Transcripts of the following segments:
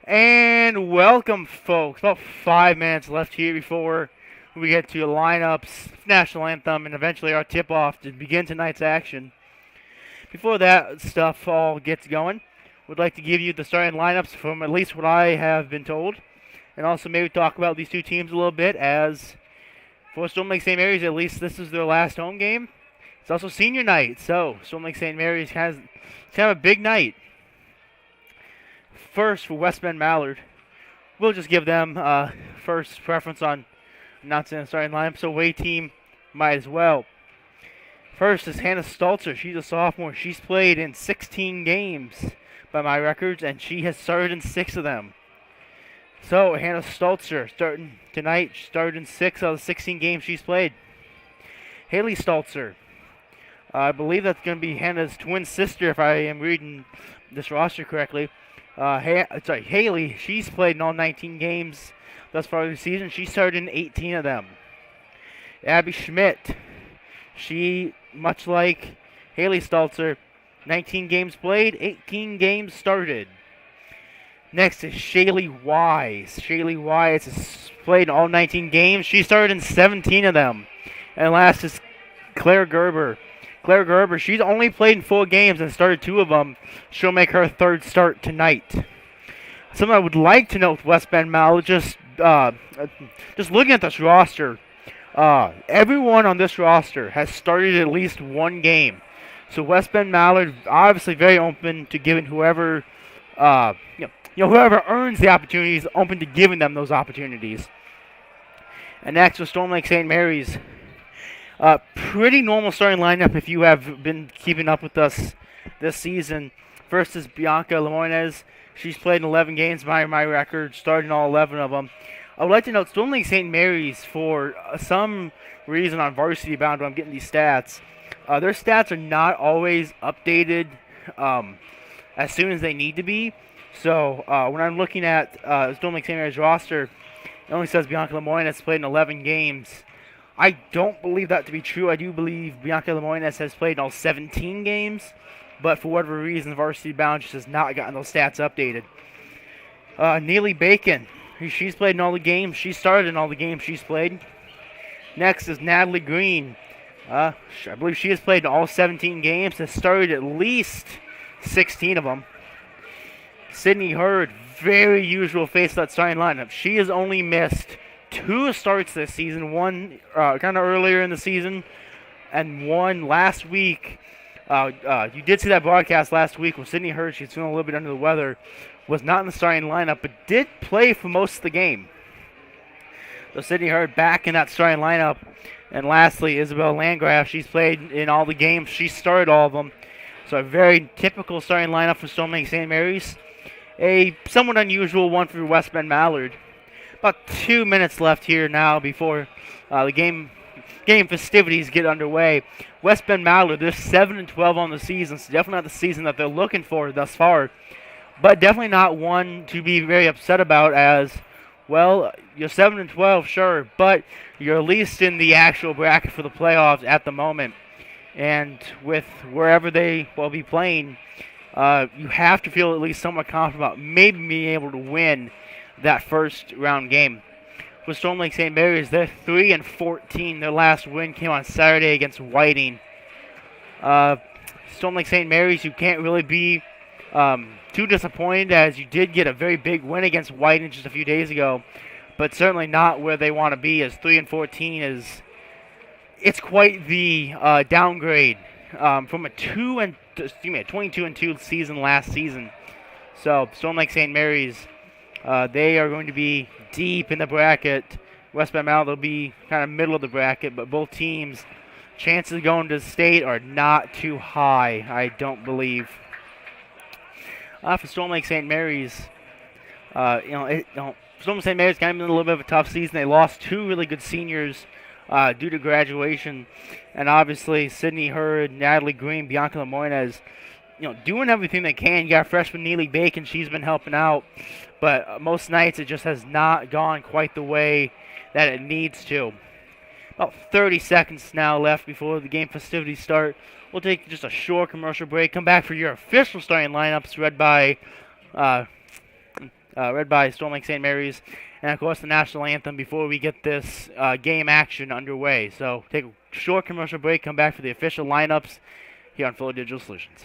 And welcome, folks. About 5 minutes left here before we get to lineups, national anthem, and eventually our tip-off to begin tonight's action. Before that stuff all gets going, would like to give you the starting lineups from at least what I have been told, and also maybe talk about these two teams a little bit. As for Storm Lake St. Mary's, at least this is their last home game. It's also senior night, so Storm Lake St. Mary's has kind of a big night. First for West Bend-Mallard, we'll just give them first preference on announcing the starting lineup, so away team might as well. First is Hannah Staltzer. She's a sophomore. She's played in 16 games by my records, and she has started in 6 of them. So Hannah Staltzer starting tonight. She started in 6 out of the 16 games she's played. Haley Staltzer. I believe that's going to be Hannah's twin sister, if I am reading this roster correctly. Haley, she's played in all 19 games thus far this season. She started in 18 of them. Abby Schmidt, she, much like Haley Staltzer, 19 games played, 18 games started. Next is Shaylee Wise. Shaylee Wise has played in all 19 games. She started in 17 of them. And last is Claire Gerber. Claire Gerber, she's only played in 4 games and started 2 of them. She'll make her third start tonight. Something I would like to note with West Bend-Mallard, just looking at this roster, everyone on this roster has started at least 1 game. So West Bend-Mallard obviously very open to giving whoever, whoever earns the opportunities, open to giving them those opportunities. And next was Storm Lake St. Mary's. Pretty normal starting lineup if you have been keeping up with us this season. First is Bianca Lemoynes. She's played in 11 games by my record, starting all 11 of them. I would like to note Storm Lake St. Mary's, for some reason on Varsity Bound when I'm getting these stats, their stats are not always updated as soon as they need to be. So when I'm looking at Storm Lake St. Mary's roster, it only says Bianca Lemoynes played in 11 games. I don't believe that to be true. I do believe Bianca Lemoynes has played in all 17 games, but for whatever reason, Varsity Bound just has not gotten those stats updated. Neely Bacon, she's played in all the games. She started in all the games she's played. Next is Natalie Green. I believe she has played in all 17 games, has started at least 16 of them. Sydney Hurd, very usual face of that starting lineup. She has only missed 2 starts this season, one kind of earlier in the season, and one last week. You did see that broadcast last week with Sydney Hurd. She's feeling a little bit under the weather. Was not in the starting lineup, but did play for most of the game. So Sydney Hurd back in that starting lineup. And lastly, Isabel Landgraf. She's played in all the games. She started all of them. So a very typical starting lineup for Storm Lake St. Mary's. A somewhat unusual one for West Bend-Mallard. About 2 minutes left here now before the game festivities get underway. West Bend-Mallard, they're 7-12 on the season, so definitely not the season that they're looking for thus far, but definitely not one to be very upset about. As well, you're 7-12, sure, but you're at least in the actual bracket for the playoffs at the moment, and with wherever they will be playing, you have to feel at least somewhat confident about maybe being able to win that first round game. For Storm Lake St. Mary's, they're 3-14. Their last win came on Saturday against Whiting. Storm Lake St. Mary's, you can't really be too disappointed, as you did get a very big win against Whiting just a few days ago, but certainly not where they want to be, as 3-14 it's quite the downgrade from a 22-2 season last season. So Storm Lake St. Mary's, they are going to be deep in the bracket. West Bend-Mallard will be kind of middle of the bracket, but both teams' chances of going to state are not too high, I don't believe. For Storm Lake St. Mary's, Storm Lake St. Mary's kind of been a little bit of a tough season. They lost 2 really good seniors due to graduation, and obviously Sydney Hurd, Natalie Green, Bianca Lemoynes, doing everything they can. You got freshman Neely Bacon, she's been helping out, but most nights it just has not gone quite the way that it needs to. About 30 seconds now left before the game festivities start. We'll take just a short commercial break. Come back for your official starting lineups read by read by Storm Lake St. Mary's, and of course the national anthem before we get this game action underway. So take a short commercial break, come back for the official lineups here on Fuller Digital Solutions.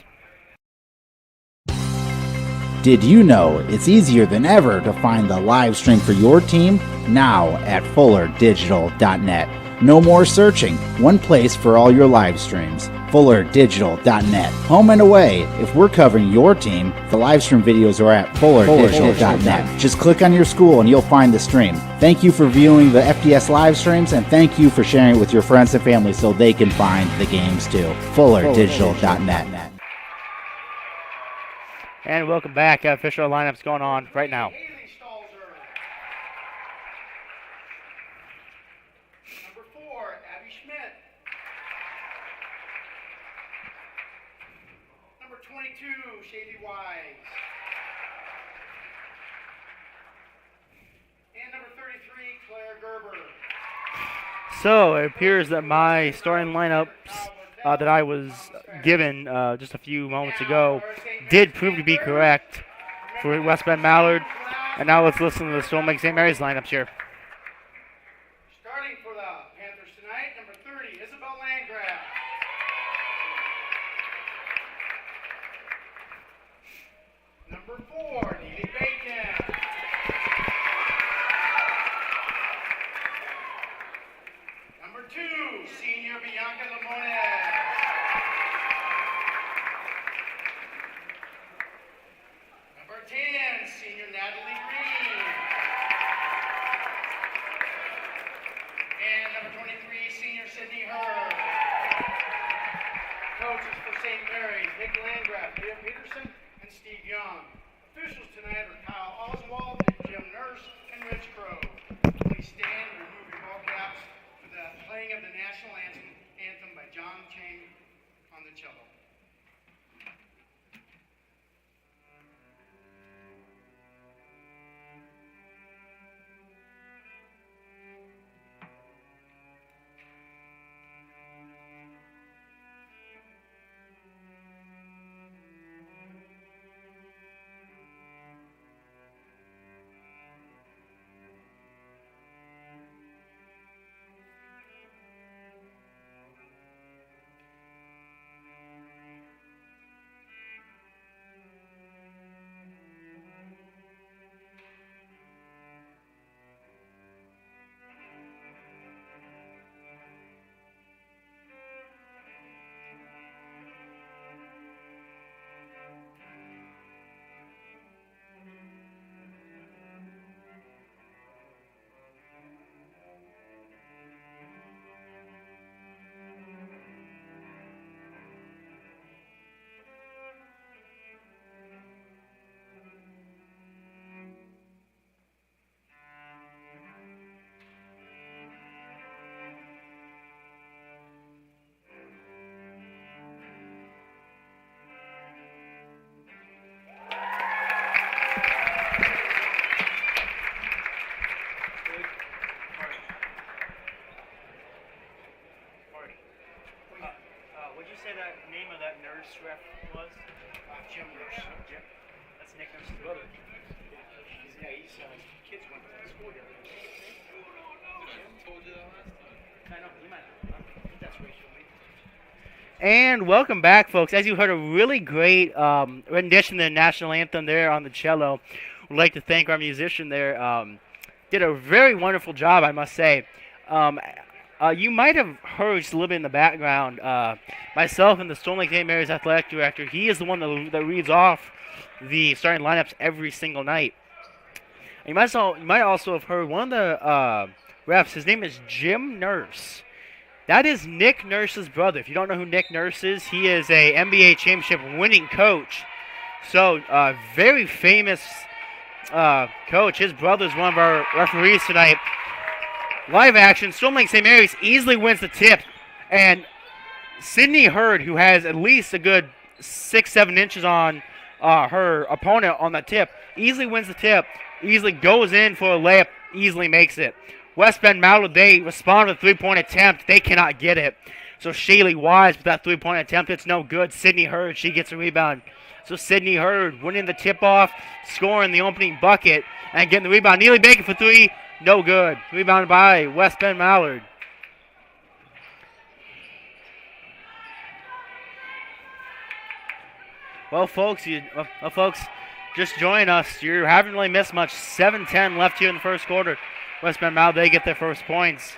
Did you know it's easier than ever to find the live stream for your team now at fullerdigital.net? No more searching, one place for all your live streams. fullerdigital.net. Home and away, if we're covering your team, the live stream videos are at fullerdigital.net. Just click on your school and you'll find the stream. Thank you for viewing the FDS live streams, and thank you for sharing it with your friends and family so they can find the games too. fullerdigital.net. And welcome back. Official lineups going on right now. Number 4, Abby Schmidt. Number 22, Shady Wise. And number 33, Claire Gerber. So it appears that my starting lineups that I was given just a few moments ago did prove to be correct for West Bend-Mallard. And now let's listen to the Storm Lake St. Mary's lineups here. Starting for the Panthers tonight, number 30, Isabel Landgraf. Number 4, Neely Bacon. Number 2, senior Bianca Lamones. Number 10, senior Natalie Green. And number 23, senior Sydney Hurd. Coaches for St. Mary's, Nick Landgraf, Leah Peterson, and Steve Young. Officials tonight are Kyle Oswald, Jim Nurse, and Rich Crow. Please stand and remove your ball caps for the playing of the national anthem by John Chang on the cello. What'd you say the name of that nurse ref was? Jim Nurse. Jim. That's Nick Nurse's brother. He's kids went to that school together. Told you that last time. I know, you might not. I think that's racial. And welcome back, folks. As you heard, a really great rendition of the national anthem there on the cello. We'd like to thank our musician there. Did a very wonderful job, I must say. You might have heard just a little bit in the background. Myself and the Storm Lake St. Mary's athletic director, he is the one that reads off the starting lineups every single night. And you might also have heard one of the refs. His name is Jim Nurse. That is Nick Nurse's brother. If you don't know who Nick Nurse is, he is a NBA championship winning coach. So, very famous coach. His brother is one of our referees tonight. Live action, Storm Lake St. Mary's easily wins the tip. And Sydney Hurd, who has at least a good 6-7 inches on her opponent on the tip, easily wins the tip, easily goes in for a layup, easily makes it. West Bend-Mallard, they respond with a three-point attempt. They cannot get it. So Shaylee Wise with that three-point attempt, it's no good. Sydney Hurd, she gets a rebound. So Sydney Hurd winning the tip-off, scoring the opening bucket, and getting the rebound. Neely Bacon for three, no good. Rebounded by West Bend-Mallard. Well, folks, just join us. You haven't really missed much. 7:10 left here in the first quarter. West Bend-Mallard, they get their first points.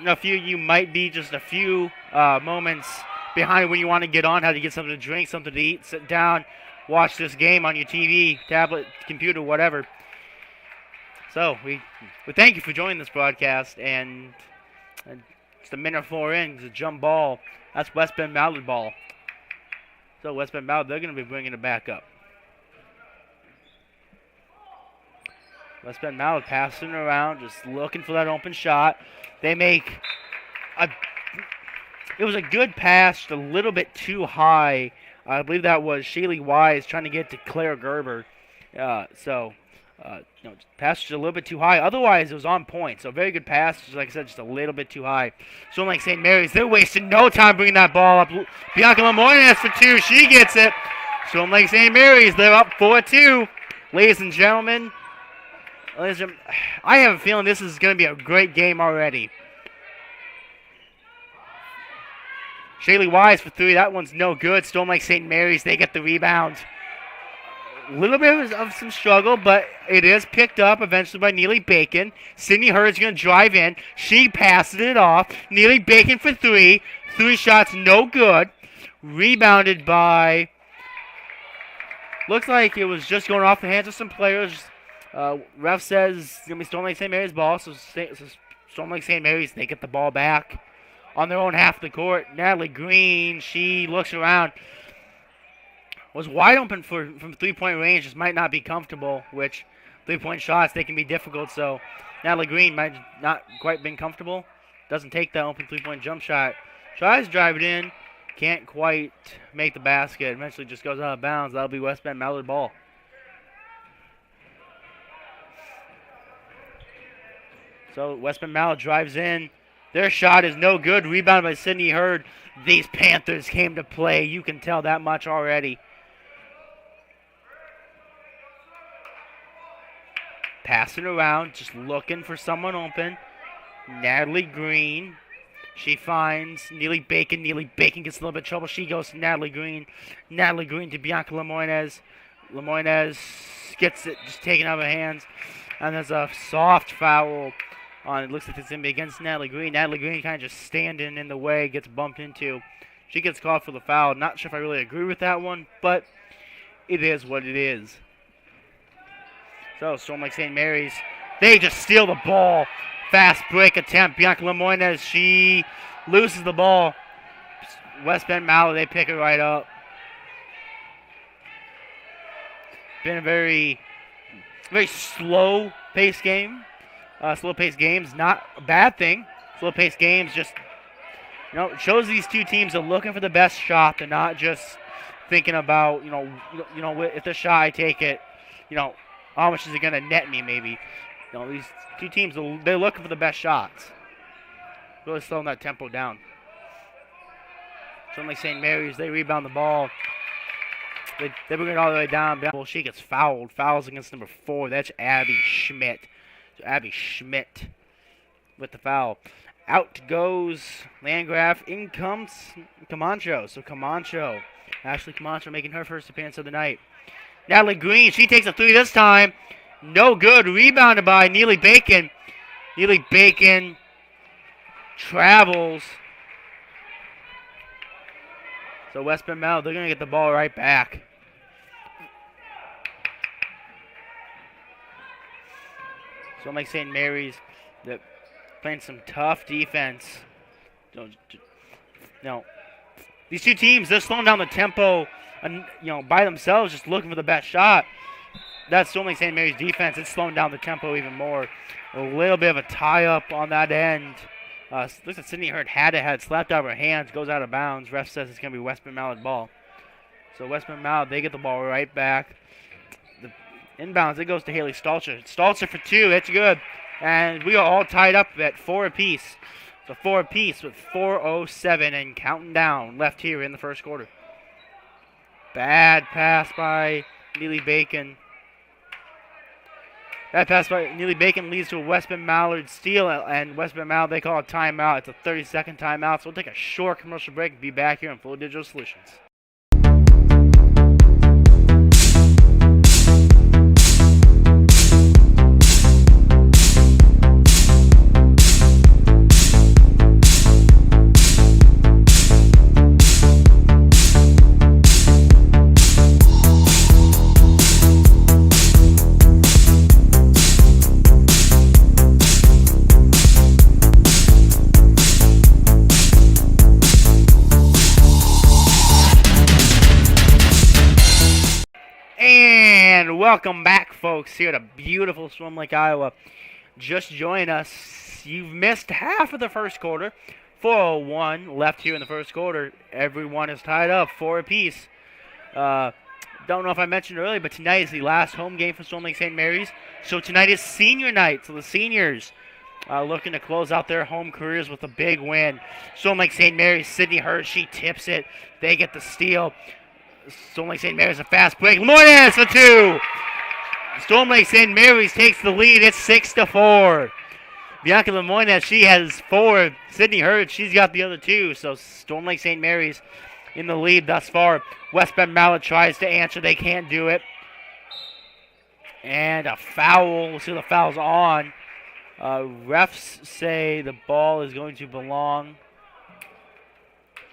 A few of you might be just a few moments behind when you want to get on, how to get something to drink, something to eat, sit down, watch this game on your TV, tablet, computer, whatever. So we thank you for joining this broadcast, and it's the minute 4 in. It's a jump ball. That's West Bend-Mallard ball. So West Bend-Mallard, they're going to be bringing it back up. West Bend-Mallard passing around, just looking for that open shot. They make it was a good pass, just a little bit too high. I believe that was Shaylee Wise trying to get to Claire Gerber. Pass just a little bit too high. Otherwise, it was on point. So very good pass. Just like I said, just a little bit too high. So like St. Mary's, they're wasting no time bringing that ball up. Bianca Lemoyne has for two. She gets it. So like St. Mary's, they're up 4-2. Ladies and gentlemen, I have a feeling this is going to be a great game already. Shaylee Wise for three. That one's no good. Storm Lake St. Mary's, they get the rebound. A little bit of some struggle, but it is picked up eventually by Neely Bacon. Sydney Hurd's going to drive in. She passes it off. Neely Bacon for three. 3 shots, no good. Rebounded by... Looks like it was just going off the hands of some players. Ref says it's going to be Storm Lake St. Mary's ball, so Storm Lake St. Mary's, they get the ball back on their own half of the court. Natalie Green, she looks around. Was wide open from three-point range. Just might not be comfortable, which three-point shots, they can be difficult. So Natalie Green might not quite been comfortable. Doesn't take that open three-point jump shot. Tries to drive it in. Can't quite make the basket. Eventually just goes out of bounds. That'll be West Bend-Mallard ball. So West Bend-Mallard drives in. Their shot is no good. Rebounded by Sydney Hurd. These Panthers came to play. You can tell that much already. Passing around, just looking for someone open. Natalie Green. She finds Neely Bacon. Neely Bacon gets a little bit of trouble. She goes to Natalie Green. Natalie Green to Bianca Lemoyne. Lemoyne gets it just taken out of her hands. And there's a soft foul on, it looks like it's going to be against Natalie Green. Natalie Green kind of just standing in the way, gets bumped into. She gets called for the foul. Not sure if I really agree with that one, but it is what it is. So, Storm Lake St. Mary's, they just steal the ball. Fast break attempt. Bianca Lemoyne, she loses the ball. West Bend-Mallard, they pick it right up. Been a very, very slow-paced game. Slow-paced games, not a bad thing. Slow-paced games just, it shows these two teams are looking for the best shot. They're not just thinking about, if the shot I take it, how much is it going to net me maybe. These two teams, they're looking for the best shots. Really slowing that tempo down. Something like St. Mary's, they rebound the ball. They bring it all the way down. She gets fouled. Fouls against number 4. That's Abby Schmidt. So Abby Schmidt with the foul. Out goes Landgraf. In comes Camacho. So Camacho, Ashley Camacho making her first appearance of the night. Natalie Green, she takes a 3 this time. No good. Rebounded by Neely Bacon. Neely Bacon travels. So West Bend-Mallard, they're going to get the ball right back. So like St. Mary's, they're playing some tough defense. These two teams, they're slowing down the tempo, and by themselves, just looking for the best shot. That's only St. Mary's defense. It's slowing down the tempo even more. A little bit of a tie-up on that end. Looks like Sydney Hurd had it slapped out of her hands, goes out of bounds. Ref says it's going to be West Bend-Mallard ball. So West Bend-Mallard, they get the ball right back. The inbounds, it goes to Haley Stalcher. Stalcher for 2, it's good. And we are all tied up at 4 apiece. So 4 apiece with 4:07 and counting down left here in the first quarter. Bad pass by Neely Bacon. That pass by Neely Bacon leads to a West Bend-Mallard steal, and West Bend-Mallard, they call it timeout. It's a 30-second timeout, so we'll take a short commercial break and be back here on Full Digital Solutions. And welcome back, folks, here to beautiful Storm Lake, Iowa. Just join us. You've missed half of the first quarter. 4:01 left here in the first quarter. Everyone is tied up, 4 apiece. Don't know if I mentioned earlier, but tonight is the last home game for Storm Lake St. Mary's. So tonight is senior night. So the seniors looking to close out their home careers with a big win. Storm Lake St. Mary's, Sydney Hurd, she tips it. They get the steal. Storm Lake St. Mary's a fast break. Lemoynes for 2. Storm Lake St. Mary's takes the lead. It's 6-4. Bianca Lemoynes, she has 4. Sydney Hurd, she's got the other 2. So Storm Lake St. Mary's in the lead thus far. West Bend-Mallard tries to answer. They can't do it. And a foul. We'll see the foul's on. Refs say the ball is going to belong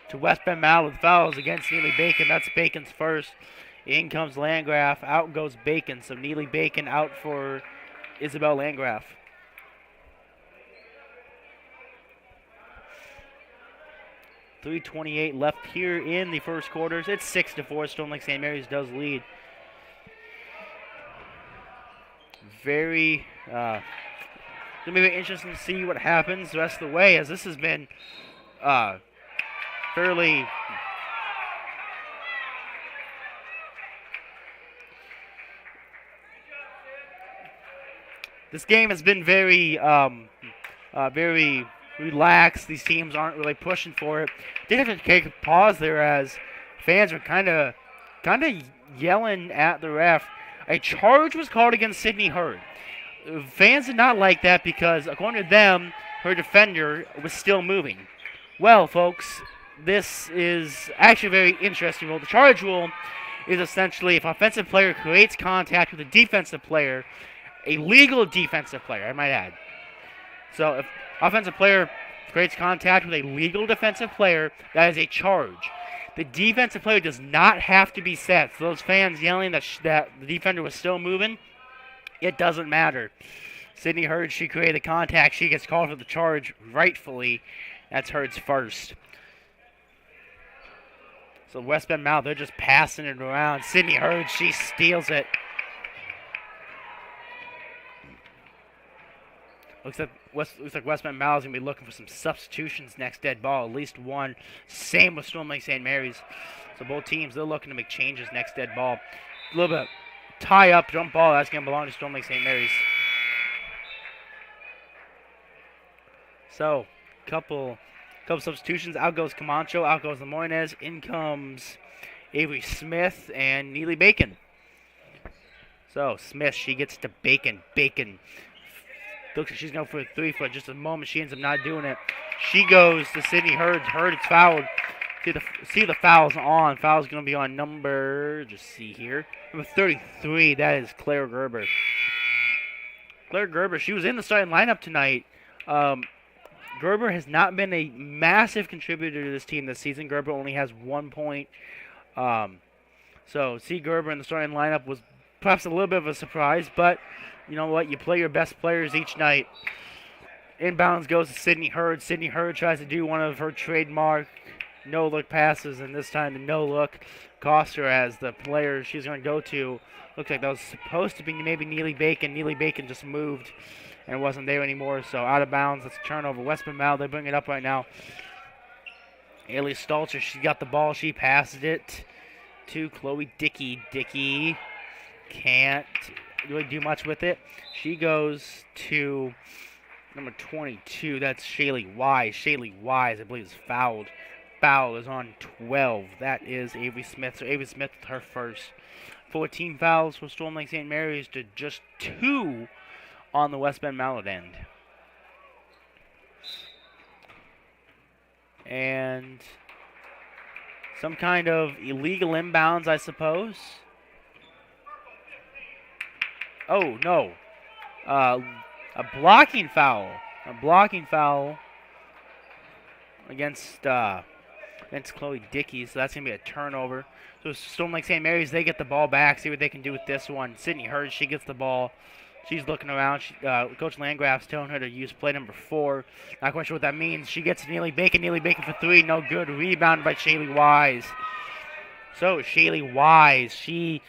to West Bend-Mallard. The foul is against Neely Bacon. That's Bacon's first. In comes Landgraf. Out goes Bacon. So Neely Bacon out for Isabel Landgraf. .328 left here in the first quarters. It's 6-4. Storm Lake St. Mary's does lead. Very gonna be very interesting to see what happens the rest of the way, as this has been fairly this game has been very very relaxed. These teams aren't really pushing for it. Did have to take a pause there as fans were kind of yelling at the ref. A charge was called against Sydney Hurd. Fans did not like that because, according to them, her defender was still moving. Well, folks, this is actually a very interesting rule. The charge rule is essentially if an offensive player creates contact with a defensive player, a legal defensive player, I might add. So if offensive player creates contact with a legal defensive player, that is a charge. The defensive player does not have to be set. So those fans yelling that the defender was still moving, it doesn't matter. Sydney Hurd, she created contact. She gets called for the charge rightfully. That's Hurd's first. So West Bend-Mallard, they're just passing it around. Sydney Hurd, she steals it. Looks like West Bend-Mallard's going to be looking for some substitutions next dead ball, at least one. Same with Storm Lake St. Mary's. So both teams, they're looking to make changes next dead ball. A little bit tie up, jump ball, that's going to belong to Storm Lake St. Mary's. So, couple substitutions. Out goes Camacho, out goes Lemoynes. In comes Avery Smith and Neely Bacon. So, Smith, she gets to Bacon. Bacon looks like she's going for a 3 for just a moment. She ends up not doing it. She goes to Sydney Hurd. Hurd is fouled. See the foul's on. Foul's going to be on number, just see here, number 33. That is Claire Gerber. Claire Gerber, she was in the starting lineup tonight. Gerber has not been a massive contributor to this team this season. Gerber only has 1 point. So see Gerber in the starting lineup was perhaps a little bit of a surprise, but you know what? You play your best players each night. Inbounds goes to Sydney Hurd. Sydney Hurd tries to do one of her trademark no-look passes, and this time the no-look cost her as the player she's going to go to looks like that was supposed to be maybe Neely Bacon. Neely Bacon just moved and wasn't there anymore, so out of bounds. That's a turnover. West Bend-Mallard, they bring it up right now. Ailey Stalter, she got the ball. She passes it to Chloe Dickey. Dickey can't really do much with it. She goes to number 22. That's Shaylee Wise. Shaylee Wise, I believe, is fouled. foul is on 12. That is Avery Smith. So Avery Smith with her first. 14 fouls for Storm Lake St. Mary's to just 2 on the West Bend-Mallard end. And some kind of illegal inbounds, I suppose. Oh, no. A blocking foul. A blocking foul against Chloe Dickey. So that's going to be a turnover. So Storm Lake St. Mary's, they get the ball back. See what they can do with this one. Sydney Hurd, she gets the ball. She's looking around. Coach Landgraf's telling her to use play number 4. Not quite sure what that means. She gets Neely Bacon. Neely Bacon for 3. No good. Rebounded by Shaylee Wise. So Shaylee Wise, she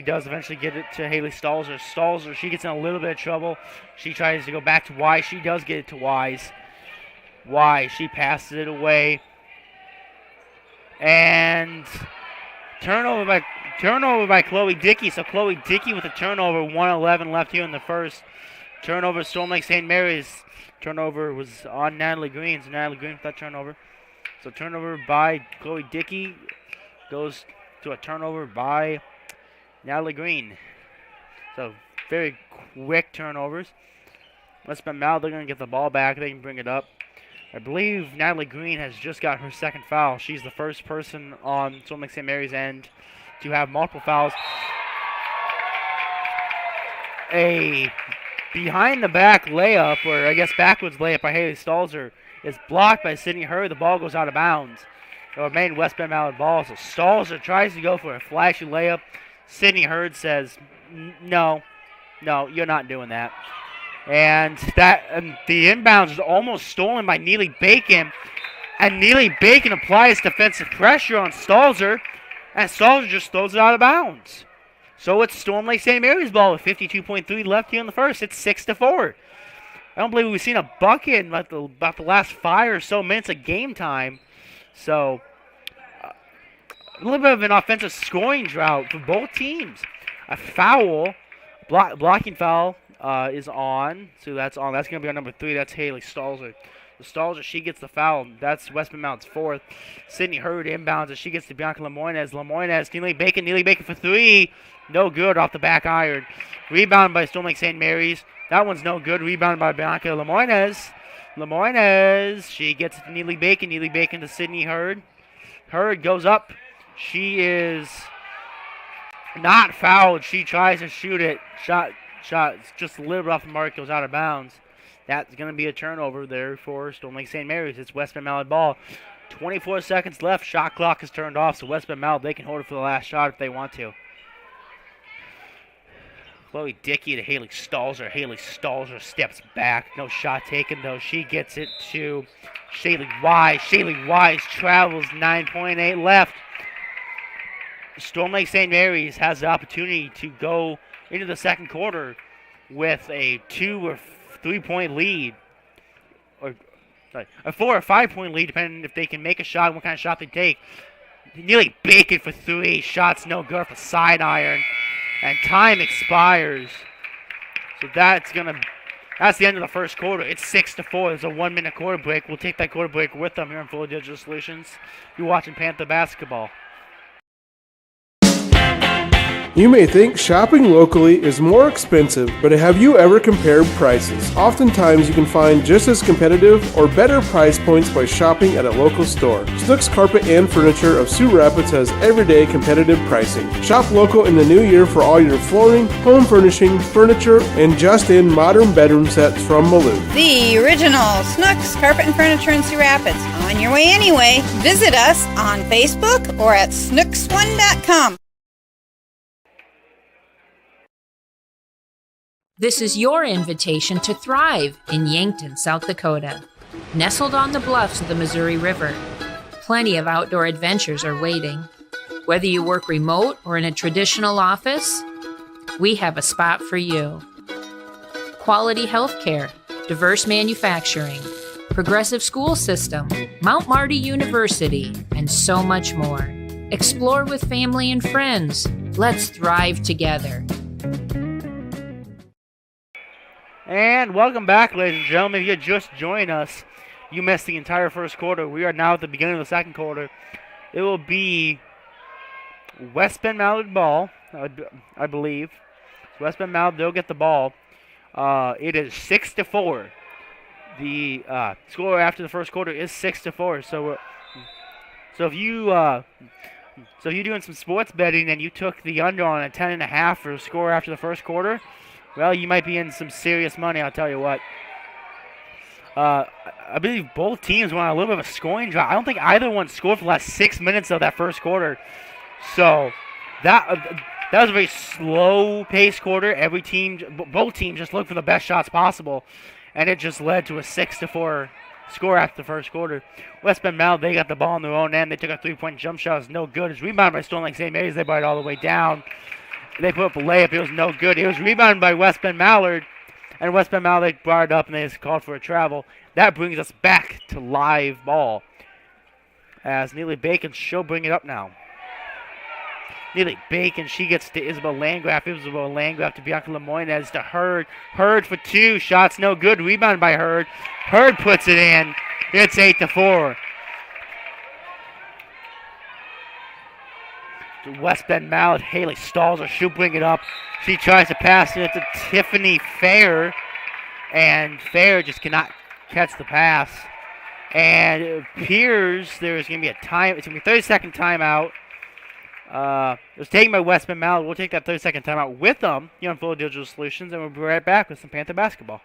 does eventually get it to Haley Stalzer. Stalzer, she gets in a little bit of trouble. She tries to go back to Wise. She does get it to Wise. Wise, she passes it away. And turnover by Chloe Dickey. So Chloe Dickey with a turnover. 1:11 left here in the first. Turnover, Storm Lake St. Mary's. Turnover was on Natalie Green. So Natalie Green with that turnover. So turnover by Chloe Dickey goes to a turnover by Natalie Green. So very quick turnovers. West Bend-Mallard, they're going to get the ball back. They can bring it up. I believe Natalie Green has just got her second foul. She's the first person on Storm Lake St. Mary's end to have multiple fouls. A behind-the-back layup, or I guess backwards layup by Haley Stalzer, is blocked by Sydney Hurd. The ball goes out of bounds. It'll remain West Bend-Mallard ball. So Stalzer tries to go for a flashy layup. Sydney Hurd says, no, you're not doing that. And the inbounds is almost stolen by Neely Bacon. And Neely Bacon applies defensive pressure on Stalzer. And Stalzer just throws it out of bounds. So it's Storm Lake St. Mary's ball with 52.3 left here in the first. It's 6-4. I don't believe we've seen a bucket in about the last 5 or so minutes of game time. So a little bit of an offensive scoring drought for both teams. A foul, blocking foul is on. So that's on. That's going to be on number 3. That's Haley Stalzer. The Stalzer, she gets the foul. That's West Bend-Mallard's 4th. Sydney Hurd inbounds as she gets to Bianca Lemoynes. Lemoynes, Neely Bacon for 3. No good off the back iron. Rebound by Storm Lake St. Mary's. That one's no good. Rebound by Bianca Lemoynes. Lemoynes, she gets to Neely Bacon. Neely Bacon to Sydney Hurd. Hurd goes up. She is not fouled. She tries to shoot it. Shot just a little bit off the mark. Goes out of bounds. That's going to be a turnover there for Storm Lake St. Mary's. It's West Bend-Mallard ball. 24 seconds left. Shot clock is turned off. So West Bend-Mallard, they can hold it for the last shot if they want to. Chloe Dickey to Haley Stalzer. Haley Stalzer steps back. No shot taken, though. She gets it to Shaylee Wise. Shaylee Wise travels. 9.8 left. Storm Lake St. Mary's has the opportunity to go into the second quarter with a 2 or 3 point lead. Or sorry, a 4 or 5 point lead, depending if they can make a shot and what kind of shot they take. Neely Bacon for 3. Shots no good for side iron. And time expires. So that's the end of the first quarter. It's 6-4. There's a 1 minute quarter break. We'll take that quarter break with them here on Fuller Digital Solutions. You're watching Panther Basketball. You may think shopping locally is more expensive, but have you ever compared prices? Oftentimes you can find just as competitive or better price points by shopping at a local store. Snooks Carpet and Furniture of Sioux Rapids has everyday competitive pricing. Shop local in the new year for all your flooring, home furnishing, furniture, and just-in modern bedroom sets from Malou. The original Snooks Carpet and Furniture in Sioux Rapids. On your way anyway. Visit us on Facebook or at snooks1.com. This is your invitation to thrive in Yankton, South Dakota. Nestled on the bluffs of the Missouri River, plenty of outdoor adventures are waiting. Whether you work remote or in a traditional office, we have a spot for you. Quality healthcare, diverse manufacturing, progressive school system, Mount Marty University, and so much more. Explore with family and friends. Let's thrive together. And welcome back, ladies and gentlemen. If you just joined us, you missed the entire first quarter. We are now at the beginning of the second quarter. It will be West Bend-Mallard ball, I believe. West Bend-Mallard, they'll get the ball. It is 6-4. The score after the first quarter is 6-4. So if you're doing some sports betting and you took the under on a 10.5 for a score after the first quarter, well, you might be in some serious money. I'll tell you what. I believe both teams went on a little bit of a scoring drought. I don't think either one scored for the last 6 minutes of that first quarter. So that was a very slow-paced quarter. Both teams just looked for the best shots possible, and it just led to a 6-4 score after the first quarter. West Bend-Mallard, they got the ball on their own end. They took a 3-point jump shot. It was no good. It was rebounded by Stone Lake St. Mary's. They brought it all the way down. They put up a layup. It was no good. It was rebounded by West Bend-Mallard, and West Bend-Mallard, they brought it up, and they just called for a travel. That brings us back to live ball, as Neely Bacon, she'll bring it up now. Neely Bacon, she gets to Isabel Landgraf. Isabel Landgraf to Bianca Lemoyne, to Hurd. Hurd for two. Shots no good. Rebound by Hurd. Hurd puts it in. It's 8-4. To West Bend-Mallard. Haley Stalzer, she'll bring it up. She tries to pass it to Tiffany Fair, and Fair just cannot catch the pass. And it appears there's going to be it's going to be a 30-second timeout. It was taken by West Bend-Mallard. We'll take that 30-second timeout with them here on Fuller Digital Solutions, and we'll be right back with some Panther basketball.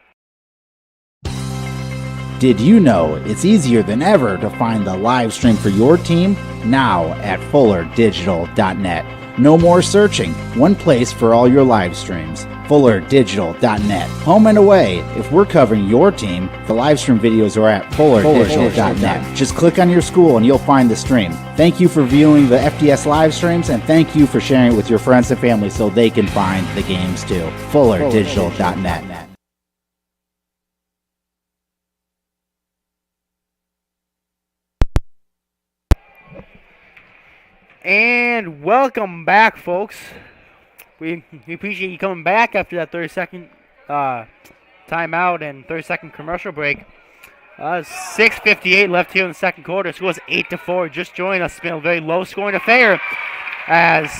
Did you know it's easier than ever to find the live stream for your team now at FullerDigital.net? No more searching. One place for all your live streams. FullerDigital.net. Home and away. If we're covering your team, the live stream videos are at FullerDigital.net. Just click on your school and you'll find the stream. Thank you for viewing the FDS live streams, and thank you for sharing it with your friends and family so they can find the games too. FullerDigital.net. And welcome back, folks. We appreciate you coming back after that 30-second timeout and 30-second commercial break. 6:58 left here in the second quarter. Score is 8-4. Just joined us. It's been a very low-scoring affair, as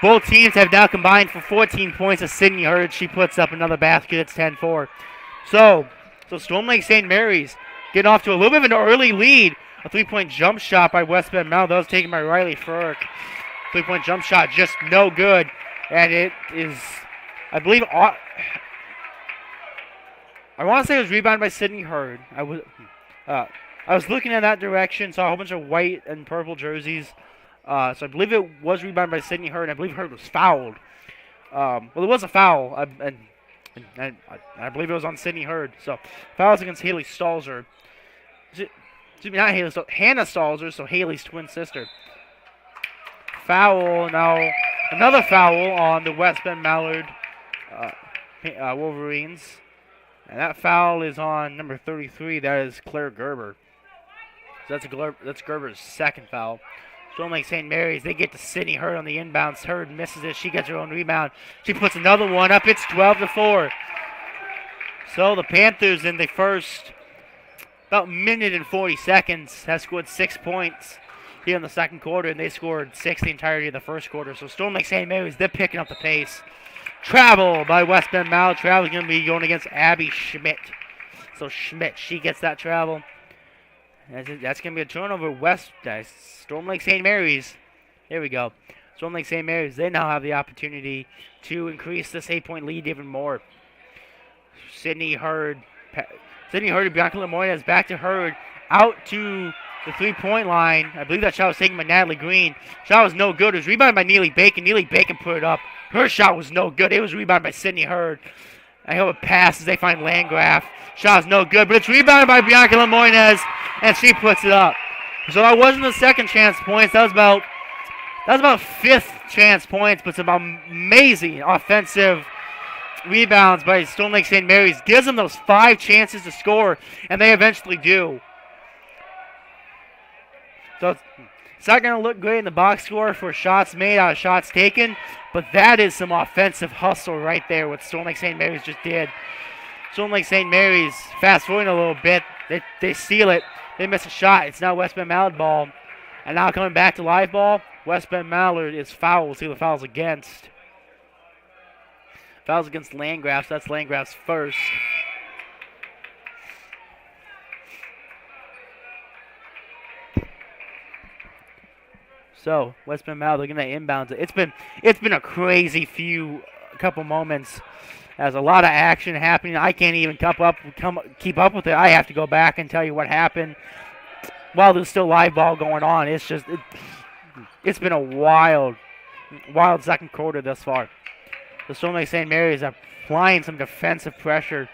both teams have now combined for 14 points. As Sydney Hurd, she puts up another basket. It's 10-4. So Storm Lake St. Mary's getting off to a little bit of an early lead. A 3-point jump shot by West Bend-Mallard. That was taken by Riley Furk. 3-point jump shot, just no good. And it is, I believe, I want to say it was rebounded by Sydney Hurd. I was looking in that direction, saw a whole bunch of white and purple jerseys. So I believe it was rebounded by Sydney Hurd, and I believe Hurd was fouled. Well, it was a foul, and I believe it was on Sydney Hurd. So fouls against Haley Stalzer. Not Haley, Hannah Stalzer, so Haley's twin sister. Foul now. Another foul on the West Bend-Mallard Wolverines. And that foul is on number 33. That is Claire Gerber. So that's Gerber's second foul. Storm Lake St. Mary's, they get to Sydney Hurd on the inbounds. Hurd misses it. She gets her own rebound. She puts another one up. It's 12-4. So the Panthers in the first about minute and 40 seconds have scored 6 points here in the second quarter, and they scored 6 the entirety of the first quarter. So Storm Lake St. Mary's, they're picking up the pace. Travel by West Bend-Mallard. Travel is going to be going against Abby Schmidt. So Schmidt, she gets that travel. That's going to be a turnover. Storm Lake St. Mary's. There we go. Storm Lake St. Mary's, they now have the opportunity to increase this 8-point lead even more. Sydney Hurd and Bianca Lemoyne is back to Hurd. Out to the 3-point line. I believe that shot was taken by Natalie Green. Shot was no good. It was rebounded by Neely Bacon. Neely Bacon put it up. Her shot was no good. It was rebounded by Sydney Hurd. I hope it passes. They find Landgraf. Shot was no good, but it's rebounded by Bianca Lemoyne, and she puts it up. So that wasn't the second chance points. That was about fifth chance points, but some amazing offensive rebounds by Storm Lake St. Mary's. Gives them those 5 chances to score, and they eventually do. So it's not going to look great in the box score for shots made out of shots taken, but that is some offensive hustle right there, what Storm Lake St. Mary's just did. Storm Lake St. Mary's, fast forwarding a little bit, They steal it. They miss a shot. It's now West Bend-Mallard ball. And now coming back to live ball, West Bend-Mallard is fouled. We'll see the fouls against. Fouls against Landgraf, so that's Landgraf's first. So West Bend-Mallard looking at inbounds. It's been a crazy couple moments. There's a lot of action happening. I can't even keep up with it. I have to go back and tell you what happened while there's still live ball going on. It's been a wild second quarter thus far. The Storm Lake St. Mary's are applying some defensive pressure.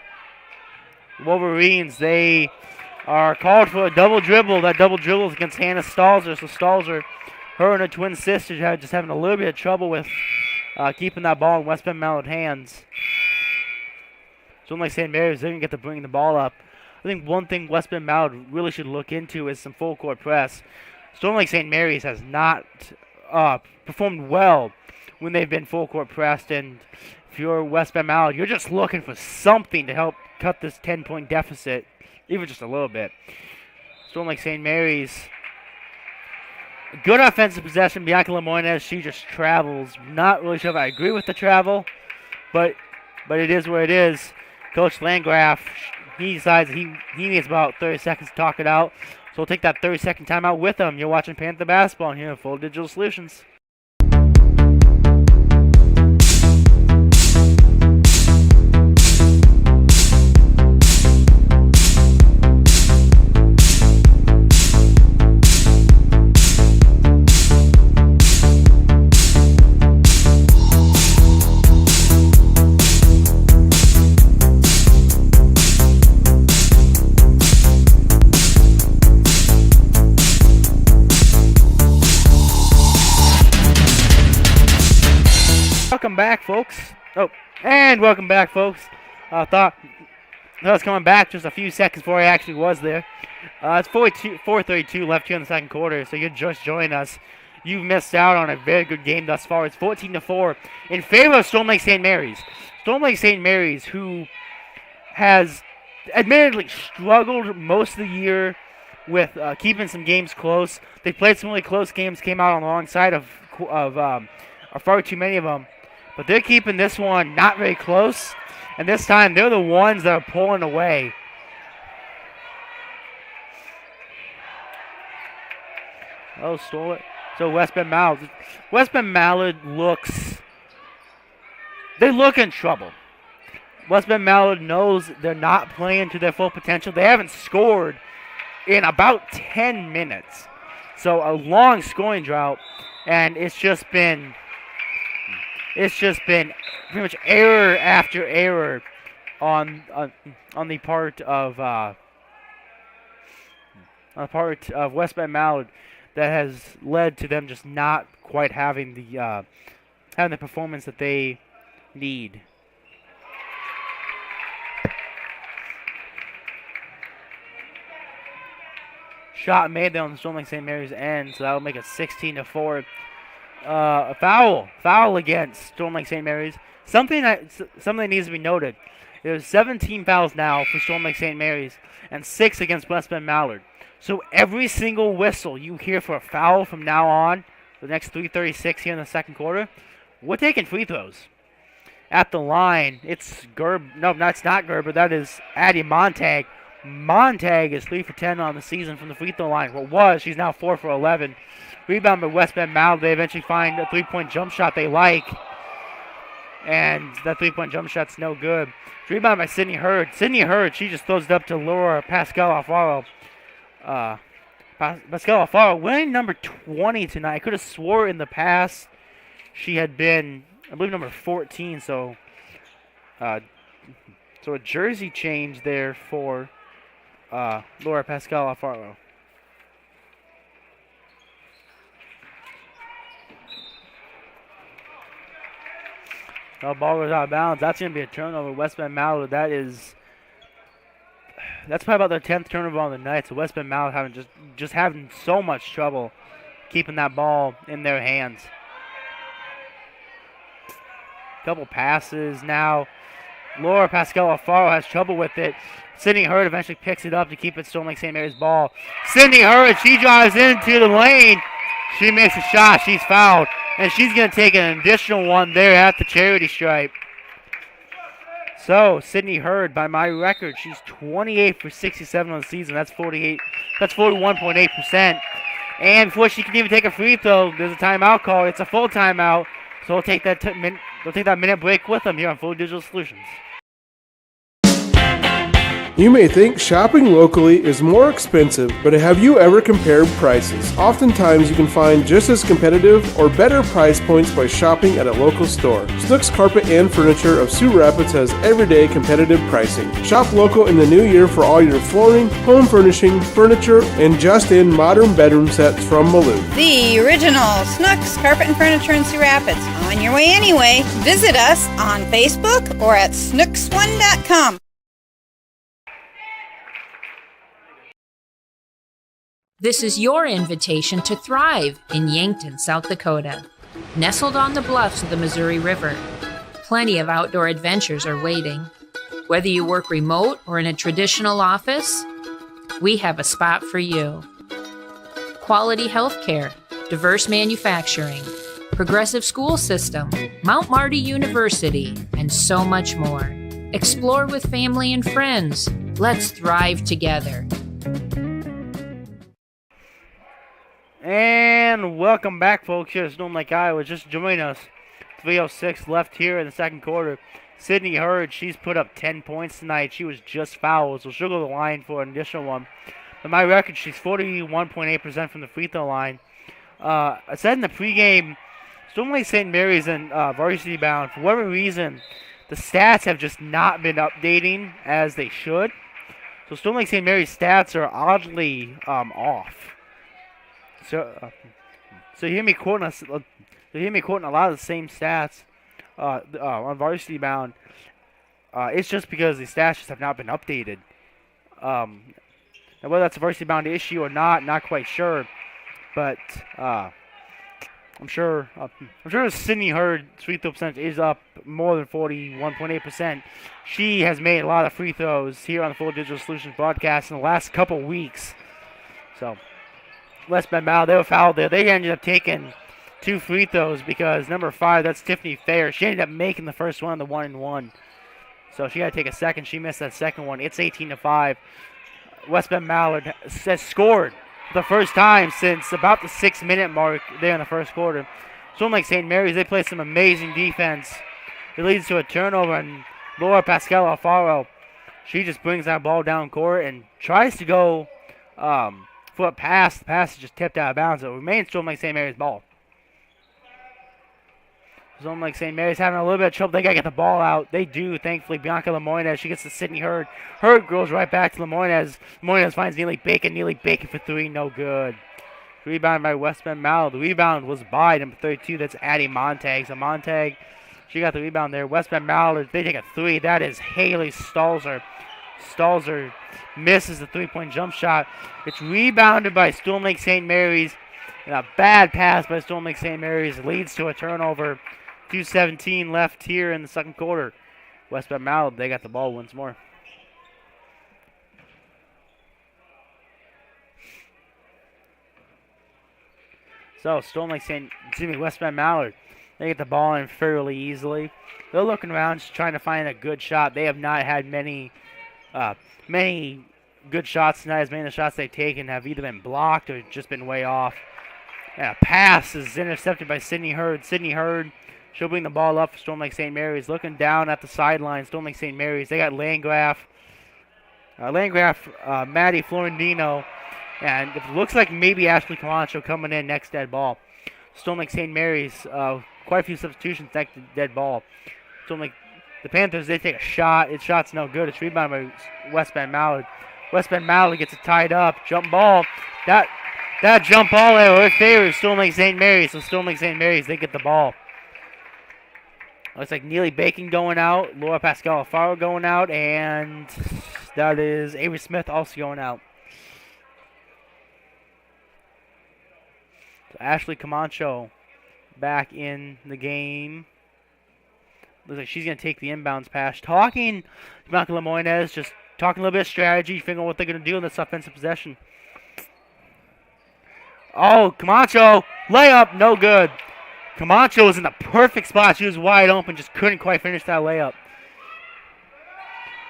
Wolverines, they are called for a double dribble. That double dribble is against Hannah Stalzer. So Stalzer, her and her twin sister, just having a little bit of trouble with keeping that ball in West Bend-Mallard hands. Storm Lake St. Mary's, they're going to get to bring the ball up. I think one thing West Bend-Mallard really should look into is some full court press. Storm Lake St. Mary's has not performed well when they've been full court pressed, and if you're West Bend-Mallard, you're just looking for something to help cut this 10-point deficit, even just a little bit. Storm Lake St. Mary's, good offensive possession. Bianca Lemoynes, she just travels. Not really sure if I agree with the travel, but it is what it is. Coach Landgraf, he decides he needs about 30 seconds to talk it out. So we'll take that 30-second timeout with him. You're watching Panther Basketball here at Full Digital Solutions. Welcome back, folks. Welcome back, folks. Thought I was coming back just a few seconds before I actually was there. It's 4:32 left here in the second quarter, so you're just joining us. You've missed out on a very good game thus far. It's 14-4 in favor of Storm Lake St. Mary's. Storm Lake St. Mary's, who has admittedly struggled most of the year with keeping some games close. They played some really close games, came out on the wrong side of far too many of them. But they're keeping this one not very close. And this time, they're the ones that are pulling away. Oh, stole it. So West Bend-Mallard. West Bend-Mallard they look in trouble. West Bend-Mallard knows they're not playing to their full potential. They haven't scored in about 10 minutes. So a long scoring drought. And it's just been pretty much error after error on the part of West Bend-Mallard that has led to them just not quite having the performance that they need. Shot made there on the Storm Lake St. Mary's end, so that will make it 16-4. A foul against Storm Lake St. Mary's. Something that needs to be noted. There's 17 fouls now for Storm Lake St. Mary's and 6 against West Bend-Mallard. So every single whistle you hear for a foul from now on, the next 3:36 here in the second quarter, we're taking free throws. At the line, it's Gerb. No, that's not Gerber. That is Addie Montag. Montag is 3 for 10 on the season from the free throw line. She's now 4 for 11. Rebound by West Bend-Mallard. They eventually find a three-point jump shot they like. And that three-point jump shot's no good. Rebound by Sydney Hurd. Sydney Hurd, she just throws it up to Laura Pascal Alfaro. Pascal Alfaro winning number 20 tonight. I could have swore in the past she had been, I believe, number 14. So a jersey change there for Laura Pascal Alfaro. The ball goes out of bounds. That's going to be a turnover. West Bend-Mallard, that's probably about their 10th turnover on the night. So West Bend-Mallard just having so much trouble keeping that ball in their hands. Couple passes now Laura Pascal Alfaro has trouble with it. Sydney Hurd eventually picks it up to keep it Storm Lake St. Mary's ball. Sydney Hurd, she drives into the lane. She makes a shot. She's fouled. And she's going to take an additional one there at the charity stripe. So, Sydney Hurd, by my record, she's 28 for 67 on the season. That's 41.8%. And before she can even take a free throw, there's a timeout call. It's a full timeout. So we'll take that minute break with them here on Full Digital Solutions. You may think shopping locally is more expensive, but have you ever compared prices? Oftentimes you can find just as competitive or better price points by shopping at a local store. Snooks Carpet and Furniture of Sioux Rapids has everyday competitive pricing. Shop local in the new year for all your flooring, home furnishing, furniture, and just-in modern bedroom sets from Malou. The original Snooks Carpet and Furniture in Sioux Rapids. On your way anyway. Visit us on Facebook or at snooks1.com. This is your invitation to thrive in Yankton, South Dakota. Nestled on the bluffs of the Missouri River, plenty of outdoor adventures are waiting. Whether you work remote or in a traditional office, we have a spot for you. Quality healthcare, diverse manufacturing, progressive school system, Mount Marty University, and so much more. Explore with family and friends. Let's thrive together. And welcome back, folks, here to Storm Lake, Iowa. Just join us. 3:06 left here in the second quarter. Sydney Hurd, she's put up 10 points tonight. She was just fouled, so she'll go to the line for an additional one. But my record, she's 41.8% from the free throw line. I said in the pregame, Storm Lake St. Mary's and Varsity bound. For whatever reason, the stats have just not been updating as they should. So Storm Lake St. Mary's stats are oddly off. So you hear me quoting a lot of the same stats on Varsity Bound. It's just because the stats just have not been updated. Now whether that's a Varsity Bound issue or not quite sure. But I'm sure Sydney Hurd's free throw percentage is up more than 41.8%. She has made a lot of free throws here on the Full Digital Solutions broadcast in the last couple weeks. So. West Bend-Mallard, they were fouled there. They ended up taking 2 free throws because number 5, that's Tiffany Fair. She ended up making the first one on the 1-and-1. So she got to take a second. She missed that second one. It's 18-5. West Bend-Mallard has scored for the first time since about the 6-minute mark there in the first quarter. Storm Lake St. Mary's, they play some amazing defense. It leads to a turnover, and Laura Pascal Alfaro, she just brings that ball down court and tries to go for a pass. The pass is just tipped out of bounds. It remains Storm Lake St. Mary's ball. Storm Lake St. Mary's having a little bit of trouble. They got to get the ball out. They do, thankfully. Bianca Lemoyne, she gets to Sydney Hurd. Hurd goes right back to Lemoyne. Lemoyne finds Neely Bacon. Neely Bacon for 3, no good. Rebound by West Bend-Mallard. The rebound was by number 32. That's Addie Montag. So Montag, she got the rebound there. West Bend-Mallard, they take a 3. That is Haley Stalzer. Stalzer misses the 3-point jump shot. It's rebounded by Storm Lake St. Mary's. And a bad pass by Storm Lake St. Mary's leads to a turnover. 2:17 left here in the second quarter. West Bend-Mallard, they got the ball once more. So West Bend-Mallard, they get the ball in fairly easily. They're looking around, just trying to find a good shot. They have not had many good shots tonight. As many of the shots they've taken have either been blocked or just been way off. And a pass is intercepted by Sydney Hurd. Sydney Hurd, she'll bring the ball up for Storm Lake St. Mary's. Looking down at the sideline, Storm Lake St. Mary's. They got Landgraf, Maddie Florentino, and it looks like maybe Ashley Camacho coming in next dead ball. Storm Lake St. Mary's, quite a few substitutions next to dead ball. The Panthers, they take a shot. Its shot's no good. It's rebounded by West Bend-Mallard. West Bend-Mallard gets it tied up. Jump ball. That jump ball there favors Storm Lake St. Mary's. So Storm Lake St. Mary's, they get the ball. Looks like Neely Bacon going out. Laura Pascal Alfaro going out. And that is Avery Smith also going out. So Ashley Camacho back in the game. Looks like she's going to take the inbounds pass. Talking to Bianca Lemoynes, just talking a little bit of strategy, figuring what they're going to do in this offensive possession. Oh, Camacho, layup, no good. Camacho was in the perfect spot. She was wide open, just couldn't quite finish that layup.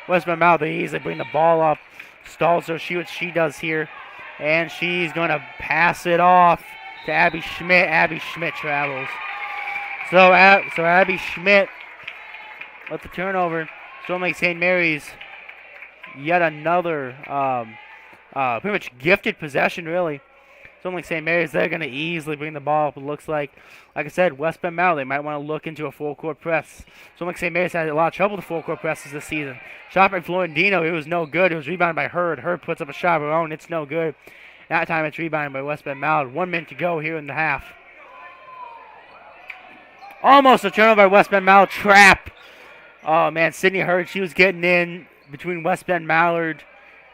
West Bend-Mallard, they easily bring the ball up. Stalzer, see what she does here. And she's going to pass it off to Abby Schmidt. Abby Schmidt travels. So Abby Schmidt with the turnover. Storm Lake St. Mary's, yet another pretty much gifted possession, really. Storm Lake St. Mary's, they're going to easily bring the ball up. It looks like I said, West Bend-Mallard, they might want to look into a full-court press. Storm Lake St. Mary's had a lot of trouble with the full-court presses this season. Shot by Florentino, it was no good. It was rebounded by Hurd. Hurd puts up a shot of her own. It's no good. That time it's rebounded by West Bend-Mallard. 1 minute to go here in the half. Almost a turnover by West Bend-Mallard. Trap. Oh, man, Sydney Hurd, she was getting in between West Bend-Mallard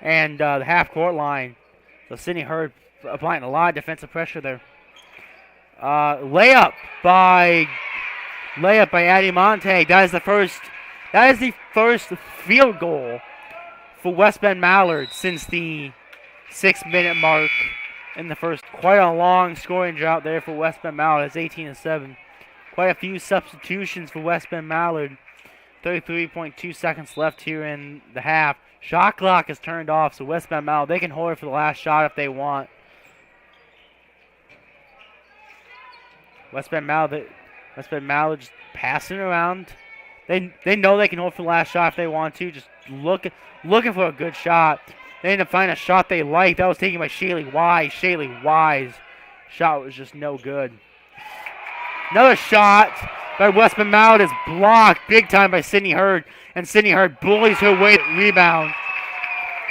and the half-court line. So Sydney Hurd applying a lot of defensive pressure there. Layup by Addie Montague. That is the first field goal for West Bend-Mallard since the 6-minute mark in the first. Quite a long scoring drought there for West Bend-Mallard. It's 18-7. Quite a few substitutions for West Bend-Mallard. 33.2 seconds left here in the half. Shot clock is turned off, so West Bend-Mallard, they can hold it for the last shot if they want. West Bend-Mallard just passing around. They know they can hold for the last shot if they want to. Just looking for a good shot. They need to find a shot they like. That was taken by Shaylee Wise. Shaylee Wise. Shot was just no good. Another shot by West Bend-Mallard is blocked big time by Sydney Hurd. And Sydney Hurd bullies her way to rebound.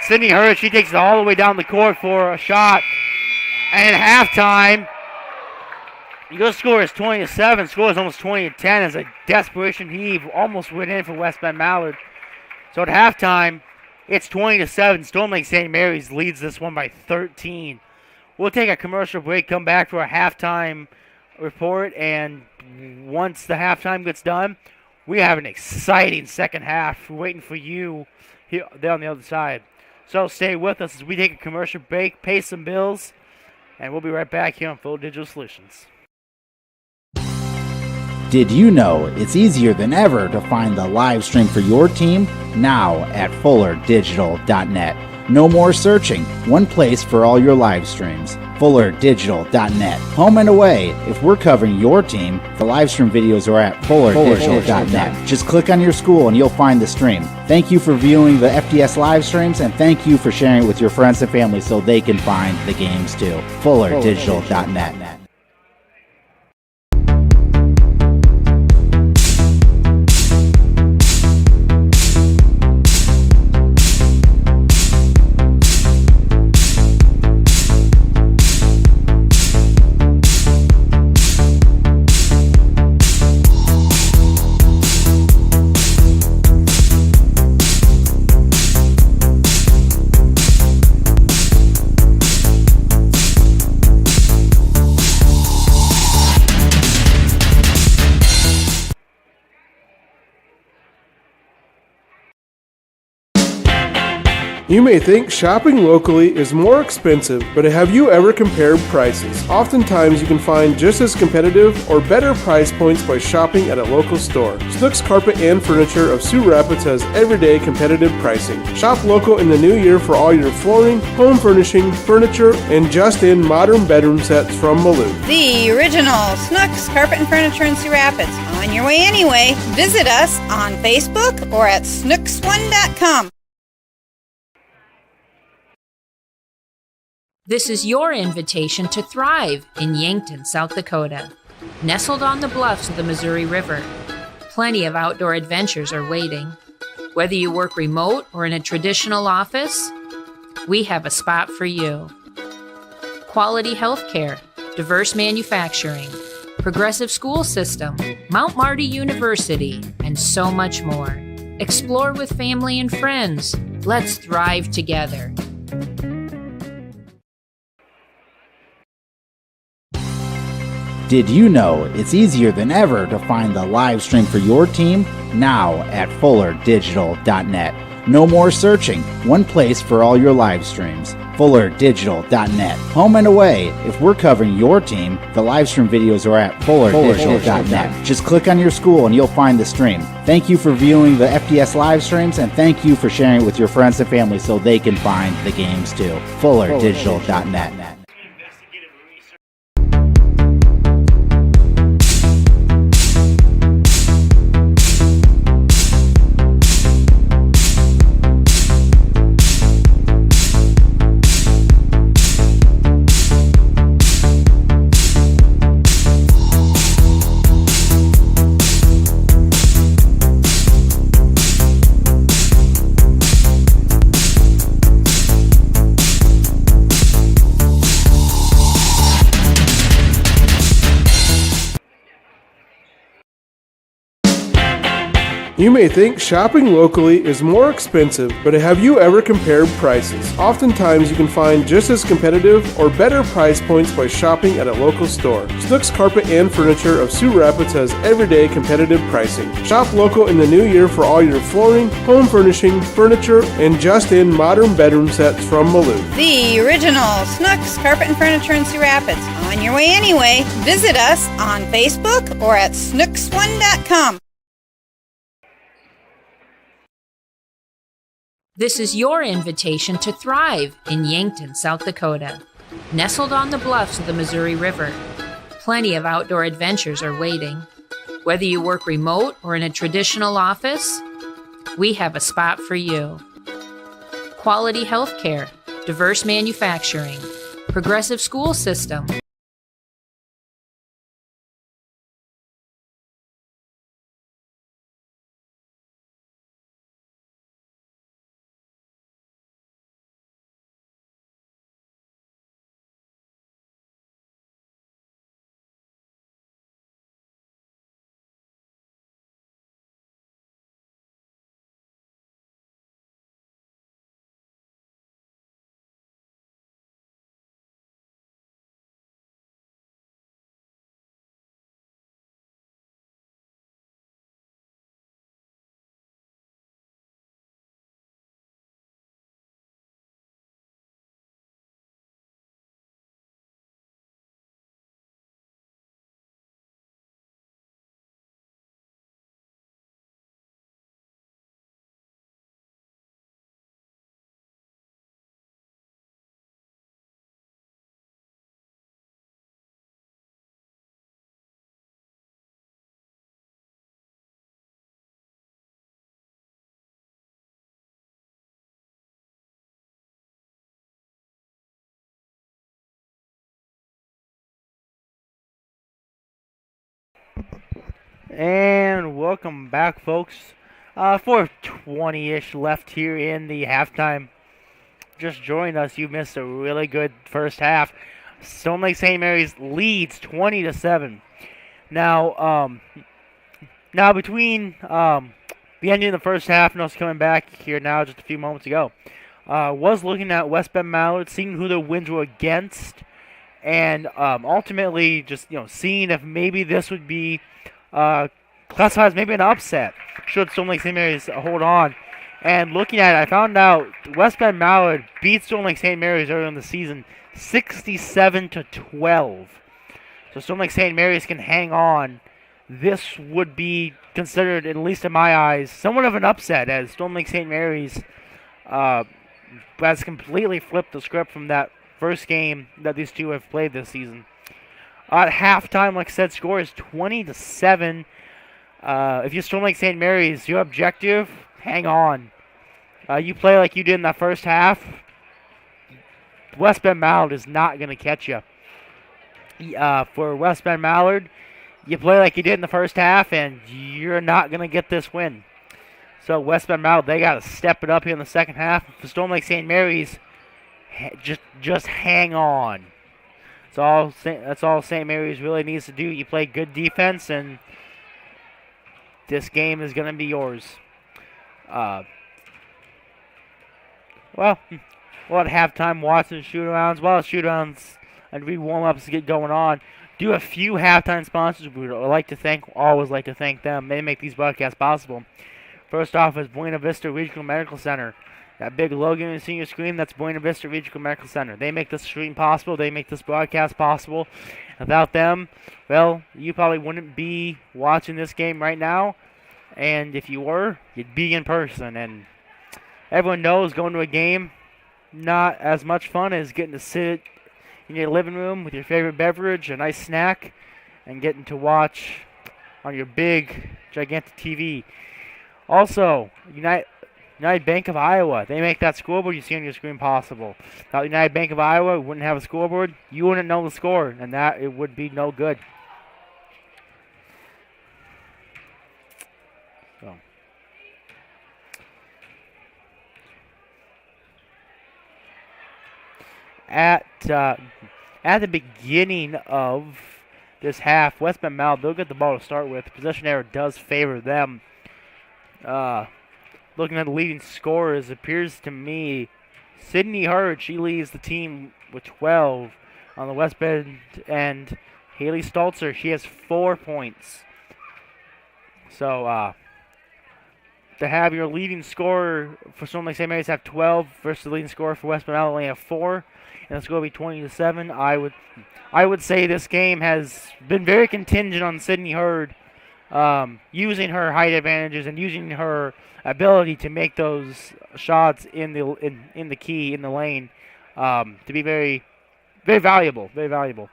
Sydney Hurd, she takes it all the way down the court for a shot. And at halftime, your score is 20-7. Score is almost 20-10 as a desperation heave almost went in for West Bend-Mallard. So at halftime, it's 20-7. Storm Lake St. Mary's leads this one by 13. We'll take a commercial break, come back for a halftime report, and once the halftime gets done, we have an exciting second half waiting for you here there on the other side. So stay with us as we take a commercial break, pay some bills, and we'll be right back here on Full Digital Solutions. Did you know it's easier than ever to find the live stream for your team now at FullerDigital.net? No more searching. One place for all your live streams. FullerDigital.net. Home and away. If we're covering your team, the live stream videos are at FullerDigital.net. Just click on your school and you'll find the stream. Thank you for viewing the FDS live streams, and thank you for sharing it with your friends and family so they can find the games too. FullerDigital.net. You may think shopping locally is more expensive, but have you ever compared prices? Oftentimes you can find just as competitive or better price points by shopping at a local store. Snooks Carpet and Furniture of Sioux Rapids has everyday competitive pricing. Shop local in the new year for all your flooring, home furnishing, furniture, and just-in modern bedroom sets from Malou. The original Snooks Carpet and Furniture in Sioux Rapids. On your way anyway. Visit us on Facebook or at snooks1.com. This is your invitation to thrive in Yankton, South Dakota. Nestled on the bluffs of the Missouri River, plenty of outdoor adventures are waiting. Whether you work remote or in a traditional office, we have a spot for you. Quality healthcare, diverse manufacturing, progressive school system, Mount Marty University, and so much more. Explore with family and friends. Let's thrive together. Did you know it's easier than ever to find the live stream for your team now at FullerDigital.net. No more searching, one place for all your live streams. FullerDigital.net. Home and away. If we're covering your team, the live stream videos are at FullerDigital.net. Just click on your school and you'll find the stream. Thank you for viewing the FDS live streams, and thank you for sharing it with your friends and family so they can find the games too. FullerDigital.net. You may think shopping locally is more expensive, but have you ever compared prices? Oftentimes you can find just as competitive or better price points by shopping at a local store. Snooks Carpet and Furniture of Sioux Rapids has everyday competitive pricing. Shop local in the new year for all your flooring, home furnishing, furniture, and just-in modern bedroom sets from Maloof. The original Snooks Carpet and Furniture in Sioux Rapids. On your way anyway. Visit us on Facebook or at snooks1.com. This is your invitation to thrive in Yankton, South Dakota. Nestled on the bluffs of the Missouri River, plenty of outdoor adventures are waiting. Whether you work remote or in a traditional office, we have a spot for you. Quality health care, diverse manufacturing, progressive school system. And welcome back, folks. 4:20-ish left here in the halftime. Just joined us. You missed a really good first half. Stone Lake St. Mary's leads 20-7. Now, between the ending of the first half and us coming back here now just a few moments ago, was looking at West Bend-Mallard, seeing who their wins were against, and ultimately just seeing if maybe this would be classified as maybe an upset should Stone Lake St. Mary's hold on. And looking at it, I found out West Bend-Mallard beat Stone Lake St. Mary's earlier in the season 67-12. So Stone Lake St. Mary's can hang on. This would be considered, at least in my eyes, somewhat of an upset, as Stone Lake St. Mary's has completely flipped the script from that first game that these two have played this season. At halftime, like I said, score is 20-7. If you're Stone Lake St. Mary's, your objective, hang on. You play like you did in that first half, West Bend-Mallard is not going to catch you. For West Bend-Mallard, you play like you did in the first half, and you're not going to get this win. So West Bend-Mallard, they got to step it up here in the second half. For Stone Lake St. Mary's, just hang on. That's all St. Mary's really needs to do. You play good defense, and this game is going to be yours. Well, at halftime, Watson shoot-arounds. While shoot-arounds and warm-ups get going on, do a few halftime sponsors. We would always like to thank them. They make these broadcasts possible. First off is Buena Vista Regional Medical Center. That big logo you see on your screen, that's Buena Vista Regional Medical Center. They make this stream possible. They make this broadcast possible. Without them, well, you probably wouldn't be watching this game right now. And if you were, you'd be in person. And everyone knows going to a game, not as much fun as getting to sit in your living room with your favorite beverage, a nice snack, and getting to watch on your big, gigantic TV. Also, United Bank of Iowa, they make that scoreboard you see on your screen possible. Without United Bank of Iowa, we wouldn't have a scoreboard. You wouldn't know the score, and that it would be no good. So. At the beginning of this half, West Bend-Mallard, they'll get the ball to start with. Possession error does favor them. Looking at the leading scorers, it appears to me Sydney Hurd, she leads the team with 12 on the West Bend end. Haley Stoltzer, she has 4 points. So, to have your leading scorer for Storm Lake St. Mary's have 12 versus the leading scorer for West Bend only have 4, and it's going to be 20-7. I would say this game has been very contingent on Sydney Hurd using her height advantages and using her ability to make those shots in the key in the lane to be very, very valuable. Very valuable.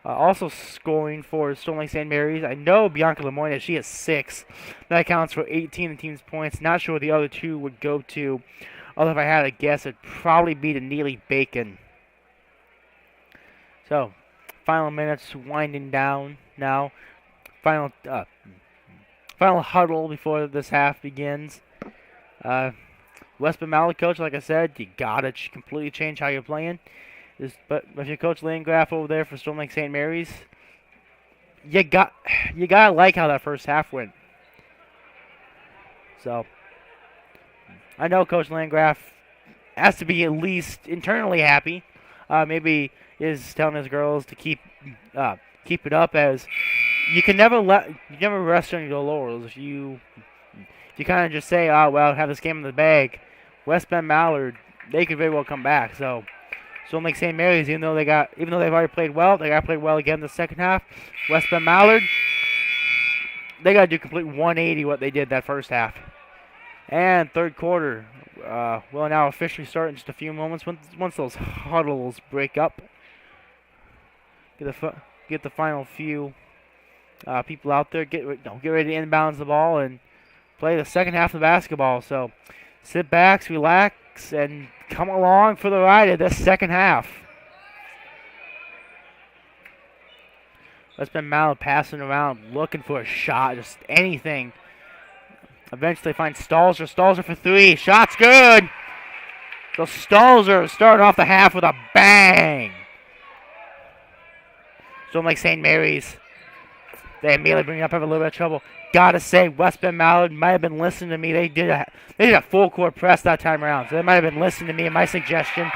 Also scoring for Storm Lake St. Mary's, I know Bianca Lemoyne, she has 6. That accounts for 18 of the team's points. Not sure what the other 2 would go to. Although if I had to guess, it'd probably be to Neely Bacon. So, final minutes winding down now. Final huddle before this half begins. West Bend-Mallard coach, like I said, you gotta completely change how you're playing. But if you coach Landgraf over there for Storm Lake St. Mary's, you gotta like how that first half went. So I know Coach Landgraf has to be at least internally happy. Maybe is telling his girls to keep it up, as you never rest on your laurels. If you kind of just say, oh well, have this game in the bag, West Bend-Mallard, they could very well come back. So Storm Lake St. Mary's, even though they've already played well, they got to play well again in the second half. West Bend-Mallard, they got to do complete 180 what they did that first half. And third quarter will now officially start in just a few moments once those huddles break up. Get the final few people out there. Get ready to inbounds the ball and play the second half of the basketball. So sit back, relax, and come along for the ride of this second half. West Bend-Mallard passing around, looking for a shot, just anything. Eventually find Stalzer. Stalzer for 3. Shot's good. So Stalzer starting off the half with a bang. Storm Lake St. Mary's, they immediately bring up a little bit of trouble. Gotta say, West Bend-Mallard might have been listening to me. They did a full court press that time around, so they might have been listening to me and my suggestion.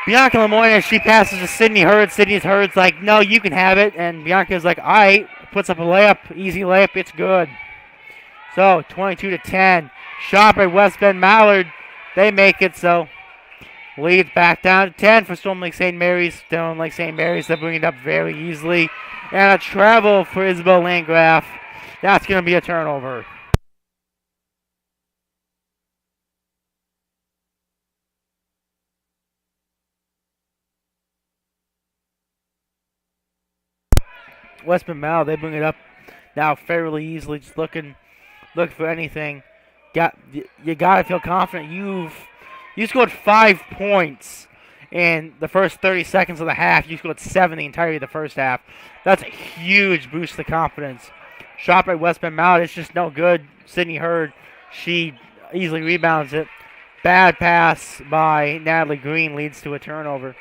Bianca Lemoyne, she passes to Sydney Hurd. Sydney Hurd's like, no, you can have it. And Bianca's like, all right, puts up a layup, easy layup, it's good. So 22-10, shot by West Bend-Mallard. They make it, so leads back down to 10 for Storm Lake St. Mary's. Storm Lake St. Mary's, they bring it up very easily. And a travel for Isabel Landgraf. That's going to be a turnover. West Bend-Mallard, they bring it up now fairly easily, just looking for anything. You got to feel confident. You scored 5 points in the first 30 seconds of the half. You scored 7 the entirety of the first half. That's a huge boost to confidence. Shot by West Bend-Mallard, it's just no good. Sydney Hurd, she easily rebounds it. Bad pass by Natalie Green leads to a turnover.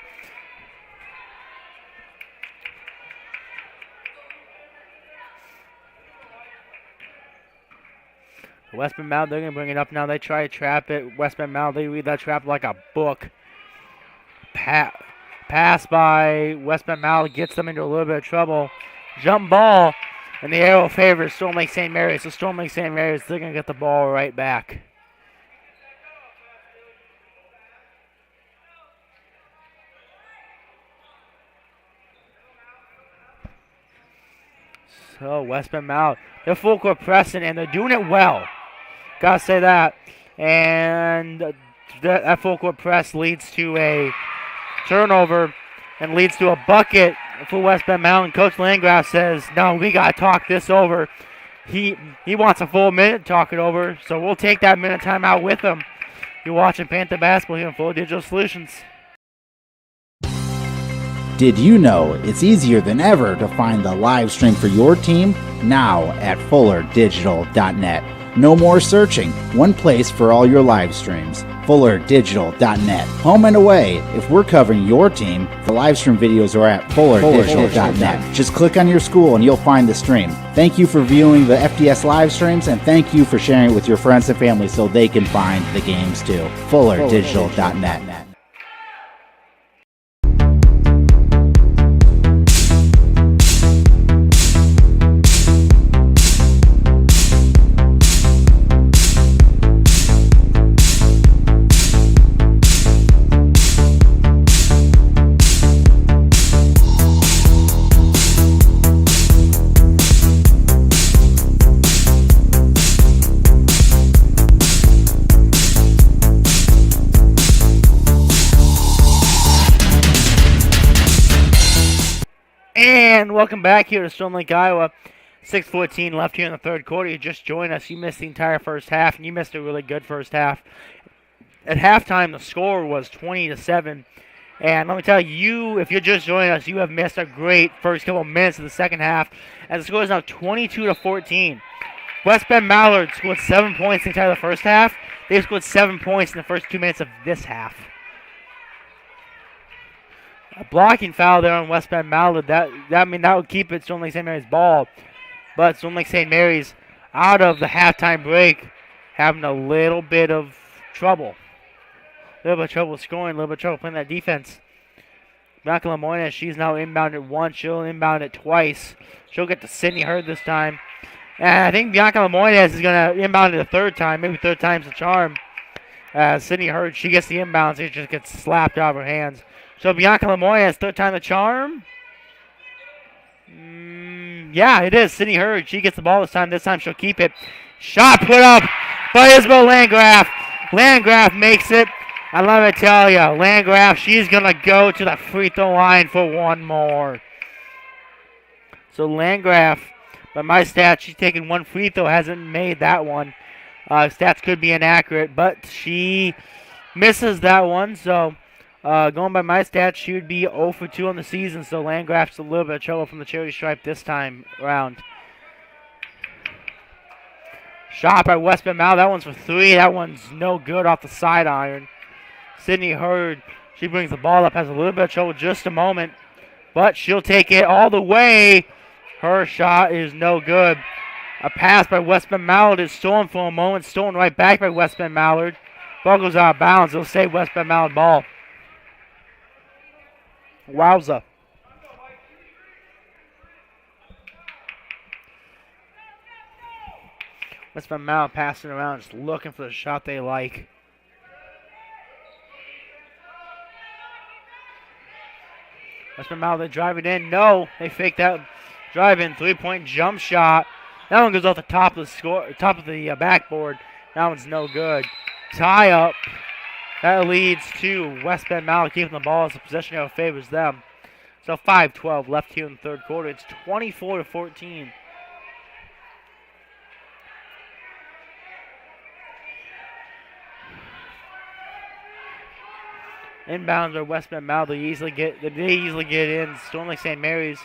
West Bend-Mallard, they're going to bring it up now. They try to trap it. West Bend-Mallard, they read that trap like a book. Pass by West Bend-Mallard gets them into a little bit of trouble. Jump ball, and the arrow favors Storm Lake St. Mary's. So Storm Lake St. Mary's, they're going to get the ball right back. So West Bend-Mallard, they're full court pressing, and they're doing it well. Gotta say that. And that full court press leads to a turnover and leads to a bucket for West Bend-Mallard. Coach Landgraf says, no, we got to talk this over. He wants a full minute to talk it over, so we'll take that minute timeout with him. You're watching Panther Basketball here on Fuller Digital Solutions. Did you know it's easier than ever to find the live stream for your team now at FullerDigital.net? No more searching. One place for all your live streams. FullerDigital.net. Home and away. If we're covering your team, the live stream videos are at FullerDigital.net. Just click on your school and you'll find the stream. Thank you for viewing the FDS live streams, and thank you for sharing it with your friends and family so they can find the games too. FullerDigital.net. And welcome back here to Stone Lake, Iowa. 6:14 left here in the third quarter. You just joined us. You missed the entire first half, and you missed a really good first half. At halftime, the score was 20-7. And let me tell you, if you're just joining us, you have missed a great first couple of minutes of the second half. And the score is now 22-14. West Bend-Mallard scored 7 points the entire first half. They scored 7 points in the first 2 minutes of this half. A blocking foul there on West Bend-Mallard. That would keep it Stone Lake St. Mary's ball. But Stone Lake St. Mary's out of the halftime break having a little bit of trouble. A little bit of trouble scoring, a little bit of trouble playing that defense. Bianca Lemoyne, she's now inbounded once. She'll inbound it twice. She'll get to Sydney Hurd this time. And I think Bianca Lemoyne is going to inbound it a third time. Maybe third time's the charm. Sydney Hurd, she gets the inbounds. It just gets slapped out of her hands. So Bianca Lemoyne has third time the charm. Yeah, it is. Sydney Hurd. She gets the ball this time. This time she'll keep it. Shot put up by Isabel Landgraf. Landgraf makes it. And let me tell you, Landgraf, she's going to go to the free throw line for one more. So Landgraf, by my stats, she's taken one free throw. Hasn't made that one. Stats could be inaccurate, but she misses that one. So going by my stats, she would be 0 for 2 on the season, so Landgraf's a little bit of trouble from the charity stripe this time around. Shot by West Bend-Mallard. That one's for 3. That one's no good off the side iron. Sydney Hurd, she brings the ball up, has a little bit of trouble just a moment, but she'll take it all the way. Her shot is no good. A pass by West Bend-Mallard is stolen for a moment, stolen right back by West Bend-Mallard. Ball goes out of bounds. It'll save West Bend-Mallard ball. Wowza. West Bend-Mallard passing around, just looking for the shot they like. West Bend-Mallard, they drive it in. No, they fake that drive in. 3-point jump shot. That one goes off the top of the backboard. That one's no good. Tie up. That leads to West Bend-Mallard keeping the ball as the possession arrow favors them. So 5:12 left here in the third quarter. It's 24-14. Inbounds are West Bend-Mallard. They easily get in. Stone Lake St. Mary's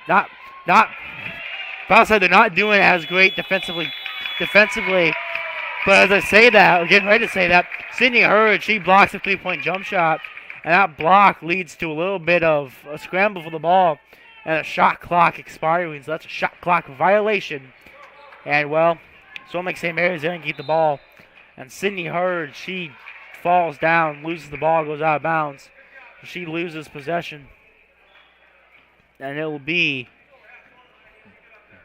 not. Outside, they're not doing as great defensively. But as I say that, I'm getting ready to say that, Sydney Hurd, she blocks a 3-point jump shot, and that block leads to a little bit of a scramble for the ball and a shot clock expiring. So that's a shot clock violation. And, well, Stone Lake St. Mary's didn't keep the ball. And Sydney Hurd, she falls down, loses the ball, goes out of bounds. She loses possession. And it'll be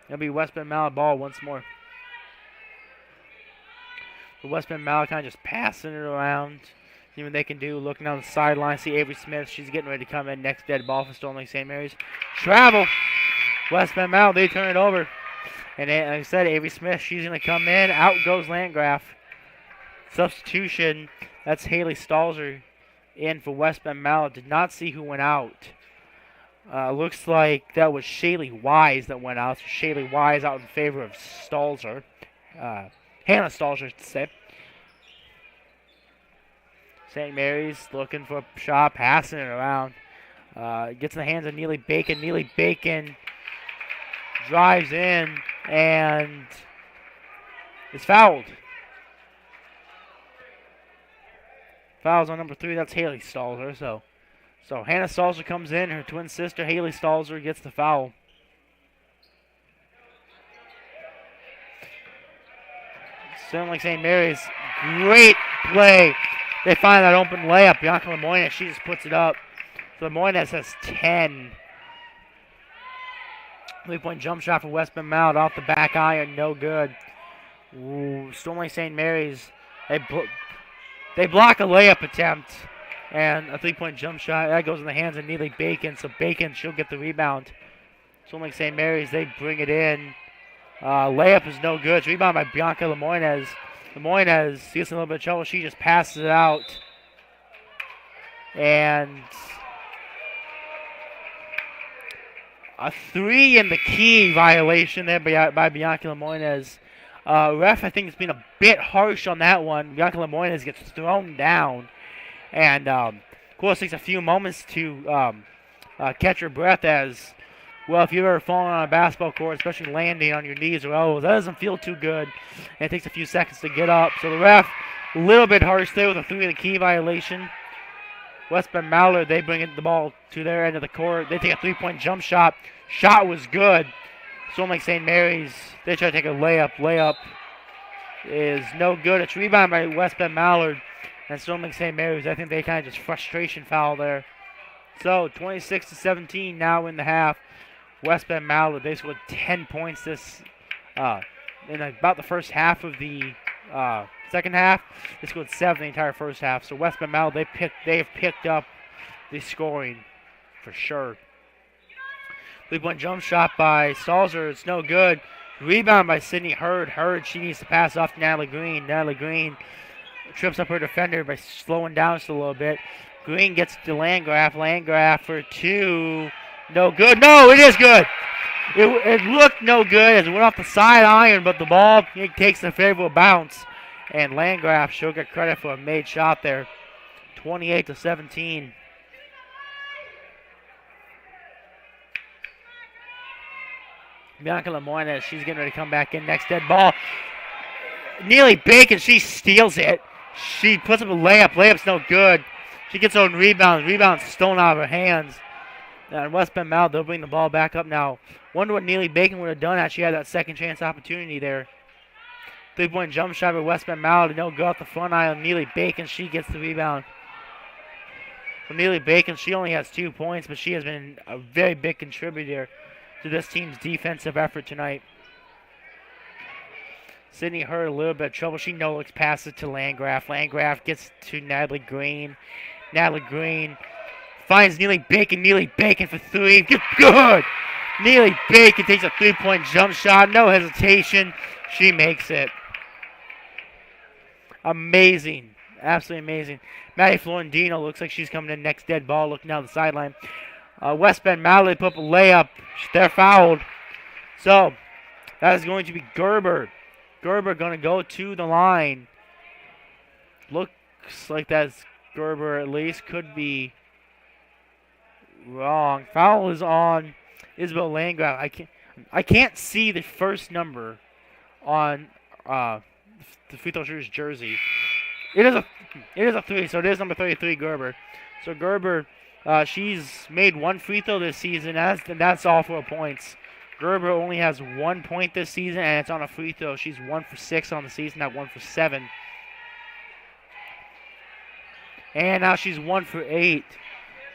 West Bend-Mallard ball once more. The West Bend-Mallard kind of just passing it around. See what they can do. Looking on the sideline. See Avery Smith. She's getting ready to come in. Next dead ball for Stone Lake St. Mary's. Travel. West Bend-Mallard. They turn it over. And like I said, Avery Smith, she's going to come in. Out goes Landgraf. Substitution. That's Haley Stalzer in for West Bend-Mallard. Did not see who went out. Looks like that was Shaylee Wise that went out. So Shaylee Wise out in favor of Stalzer. Hannah Stalzer, to say. St. Mary's looking for a shot, passing it around. Gets in the hands of Neely Bacon. Neely Bacon drives in and is fouled. Fouls on number 3. That's Haley Stalzer. So Hannah Stalzer comes in. Her twin sister, Haley Stalzer, gets the foul. Stone Lake St. Mary's, great play. They find that open layup. Bianca Lemoyne, she just puts it up. So Lemoyne has 10. 3-point jump shot for West Bend-Mallard off the back iron, no good. Ooh, Stone Lake St. Mary's, they block a layup attempt. And a 3-point jump shot. That goes in the hands of Neely Bacon. So Bacon, she'll get the rebound. Stone Lake St. Mary's, they bring it in. Layup is no good. It's rebound by Bianca Lemoyne. Lemoyne gets in a little bit of trouble. She just passes it out. And a 3 in the key violation there by Bianca Lemoyne. Ref, I think, has been a bit harsh on that one. Bianca Lemoyne gets thrown down. And, of course, takes a few moments to catch her breath as, well, if you've ever fallen on a basketball court, especially landing on your knees or elbows, that doesn't feel too good. And it takes a few seconds to get up. So the ref, a little bit harsh there with a 3 in the key violation. West Bend-Mallard, they bring the ball to their end of the court. They take a 3-point jump shot. Shot was good. Stone Lake St. Mary's, they try to take a layup. Layup is no good. It's rebounded by West Bend-Mallard. And Stone Lake St. Mary's, I think they kind of just frustration foul there. So 26-17 now in the half. West Bend-Mallard, they scored 10 points this in about the first half of the second half. They scored 7 the entire first half. So West Bend-Mallard, they have picked up the scoring for sure. 3-point jump shot by Stalzer. It's no good. Rebound by Sydney Hurd. Hurd, she needs to pass off to Natalie Green. Natalie Green trips up her defender by slowing down just a little bit. Green gets to Landgraf. Landgraf for 2. No good. No, it is good. It looked no good as it went off the side iron, but the ball takes a favorable bounce. And Landgraf, she'll get credit for a made shot there. 28-17. Bianca Lemoyne, she's getting ready to come back in. Next dead ball. Neely Bacon, she steals it. She puts up a layup. Layup's no good. She gets her own rebound. Rebound's stolen out of her hands. And West Bend-Mallard, they'll bring the ball back up now. Wonder what Neely Bacon would have done had she had that second chance opportunity there. 3-point jump shot by West Bend-Mallard. No go off the front eye on Neely Bacon. She gets the rebound. For Neely Bacon, she only has 2 points, but she has been a very big contributor to this team's defensive effort tonight. Sydney Hurd a little bit of trouble. She no-looks passes to Landgraf. Landgraf gets to Natalie Green. Natalie Green finds Neely Bacon. Neely Bacon for 3. Good! Neely Bacon takes a 3-point jump shot. No hesitation. She makes it. Amazing. Absolutely amazing. Maddie Florentino looks like she's coming in next dead ball looking down the sideline. West Bend-Mallard put up a layup. They're fouled. So, that is going to be Gerber. Gerber going to go to the line. Looks like that's Gerber at least. Could be wrong. Foul is on Isabel Landgraf. I can't see the first number on the free throw shooter's jersey. It is a 3, so it is number 33, Gerber. So Gerber, she's made 1 free throw this season, and that's all 4 points. Gerber only has 1 point this season, and it's on a free throw. She's 1 for 6 on the season, not 1 for 7. And now she's 1 for 8.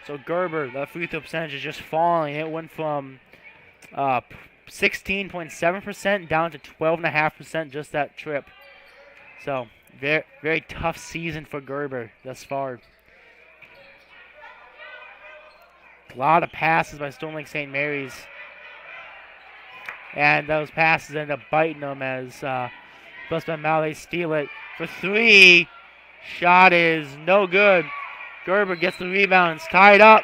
So Gerber, the free throw percentage is just falling. It went from 16.7% down to 12.5% just that trip. So very, very tough season for Gerber thus far. A lot of passes by Stone Lake St. Mary's. And those passes end up biting them as Bend-Mallard, they steal it for three. Shot is no good. Gerber gets the rebound. It's tied up.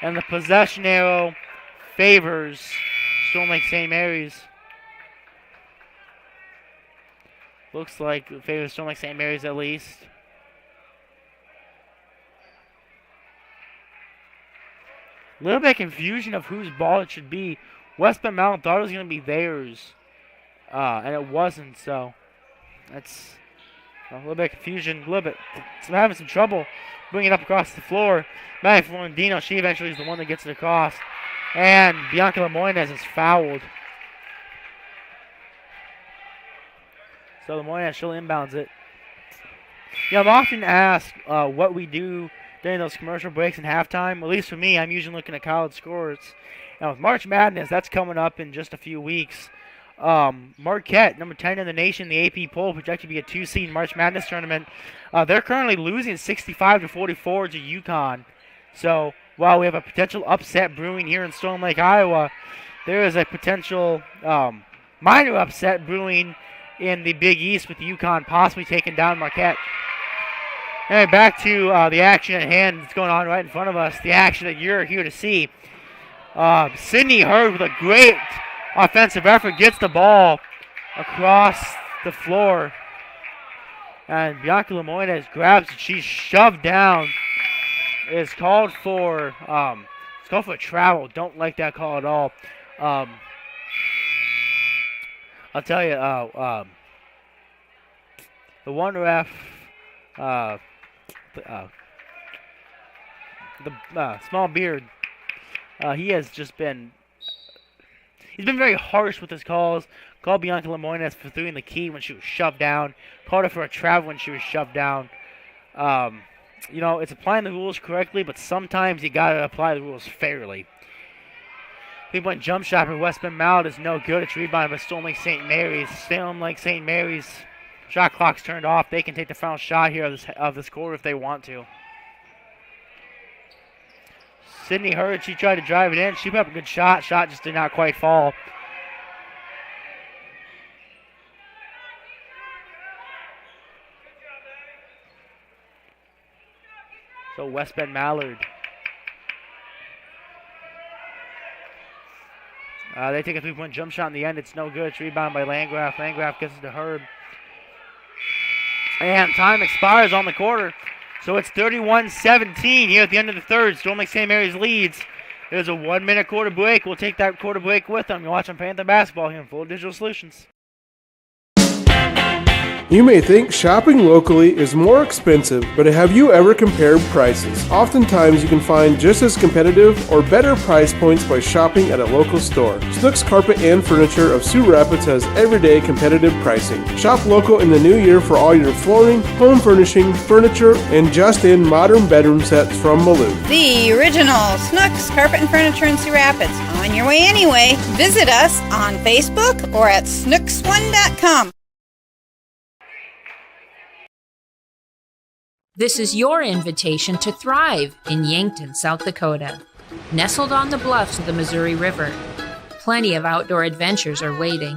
And the possession arrow favors Stone Lake St. Mary's. Looks like it favors Stone Lake St. Mary's at least. A little bit of confusion of whose ball it should be. West Bend-Mallard thought it was going to be theirs, and it wasn't, so that's a little bit of confusion, a little bit. So having some trouble bringing it up across the floor. Back for Florentino, she eventually is the one that gets it across. And Bianca Lemoynes is fouled. So Lemoynes, she'll inbounds it. I'm often asked what we do during those commercial breaks and halftime. At least for me, I'm usually looking at college scores. Now with March Madness, that's coming up in just a few weeks. Marquette, number 10 in the nation, the AP poll, projected to be a 2-seed in March Madness tournament. They're currently losing 65-44 to UConn. So while we have a potential upset brewing here in Stone Lake, Iowa, there is a potential minor upset brewing in the Big East with UConn possibly taking down Marquette. Anyway, back to the action at hand that's going on right in front of us, the action that you're here to see. Sydney Hurd with a great offensive effort gets the ball across the floor. And Bianca Lemoynes grabs it. She's shoved down. It's called for a travel. Don't like that call at all. I'll tell you, the one ref, the small beard, he has just been, he's been very harsh with his calls. Called Bianca Lemoynes for throwing the key when she was shoved down. Called her for a travel when she was shoved down. It's applying the rules correctly, but sometimes you got to apply the rules fairly. Three-point jump shot for West Bend-Mallard is no good. It's rebounded by Stone Lake St. Mary's. Stone Lake St. Mary's shot clock's turned off. They can take the final shot here of this quarter if they want to. Sydney Hurd, she tried to drive it in. She put up a good shot. Shot just did not quite fall. So West Bend-Mallard. They take a three-point jump shot in the end. It's no good. It's rebounded by Landgraf. Landgraf gets it to Herb. And time expires on the quarter. So it's 31-17 here at the end of the third. Stone Lake St. Mary's leads. There's a 1-minute quarter break. We'll take that quarter break with them. You're watching Panther Basketball here on Full Digital Solutions. You may think shopping locally is more expensive, but have you ever compared prices? Oftentimes you can find just as competitive or better price points by shopping at a local store. Snooks Carpet and Furniture of Sioux Rapids has everyday competitive pricing. Shop local in the new year for all your flooring, home furnishing, furniture, and just-in modern bedroom sets from Malou. The original Snooks Carpet and Furniture in Sioux Rapids. On your way anyway. Visit us on Facebook or at snooks1.com. This is your invitation to thrive in Yankton, South Dakota. Nestled on the bluffs of the Missouri River, plenty of outdoor adventures are waiting.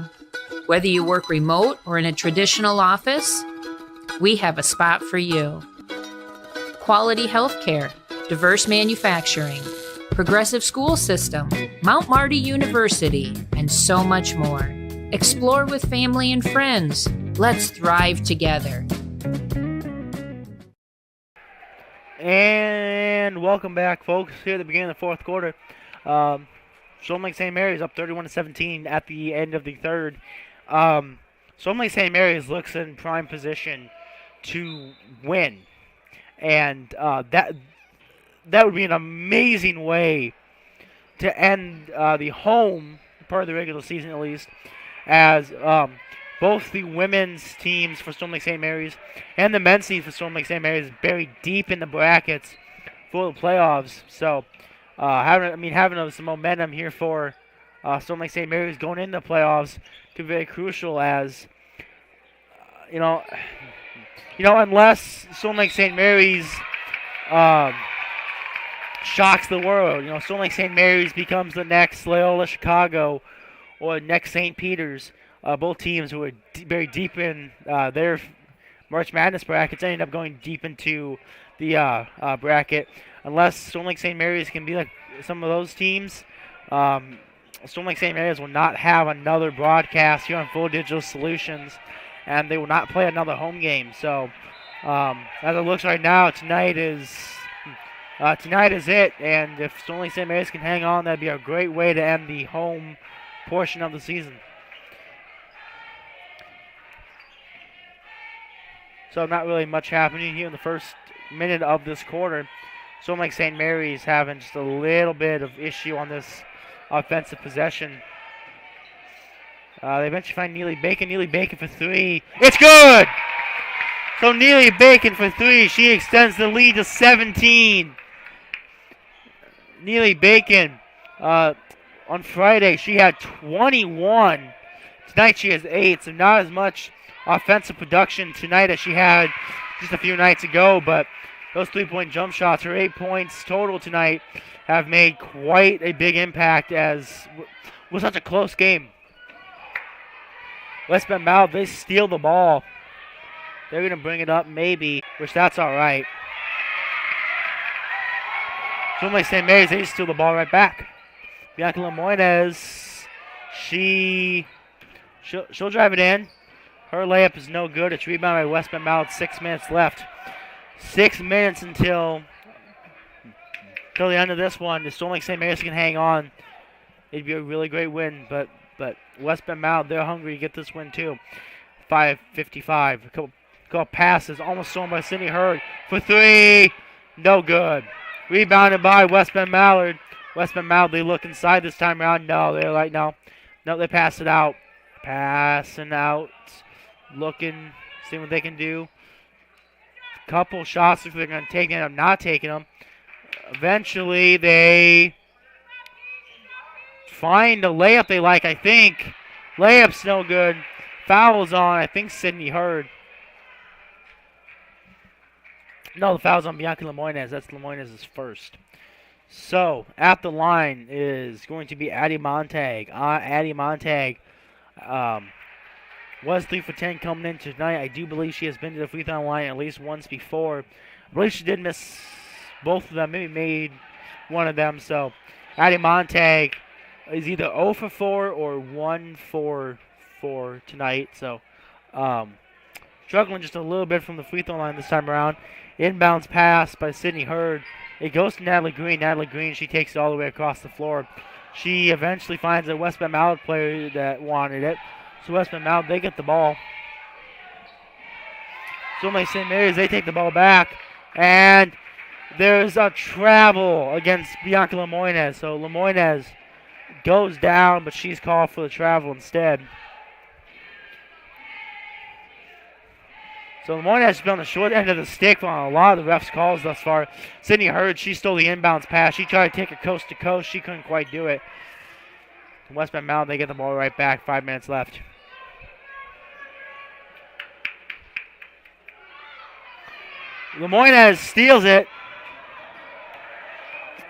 Whether you work remote or in a traditional office, we have a spot for you. Quality healthcare, diverse manufacturing, progressive school system, Mount Marty University, and so much more. Explore with family and friends. Let's thrive together. And welcome back, folks, here at the beginning of the fourth quarter. Stone Lake St. Mary's up 31-17 at the end of the third. Stone Lake St. Mary's looks in prime position to win. And that would be an amazing way to end the home part of the regular season, at least, as both the women's teams for Stone Lake St. Mary's and the men's team for Stone Lake St. Mary's buried deep in the brackets for the playoffs. So having some momentum here for Stone Lake St. Mary's going into the playoffs could be very crucial as unless Stone Lake St. Mary's shocks the world. Stone Lake St. Mary's becomes the next Loyola Chicago or next St. Peter's. Both teams who are very deep in their March Madness brackets ended up going deep into the bracket. Unless Stone Lake St. Mary's can be like some of those teams, Stone Lake St. Mary's will not have another broadcast here on Full Digital Solutions, and they will not play another home game. So as it looks right now, tonight is it, and if Stone Lake St. Mary's can hang on, that'd be a great way to end the home portion of the season. So not really much happening here in the first minute of this quarter. Stone Lake St. Mary's having just a little bit of issue on this offensive possession. They eventually find Neely Bacon. Neely Bacon for three. It's good! So Neely Bacon for three. She extends the lead to 17. Neely Bacon, on Friday, she had 21. Tonight she has 8, so not as much offensive production tonight as she had just a few nights ago, but those 3-point jump shots, her 8 points total tonight, have made quite a big impact as was such a close game. West Bend-Mallard, they steal the ball. They're going to bring it up maybe, which that's all right. Stone Lake St. Mary's, they just steal the ball right back. Bianca Lemoynes, she'll drive it in. Her layup is no good. It's rebounded by West Bend-Mallard. 6 minutes left. 6 minutes until the end of this one. If Stone Lake St. Mary's can hang on, it'd be a really great win. But West Bend-Mallard, they're hungry to get this win too. 5:55. A couple passes, almost stolen by Sydney Hurd for three. No good. Rebounded by West Bend-Mallard. West Bend-Mallard, they look inside this time around. No, they're like, no, they pass it out. Passing out. Looking, seeing what they can do. Couple shots if they're going to take them, I'm not taking them. Eventually, they find a layup they like, I think. Layup's no good. Foul's on, I think, Sydney Hurd. No, the foul's on Bianca Lemoynes. That's Lemoynes' first. So, at the line is going to be Addie Montag. Addie Montag was 3 for 10 coming in tonight. I do believe she has been to the free throw line at least once before. I believe she did miss both of them, maybe made one of them. So, Addie Montag is either 0 for 4 or 1 for 4 tonight. So, struggling just a little bit from the free throw line this time around. Inbounds pass by Sydney Hurd. It goes to Natalie Green. Natalie Green, she takes it all the way across the floor. She eventually finds a West Bend-Mallard player that wanted it. So West Bend-Mallard, they get the ball. Stone Lake St. Mary's, they take the ball back. And there's a travel against Bianca Lemoynes. So Lemoynes goes down, but she's called for the travel instead. So Lemoynes has been on the short end of the stick on a lot of the refs' calls thus far. Sydney Hurd, she stole the inbounds pass. She tried to take it coast to coast. She couldn't quite do it. West Bend-Mallard, they get the ball right back. 5 minutes left. Lemoynes steals it.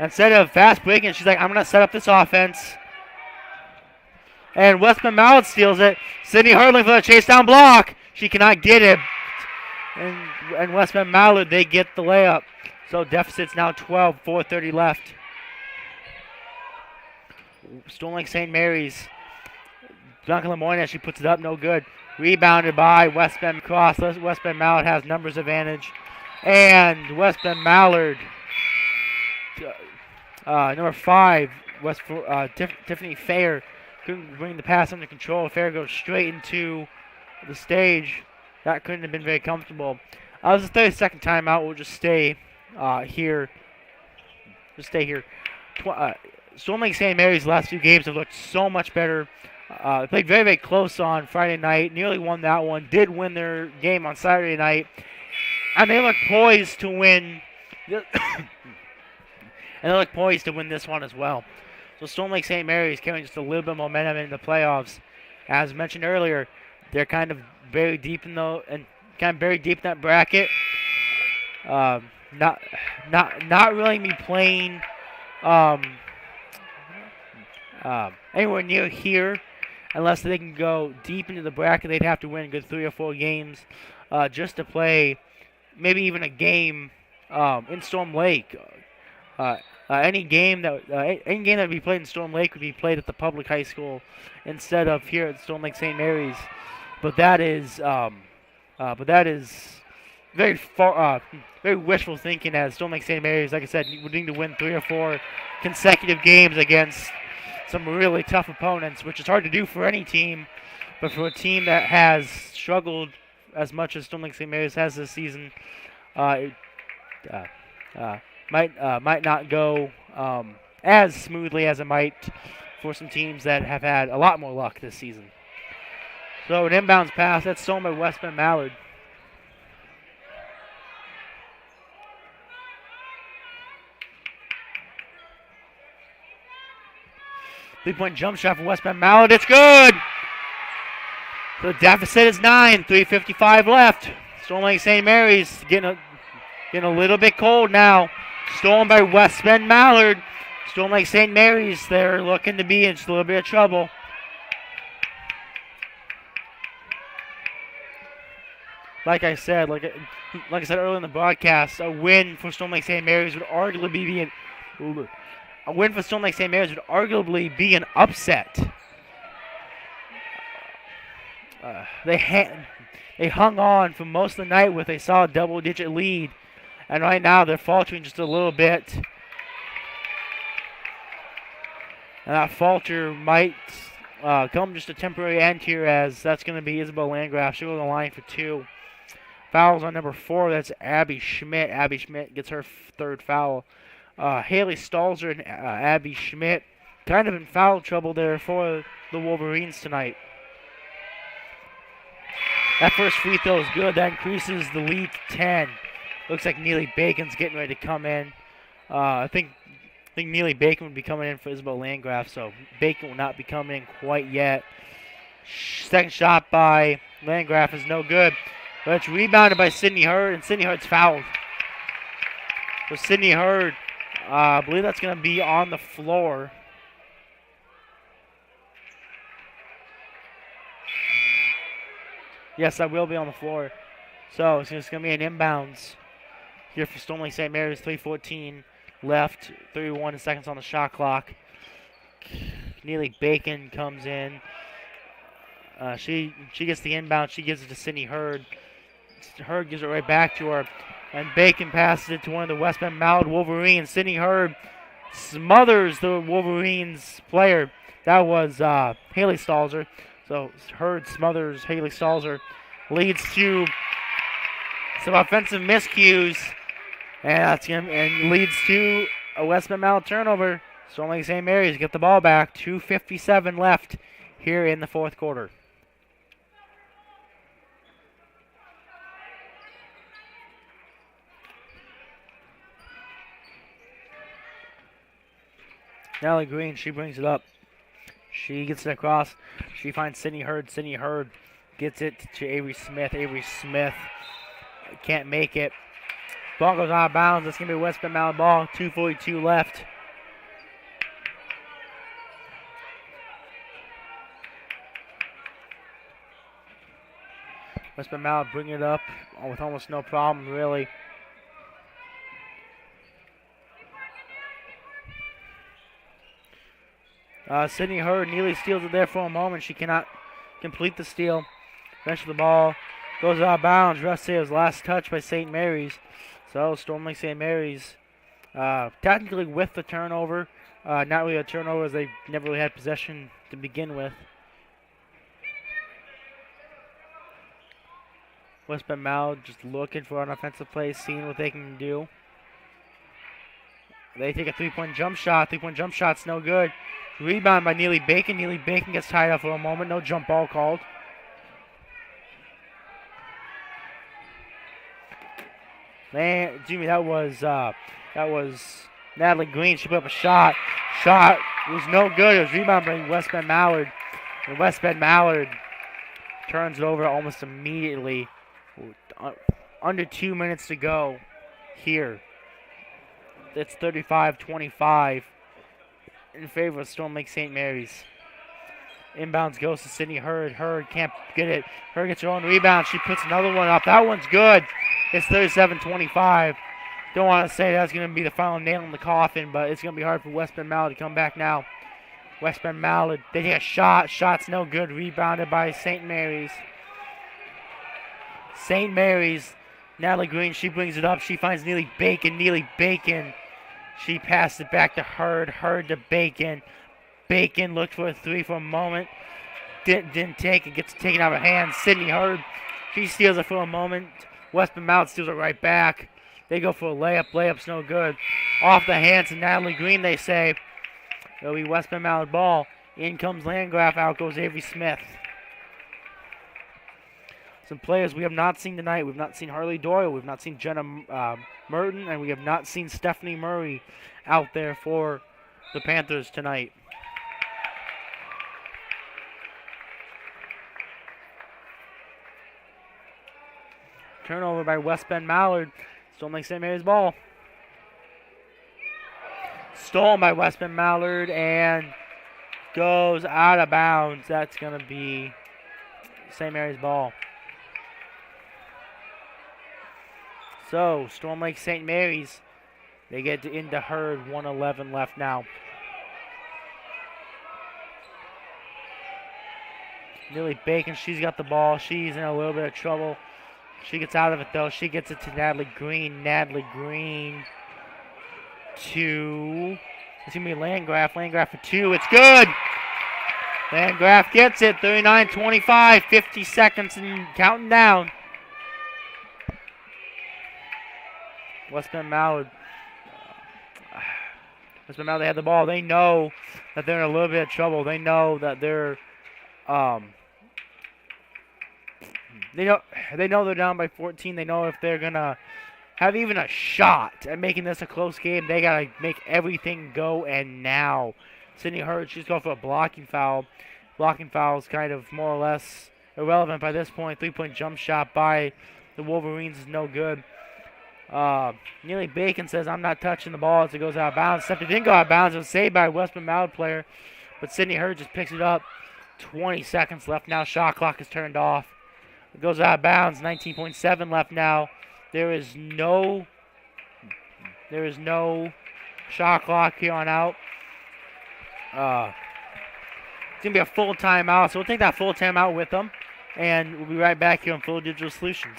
Instead of fast breaking, she's like, I'm going to set up this offense. And West Bend-Mallard steals it. Sydney Hurd looking for the chase down block. She cannot get it. And West Bend-Mallard, they get the layup. So deficit's now 12, 4:30 left. Stone Lake St. Mary's. Bianca Lemoynes, she puts it up, no good. Rebounded by West Bend Cross. West Bend-Mallard has numbers advantage. And West Bend-Mallard, number 5, Tiffany Fair, couldn't bring the pass under control. Fair goes straight into the stage. That couldn't have been very comfortable. This is the 30-second timeout. We'll just stay here. Stone Lake St. Mary's last few games have looked so much better. They played very, very close on Friday night. Nearly won that one. Did win their game on Saturday night. And they look poised to win And they look poised to win this one as well. So Storm Lake St. Mary's carrying just a little bit of momentum in the playoffs. As mentioned earlier, they're kind of very deep in that bracket. Not really be playing anywhere near here, unless they can go deep into the bracket. They'd have to win a good 3 or 4 games just to play, maybe even a game in Storm Lake. Any game that would be played in Storm Lake would be played at the public high school instead of here at Storm Lake St. Mary's. But that is very far, very wishful thinking. As Storm Lake St. Mary's, like I said, would need to win 3 or 4 consecutive games against some really tough opponents, which is hard to do for any team. But for a team that has struggled as much as Storm Lake St. Mary's has this season, might not go as smoothly as it might for some teams that have had a lot more luck this season. So an inbounds pass, that's stolen by West Bend-Mallard. Three-point jump shot for West Bend-Mallard. It's good! So the deficit is 9, 3:55 left. Storm Lake St. Mary's getting a little bit cold now. Stolen by West Bend-Mallard. Storm Lake St. Mary's, they're looking to be in just a little bit of trouble. Like I said earlier in the broadcast, a win for Storm Lake St. Mary's would arguably be an upset. They hung on for most of the night with a solid double-digit lead, and right now they're faltering just a little bit. And that falter might come just a temporary end here, as that's going to be Isabel Landgraf. She'll go to the line for 2. Fouls on number 4. That's Abby Schmidt. Abby Schmidt gets her 3rd foul. Haley Stalzer and Abby Schmidt kind of in foul trouble there for the Wolverines tonight. That first free throw is good. That increases the lead to 10. Looks like Neely Bacon's getting ready to come in. I think Neely Bacon would be coming in for Isabel Landgraf, so Bacon will not be coming in quite yet. Second shot by Landgraf is no good. But it's rebounded by Sydney Hurd, and Sydney Hurd's fouled. So Sydney Hurd, I believe that's going to be on the floor. Yes, that will be on the floor. So it's just going to be an inbounds here for Storm Lake St. Mary's. 3:14 left, 31 seconds on the shot clock. Neely Bacon comes in. She gets the inbound. She gives it to Sydney Hurd. Hurd gives it right back to her. And Bacon passes it to one of the West Bend-Mallard Wolverines. Sydney Hurd smothers the Wolverines player. That was Haley Stalzer. So Hurd smothers Haley Stalzer. Leads to some offensive miscues. And leads to a West Bend-Mallard turnover. Storm Lake St. Mary's get the ball back. 2:57 left here in the 4th quarter. Natalie Green, she brings it up. She gets it across. She finds Sydney Hurd. Sydney Hurd gets it to Avery Smith. Avery Smith can't make it. Ball goes out of bounds. It's going to be a West Bend-Mallard ball. 2:42 left. West Bend-Mallard bring it up with almost no problem, really. Sydney Hurd nearly steals it there for a moment. She cannot complete the steal. Eventually the ball goes out of bounds. Ref says last touch by St. Mary's. So Storm Lake St. Mary's technically with the turnover. Not really a turnover, as they never really had possession to begin with. West Bend-Mallard just looking for an offensive play, seeing what they can do. They take a 3-point jump shot. 3-point jump shot's no good. Rebound by Neely Bacon. Neely Bacon gets tied up for a moment. No jump ball called. Man, Jimmy, that was Natalie Green, she put up a shot. Shot was no good. It was rebounded by West Bend-Mallard. And West Bend-Mallard turns it over almost immediately. Under 2 minutes to go here. It's 35-25 in favor of Storm Lake St. Mary's. Inbounds goes to Sydney Hurd. Hurd can't get it. Hurd gets her own rebound. She puts another one up. That one's good. It's 37-25. Don't want to say that's going to be the final nail in the coffin, but it's going to be hard for West Bend-Mallard to come back now. West Bend-Mallard, they take a shot. Shot's no good. Rebounded by St. Mary's. St. Mary's, Natalie Green, she brings it up. She finds Neely Bacon. Neely Bacon. She passed it back to Hurd. Hurd to Bacon. Bacon looked for a three for a moment. Didn't take it. Gets taken out of her hands. Sydney Hurd, she steals it for a moment. West Bend-Mallard steals it right back. They go for a layup. Layup's no good. Off the hands of Natalie Green, they say. It'll be West Bend-Mallard ball. In comes Landgraf. Out goes Avery Smith. Some players we have not seen tonight. We've not seen Harley Doyle. We've not seen Jenna Merton. And we have not seen Stephanie Murray out there for the Panthers tonight. Turnover by West Bend-Mallard. Storm Lake St. Mary's ball. Stolen by West Bend-Mallard and goes out of bounds. That's going to be St. Mary's ball. So, Storm Lake St. Mary's, they get into Hurd. 1:11 left now. Neely Bacon, she's got the ball. She's in a little bit of trouble. She gets out of it, though. She gets it to Natalie Green. Natalie Green to... It's going to be Landgraf. Landgraf for two. It's good! Landgraf gets it. 39-25. 50 seconds and counting down. West Bend-Mallard. West Bend-Mallard, they have the ball. They know that they're in a little bit of trouble. They know that they're... They know they're down by 14. They know if they're going to have even a shot at making this a close game, they got to make everything go, and now. Sydney Hurd, she's going for a blocking foul. Blocking foul is kind of more or less irrelevant by this point. 3-point jump shot by the Wolverines is no good. Neely Bacon says, I'm not touching the ball as it goes out of bounds. Except it didn't go out of bounds. It was saved by a West Bend-Mallard player, but Sydney Hurd just picks it up. 20 seconds left now. Shot clock is turned off. It goes out of bounds. 19.7 left now. There is no shot clock here on out. It's going to be a full timeout, so we'll take that full timeout with them, and we'll be right back here on Fuller Digital Solutions.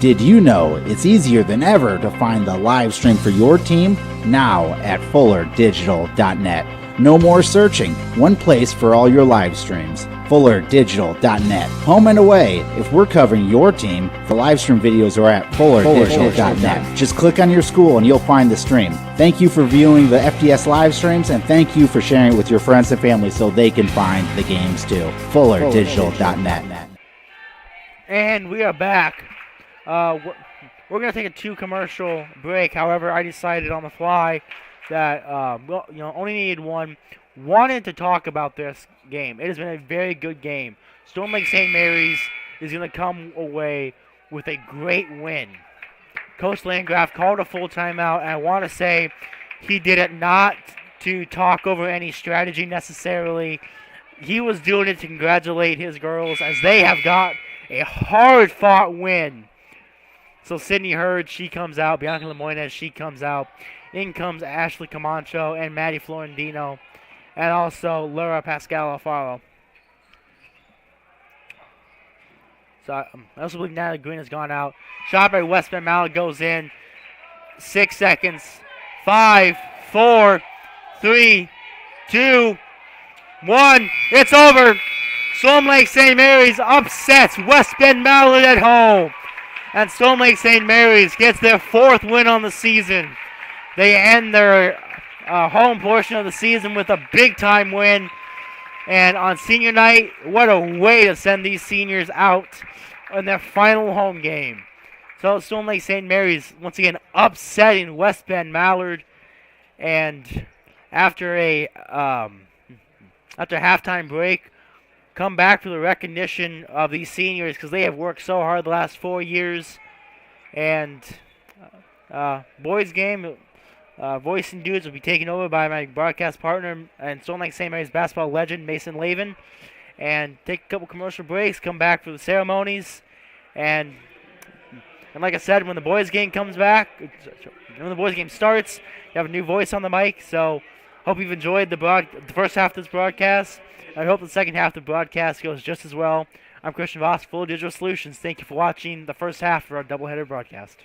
Did you know it's easier than ever to find the live stream for your team now at FullerDigital.net? No more searching. One place for all your live streams. FullerDigital.net. Home and away. If we're covering your team, the live stream videos are at FullerDigital.net. Just click on your school and you'll find the stream. Thank you for viewing the FDS live streams, and thank you for sharing it with your friends and family so they can find the games too. FullerDigital.net. And we are back. We're going to take a 2-commercial break. However, I decided on the fly that only needed one. Wanted to talk about this game. It has been a very good game. Storm Lake St. Mary's is going to come away with a great win. Coach Landgraf called a full timeout, and I want to say he did it not to talk over any strategy necessarily. He was doing it to congratulate his girls as they have got a hard-fought win. So Sydney Hurd, she comes out. Bianca Lemoyne, she comes out. In comes Ashley Camacho and Maddie Florentino. And also Laura Pascal Alfaro. So I also believe Natalie Green has gone out. Shot by West Bend-Mallard goes in. 6 seconds. 5, 4, 3, 2, 1. It's over. Storm Lake St. Mary's upsets West Bend-Mallard at home. And Storm Lake St. Mary's gets their 4th win on the season. They end their home portion of the season with a big-time win. And on senior night, what a way to send these seniors out in their final home game. So Stone Lake St. Mary's once again upsetting West Bend-Mallard, and after halftime break, come back for the recognition of these seniors because they have worked so hard the last 4 years. And boys game, Voice and Dudes will be taken over by my broadcast partner and Stone Lake St. Mary's basketball legend Mason Lavin. And take a couple commercial breaks, come back for the ceremonies, and like I said, when the boys game comes back, when the boys game starts, you have a new voice on the mic. So hope you've enjoyed the first half of this broadcast. I hope the second half of the broadcast goes just as well. I'm Christian Voss, Full Digital Solutions. Thank you for watching the first half of our doubleheader broadcast.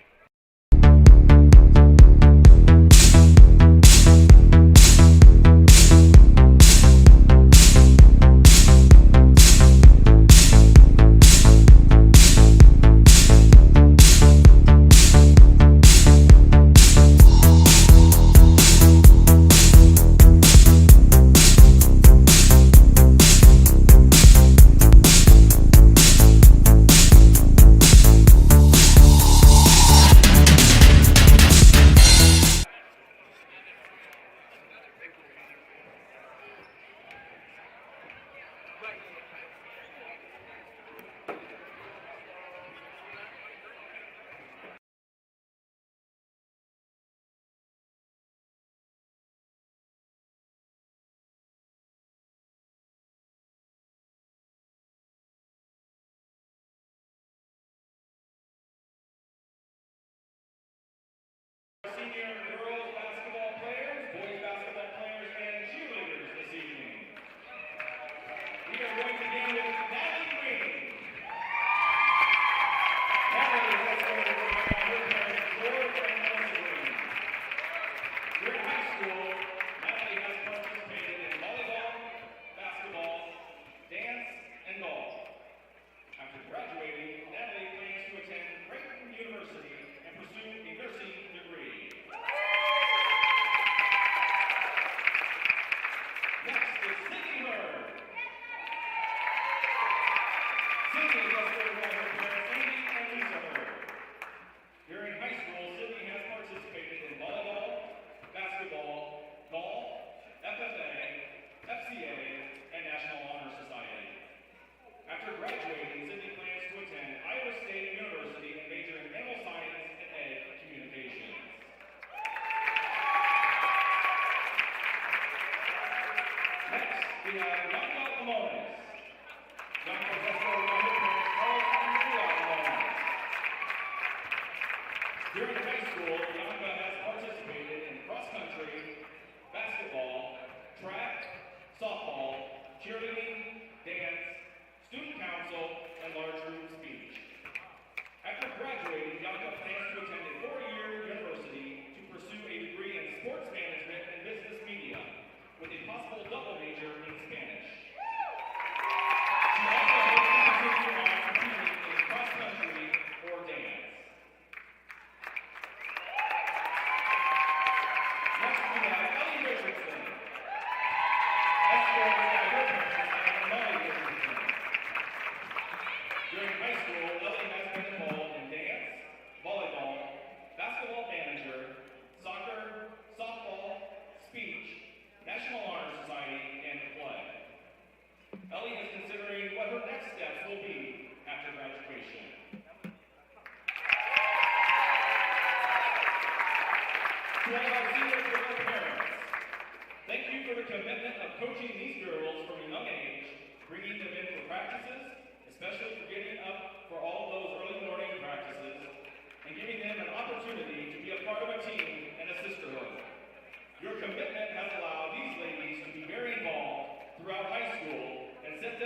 Senior girls basketball players, boys basketball players, and cheerleaders this evening. We are going to begin with Natalie Green. Natalie is escorted by her parents, George and Melissa Green. During high school, Natalie has participated in volleyball, basketball, dance, and golf. After graduating, Natalie plans to attend Creighton University and pursue a nursing degree. Next is Sydney Bird. Sydney is escorted by her parents, Amy and Lisa Bird. During high school, Sydney has participated in volleyball, basketball, golf, FFA, FCA, and National Honor Society. After graduating, Sydney plans to attend Iowa State University and major in animal science and ed communications. Next, we have Bianca Lamones. Bianca is escorted by her parents, Carl and Maria Lamones. During high school, Bianca has participated in cross-country, basketball, track, softball, cheerleading, dance, student council, and large group speech. After graduating, Bianca plans to attend a 4-year university to pursue a degree in sports management and business media, with a possible double major in Spanish. She also hopes to continue on competing in cross-country or dance. Next, we have Ellie Richardson. Escorted by her parents and Molly Richardson. During high school, Ellie has been involved in dance, volleyball, basketball manager, soccer, softball, speech, National Honor Society, and play. Ellie is considering what her next steps will be after graduation. To all our senior girl parents, thank you for the commitment of coaching these girls from a young age, bringing them in for practices, especially for getting up for all of those early morning practices, and giving them an opportunity to be a part of a team and a sisterhood. Your commitment has allowed these ladies to be very involved throughout high school and set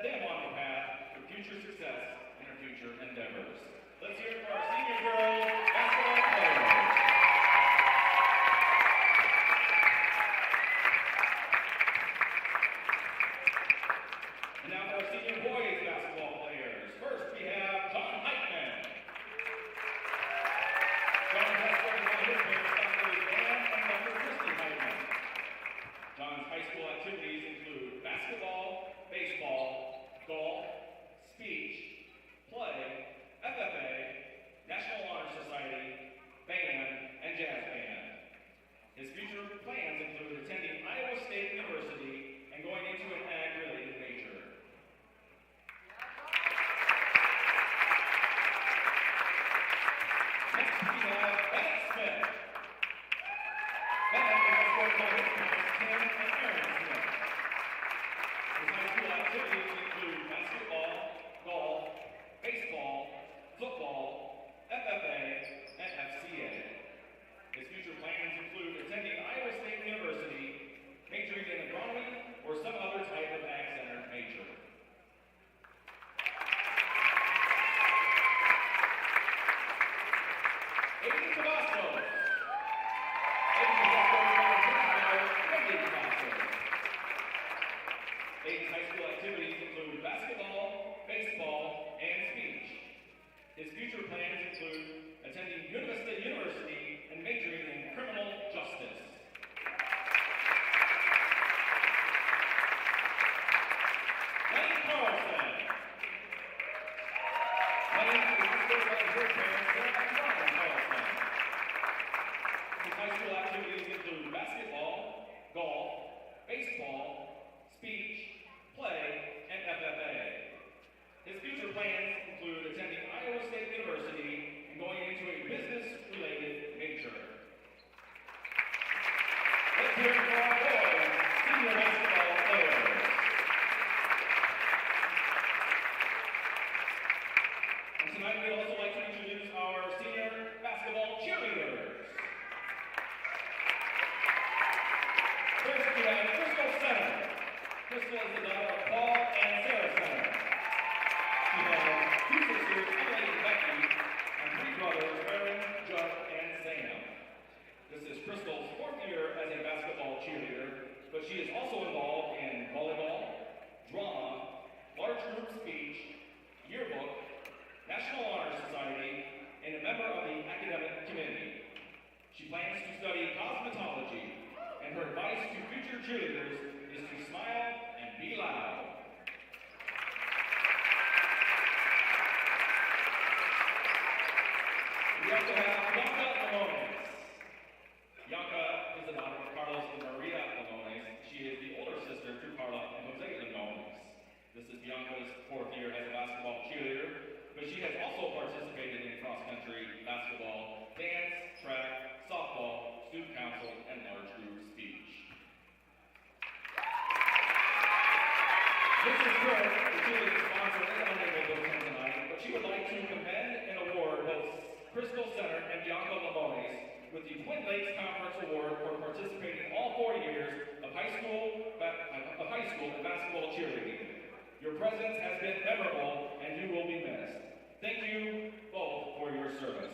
them on the path for future success in their future endeavors. Let's hear it for our senior girls basketball players. And now for our senior boys basketball players. First, his parents and his high school activities include basketball, golf, baseball, speech, play, and FFA. His future plans include attending Iowa State University and going into a business-related major. Let's hear it for our boys, senior basketball players. And tonight we'd also like to introduce our senior basketball cheerleaders. First we have Crystal Center. Crystal is the daughter of Paul and Sarah Center. She has two sisters, Emily and Becky, and three brothers, Aaron, Judd, and Sam. This is Crystal's fourth year as a basketball cheerleader, but she is also involved in volleyball, drama, large group speech, yearbook, National Honor Society, and a member of the academic committee. She plans to study cosmetology, and her advice to future cheerleaders is to smile and be loud. We also have Bianca Alones. Bianca is the daughter of Carlos and Maria Alones. She is the older sister to Carla and Jose Alones. This is Bianca's fourth year as a basketball cheerleader, but she has also participated in cross-country, basketball, dance, track, softball, student council, and large group speech. Mrs. Kirk, the cheerleading sponsor, is unable to attend tonight, but she would like to commend and award both Crystal Center and Bianca Lamones with the Twin Lakes Conference Award for participating all 4 years of high school and basketball cheerleading. Your presence has been memorable, and you will be missed. Thank you both for your service.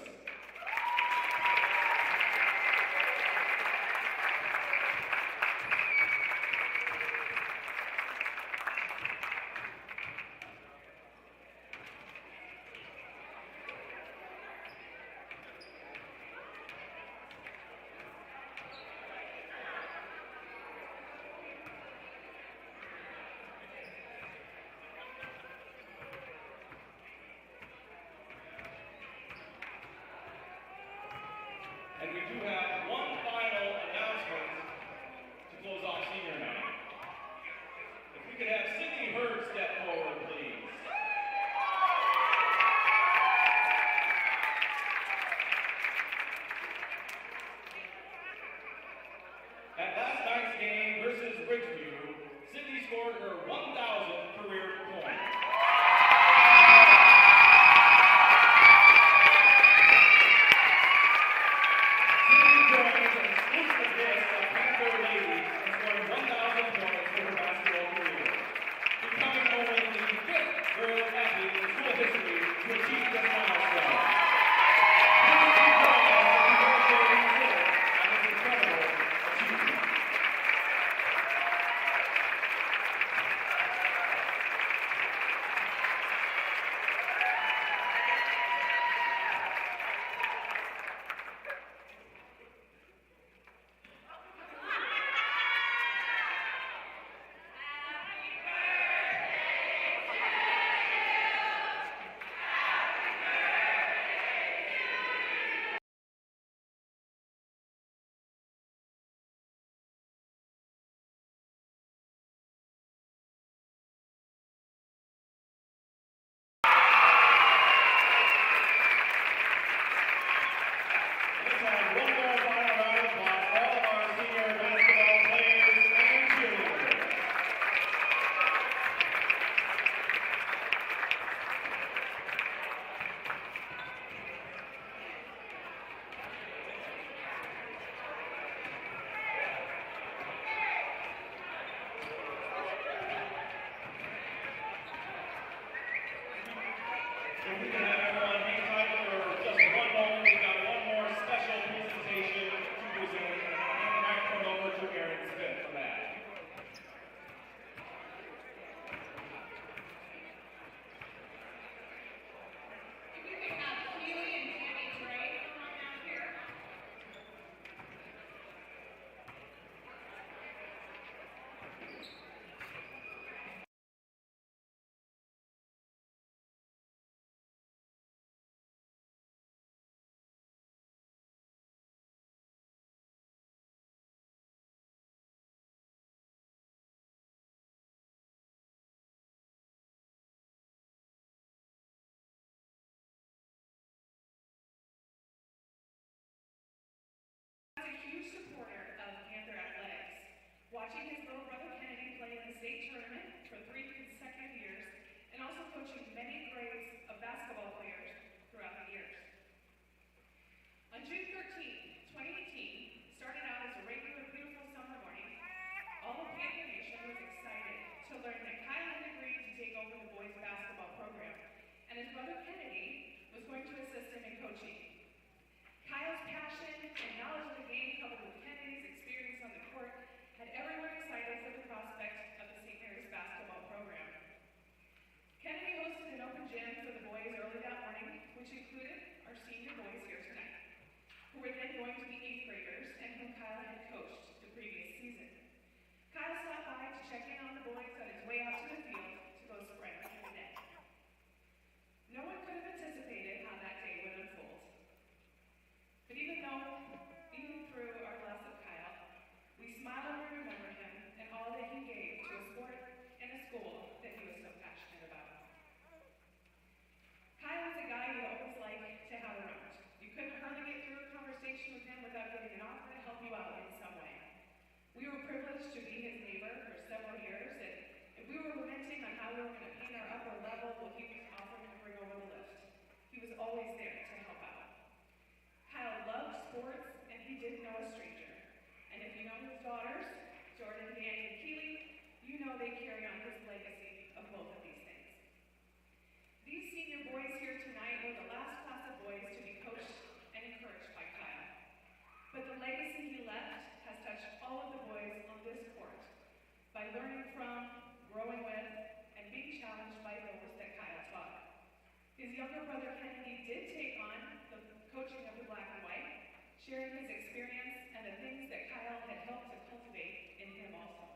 younger brother Kennedy did take on the coaching of the black and white, sharing his experience and the things that Kyle had helped to cultivate in him also.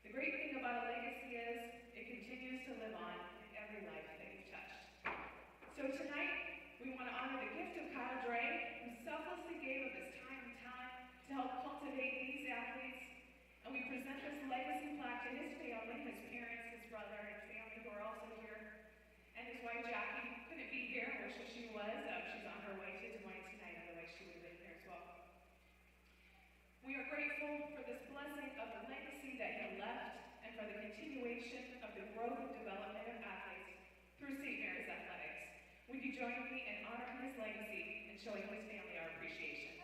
The great thing about a legacy is it continues to live on in every life that you've touched. So tonight, we want to honor the gift of Kyle Dre, who selflessly gave of his time and talent to help cultivate these athletes. And we present this legacy plaque to his family, his parents, his brother, and family who are also here. And his wife Jackie couldn't be here, I wish that she was. She's on her way to Des Moines tonight, otherwise she would have been here as well. We are grateful for this blessing of the legacy that he left and for the continuation of the growth and development of athletes through St. Mary's Athletics. Would you join me in honoring his legacy and showing his family our appreciation?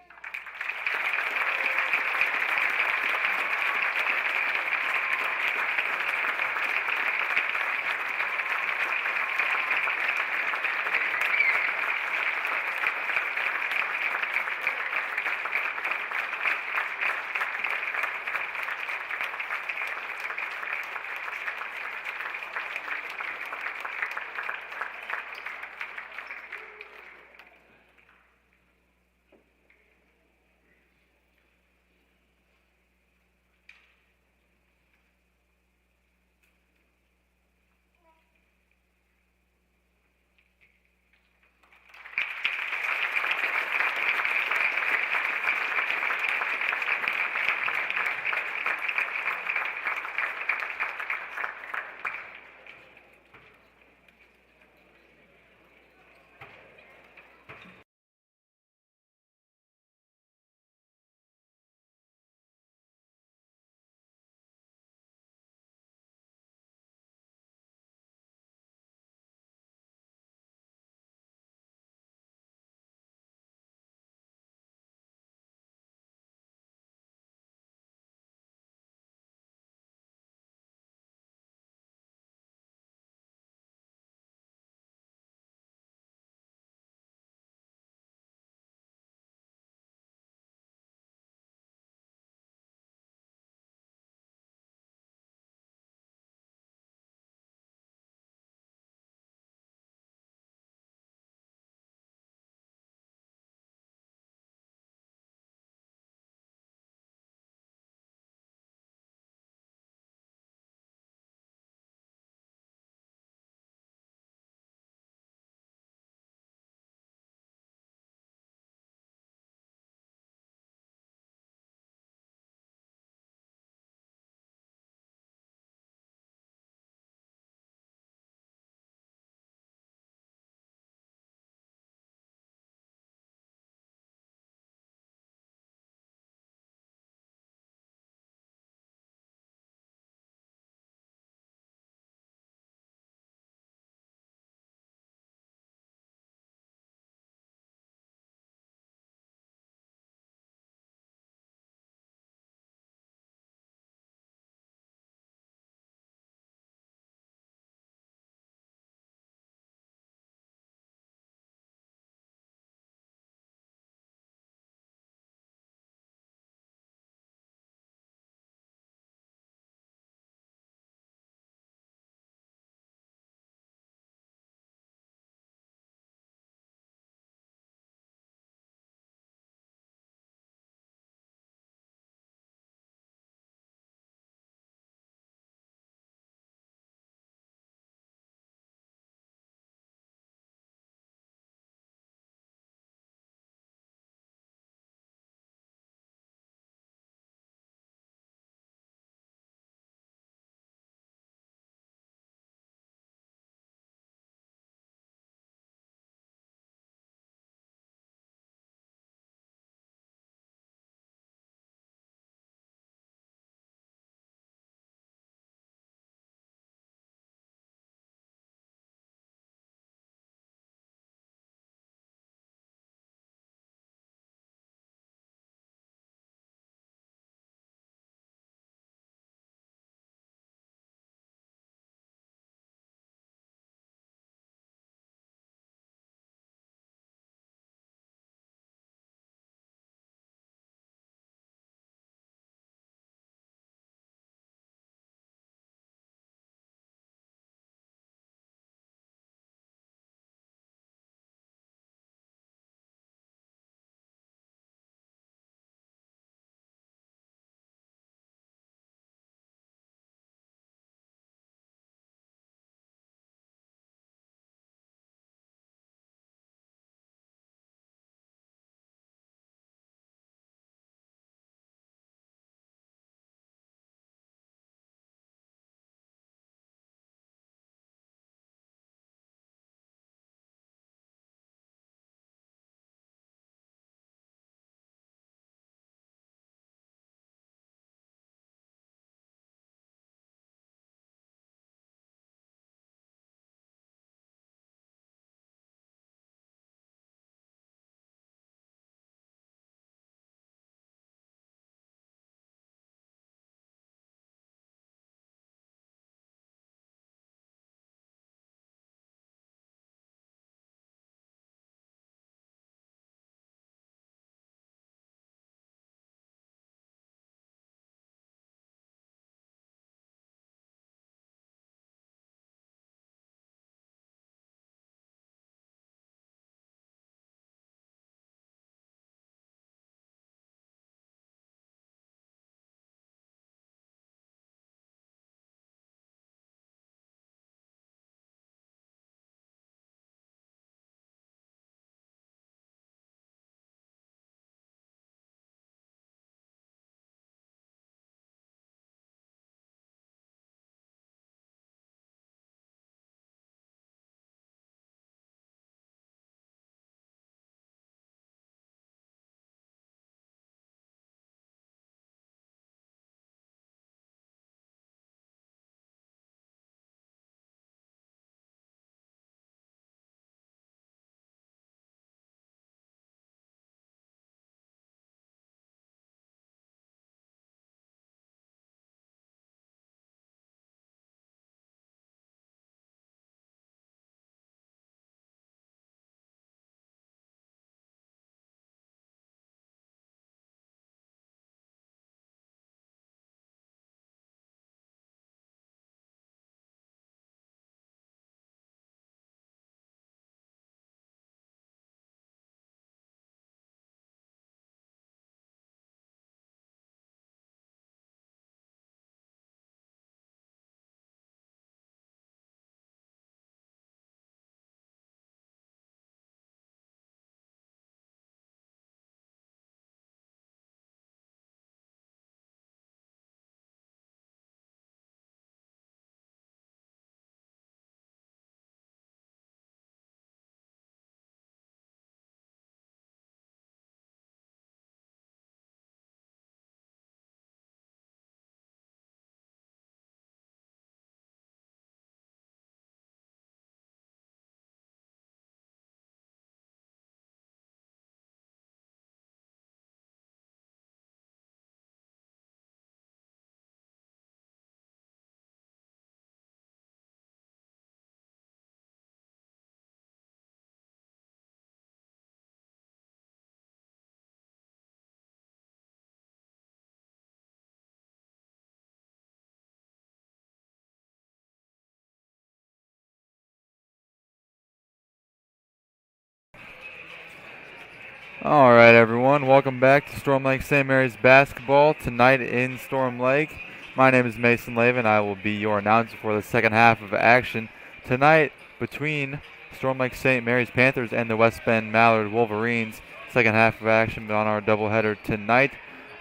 All right, everyone. Welcome back to Storm Lake St. Mary's basketball tonight in Storm Lake. My name is Mason Lavin. I will be your announcer for the second half of action tonight between Storm Lake St. Mary's Panthers and the West Bend-Mallard Wolverines. Second half of action on our doubleheader tonight.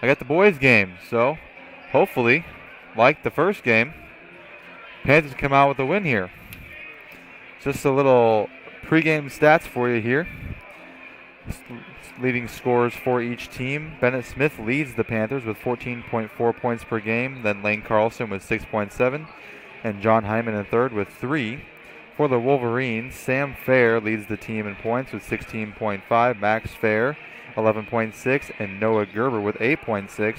I got the boys' game, so hopefully, like the first game, Panthers come out with a win here. Just a little pregame stats for you here. Leading scores for each team. Bennett Smith leads the Panthers with 14.4 points per game. Then Lane Carlson with 6.7. And John Hyman in third with 3. For the Wolverines, Sam Fair leads the team in points with 16.5. Max Fair 11.6. And Noah Gerber with 8.6.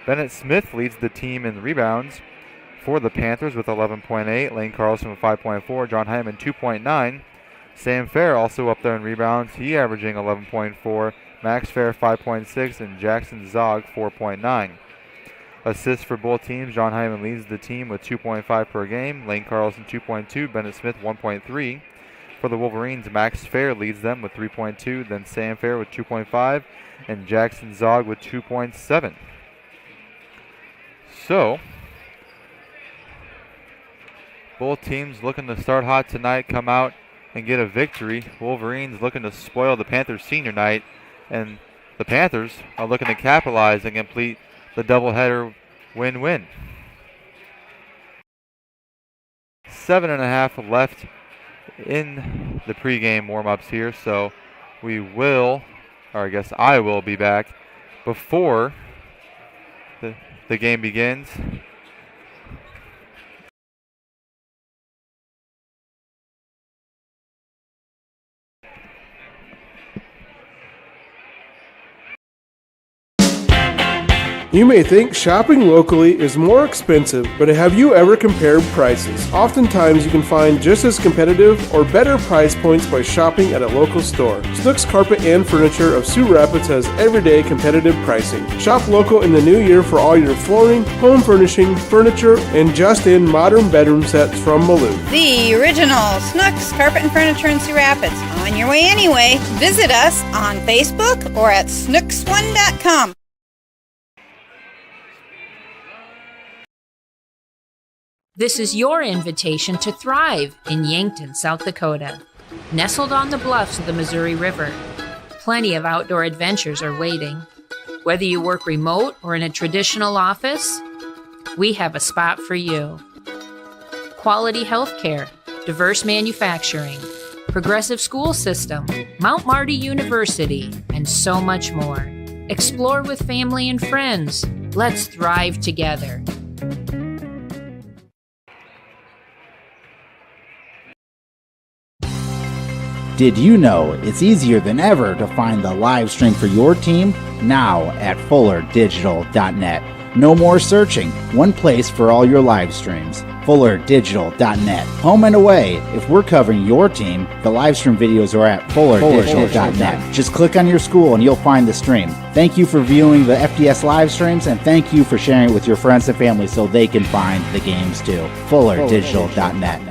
Bennett Smith leads the team in rebounds for the Panthers with 11.8. Lane Carlson with 5.4. John Hyman 2.9. Sam Fair also up there in rebounds. He averaging 11.4. Max Fair 5.6 and Jackson Zog 4.9. Assists for both teams. John Hyman leads the team with 2.5 per game. Lane Carlson 2.2. Bennett Smith 1.3. For the Wolverines, Max Fair leads them with 3.2. Then Sam Fair with 2.5 and Jackson Zog with 2.7. So, both teams looking to start hot tonight, come out and get a victory. Wolverines looking to spoil the Panthers senior night, and the Panthers are looking to capitalize and complete the doubleheader win-win. 7.5 left in the pregame warm-ups here, so we will, or I guess I will be back before the game begins. You may think shopping locally is more expensive, but have you ever compared prices? Oftentimes you can find just as competitive or better price points by shopping at a local store. Snooks Carpet and Furniture of Sioux Rapids has everyday competitive pricing. Shop local in the new year for all your flooring, home furnishing, furniture, and just-in modern bedroom sets from Malou. The original Snooks Carpet and Furniture in Sioux Rapids. On your way anyway. Visit us on Facebook or at snooks1.com. This is your invitation to thrive in Yankton, South Dakota. Nestled on the bluffs of the Missouri River, plenty of outdoor adventures are waiting. Whether you work remote or in a traditional office, we have a spot for you. Quality health care, diverse manufacturing, progressive school system, Mount Marty University, and so much more. Explore with family and friends. Let's thrive together. Did you know it's easier than ever to find the live stream for your team? Now at FullerDigital.net. No more searching. One place for all your live streams. FullerDigital.net. Home and away. If we're covering your team, the live stream videos are at FullerDigital.net. Just click on your school and you'll find the stream. Thank you for viewing the FDS live streams, and thank you for sharing it with your friends and family so they can find the games too. FullerDigital.net.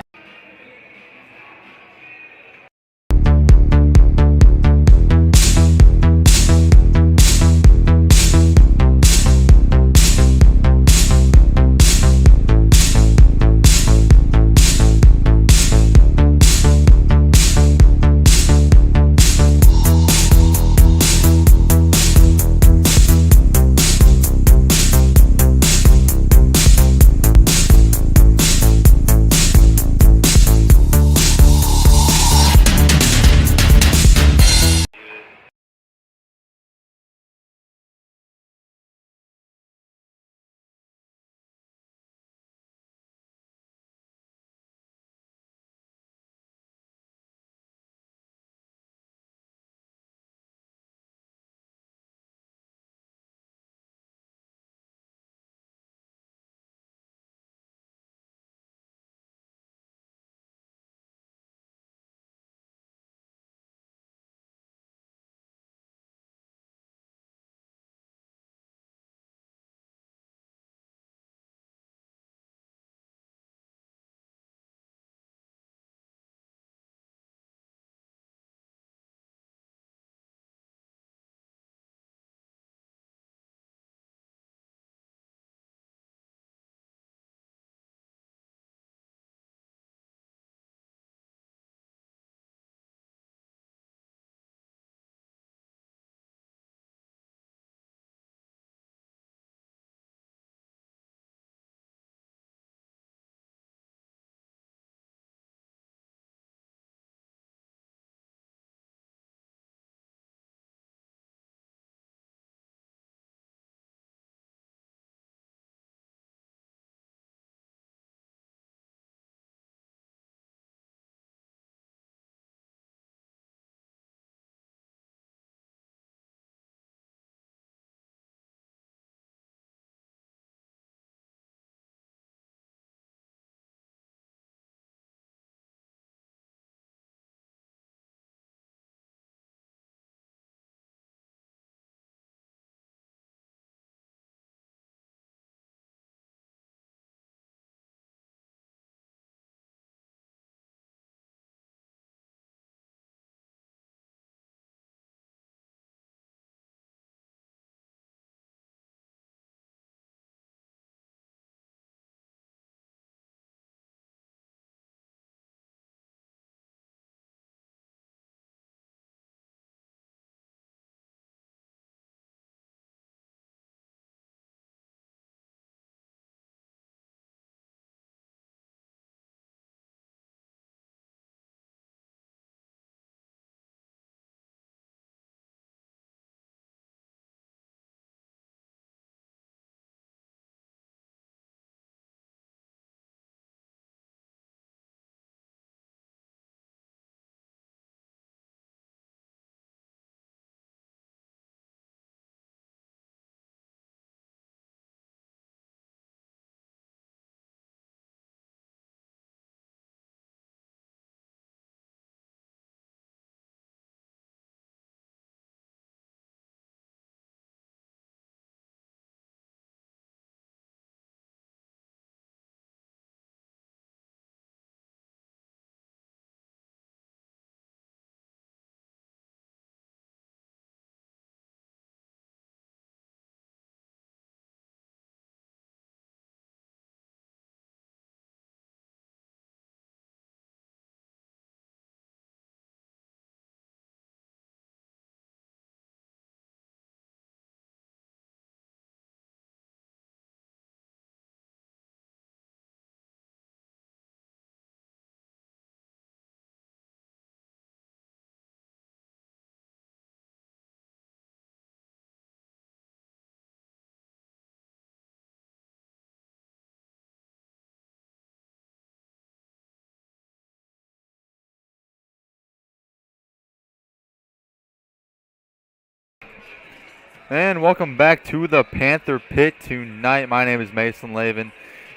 And welcome back to the Panther Pit tonight. My name is Mason Lavin,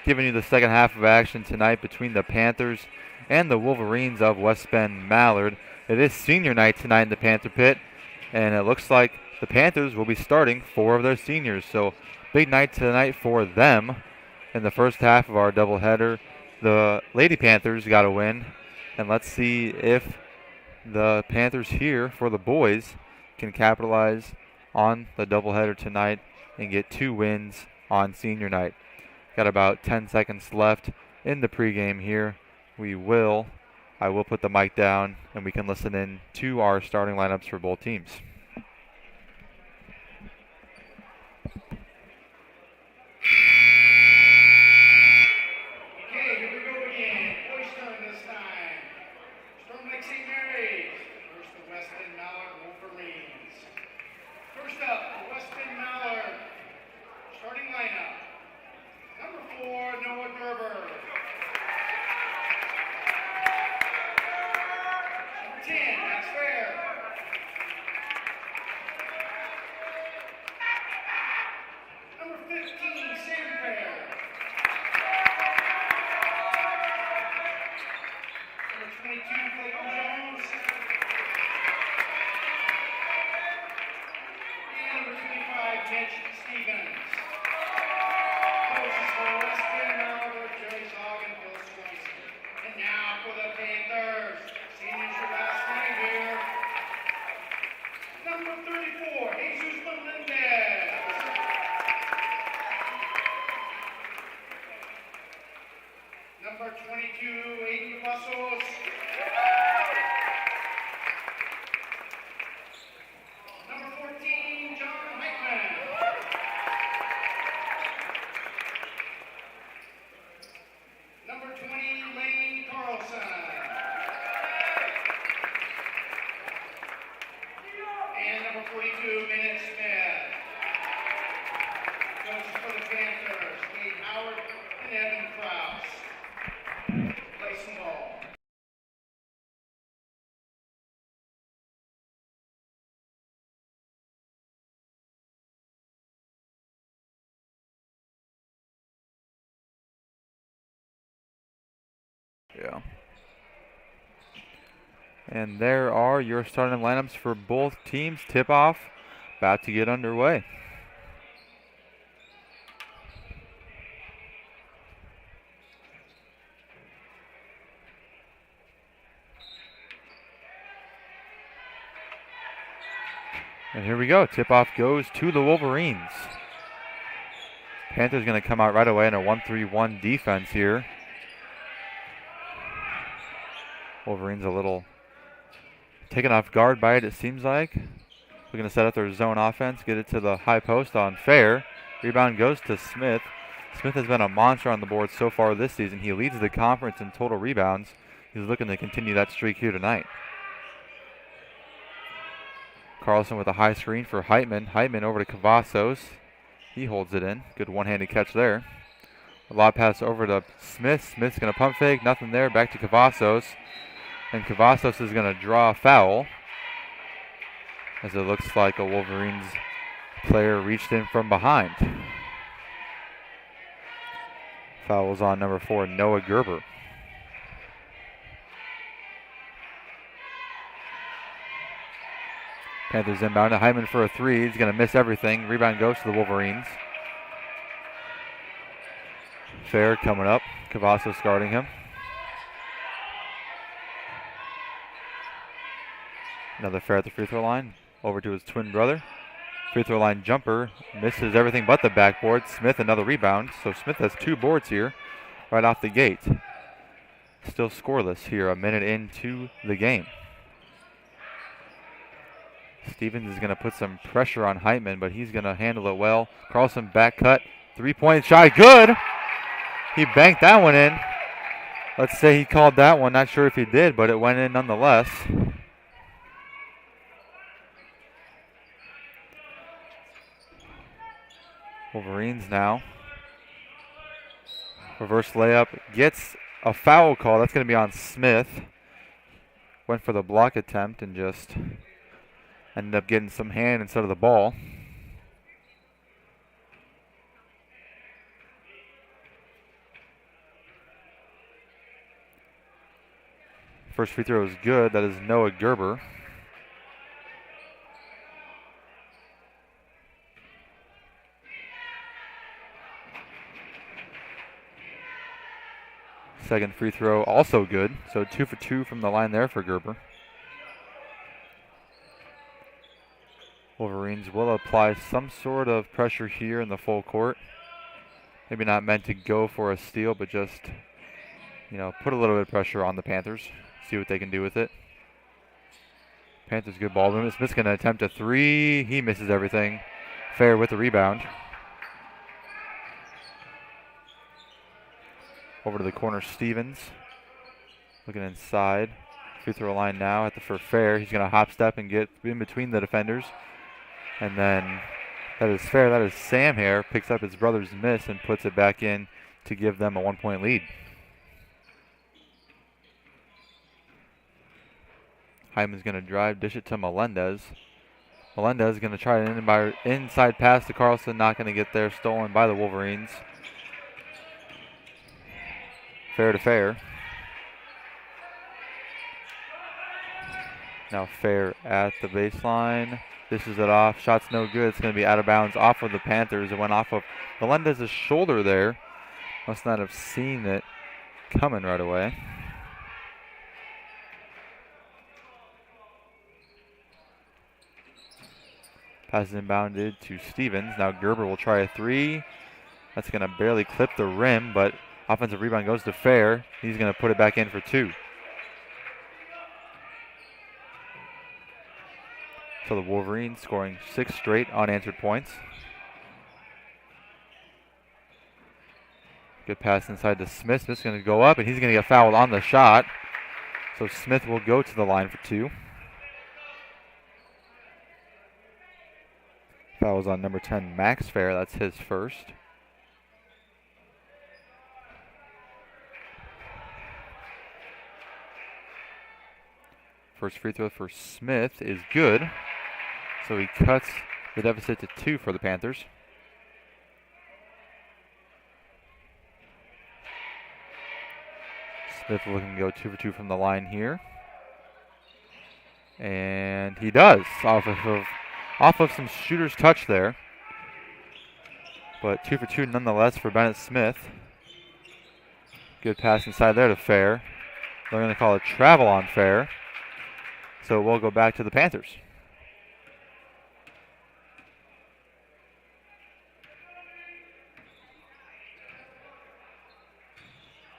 giving you the second half of action tonight between the Panthers and the Wolverines of West Bend-Mallard. It is senior night tonight in the Panther Pit, and it looks like the Panthers will be starting 4 of their seniors. So big night tonight for them in the first half of our doubleheader. The Lady Panthers got a win, and let's see if the Panthers here for the boys can capitalize on the doubleheader tonight and get 2 wins on senior night. Got about 10 seconds left in the pregame here. I will put the mic down and we can listen in to our starting lineups for both teams. Okay, here we go again. Boys turn this time. Storm Lake St. Mary's versus the West Bend-Mallard Wolverines. First up, the West Bend-Mallard starting lineup. Number 4, Noah Gerber. Number 10, Max Fair. Number 15, Sam Fair. Number 22, Clayton Jones. And number 25, Mitch Stevens. Coaches for West Bend-Mallard, Jerry Zog and Phil Swanson. And now for the Panthers. Seniors your last night here. Number 34, Jesus Melendez. Number 22, Aiden Pasos. Number 14, John Heitman. Number 20, Lane Carlson. And number 42, Minute Smith. Coaches for the Panthers, Dave Howard and Evan Krause. Play some ball. Yeah. And there are your starting lineups for both teams. Tip-off about to get underway. And here we go. Tip-off goes to the Wolverines. Panthers going to come out right away in a 1-3-1 defense here. Wolverines a little taken off guard by it seems like. We're going to set up their zone offense, get it to the high post on Fair. Rebound goes to Smith. Smith has been a monster on the board so far this season. He leads the conference in total rebounds. He's looking to continue that streak here tonight. Carlson with a high screen for Heitman. Heitman over to Cavazos. He holds it in. Good one-handed catch there. A lob pass over to Smith. Smith's going to pump fake. Nothing there. Back to Cavazos. And Cavazos is going to draw a foul, as it looks like a Wolverines player reached in from behind. Foul's on number 4, Noah Gerber. Panthers inbound to Hyman for a 3. He's going to miss everything. Rebound goes to the Wolverines. Fair coming up. Cavazos guarding him. Another Fair at the free throw line. Over to his twin brother. Free throw line jumper. Misses everything but the backboard. Smith another rebound. So Smith has 2 boards here right off the gate. Still scoreless here a minute into the game. Stevens is going to put some pressure on Heitman, but he's going to handle it well. Carlson back cut. 3-point shot. Good! He banked that one in. Let's say he called that one. Not sure if he did, but it went in nonetheless. Wolverines now. Reverse layup. Gets a foul call. That's going to be on Smith. Went for the block attempt and just Ended up getting some hand instead of the ball. First free throw is good. That is Noah Gerber. Second free throw also good. So 2 for 2 from the line there for Gerber. Wolverines will apply some sort of pressure here in the full court. Maybe not meant to go for a steal, but just, you know, put a little bit of pressure on the Panthers. See what they can do with it. Panthers good ball movement. Smith's going to attempt a three. He misses everything. Fair with the rebound. Over to the corner, Stevens. Looking inside. Free throw line now for Fair. He's going to hop step and get in between the defenders. And then that is Fair. That is Sam here. Picks up his brother's miss and puts it back in to give them a 1-point lead. Hyman's going to drive, dish it to Melendez. Melendez is going to try an inside pass to Carlson. Not going to get there. Stolen by the Wolverines. Fair to Fair. Now Fair at the baseline. Dishes it off. Shot's no good. It's going to be out of bounds off of the Panthers. It went off of Melendez's shoulder there. Must not have seen it coming right away. Pass is inbounded to Stevens. Now Gerber will try a three. That's going to barely clip the rim, but offensive rebound goes to Fair. He's going to put it back in for two. So the Wolverines scoring 6 straight unanswered points. Good pass inside to Smith. Smith's going to go up, and he's going to get fouled on the shot. So Smith will go to the line for 2. Foul's on number 10, Max Fair. That's his first. First free throw for Smith is good. So he cuts the deficit to 2 for the Panthers. Smith looking to go 2 for 2 from the line here. And he does, off of some shooter's touch there. But 2 for 2 nonetheless for Bennett Smith. Good pass inside there to Fair. They're going to call a travel on Fair. So we'll go back to the Panthers.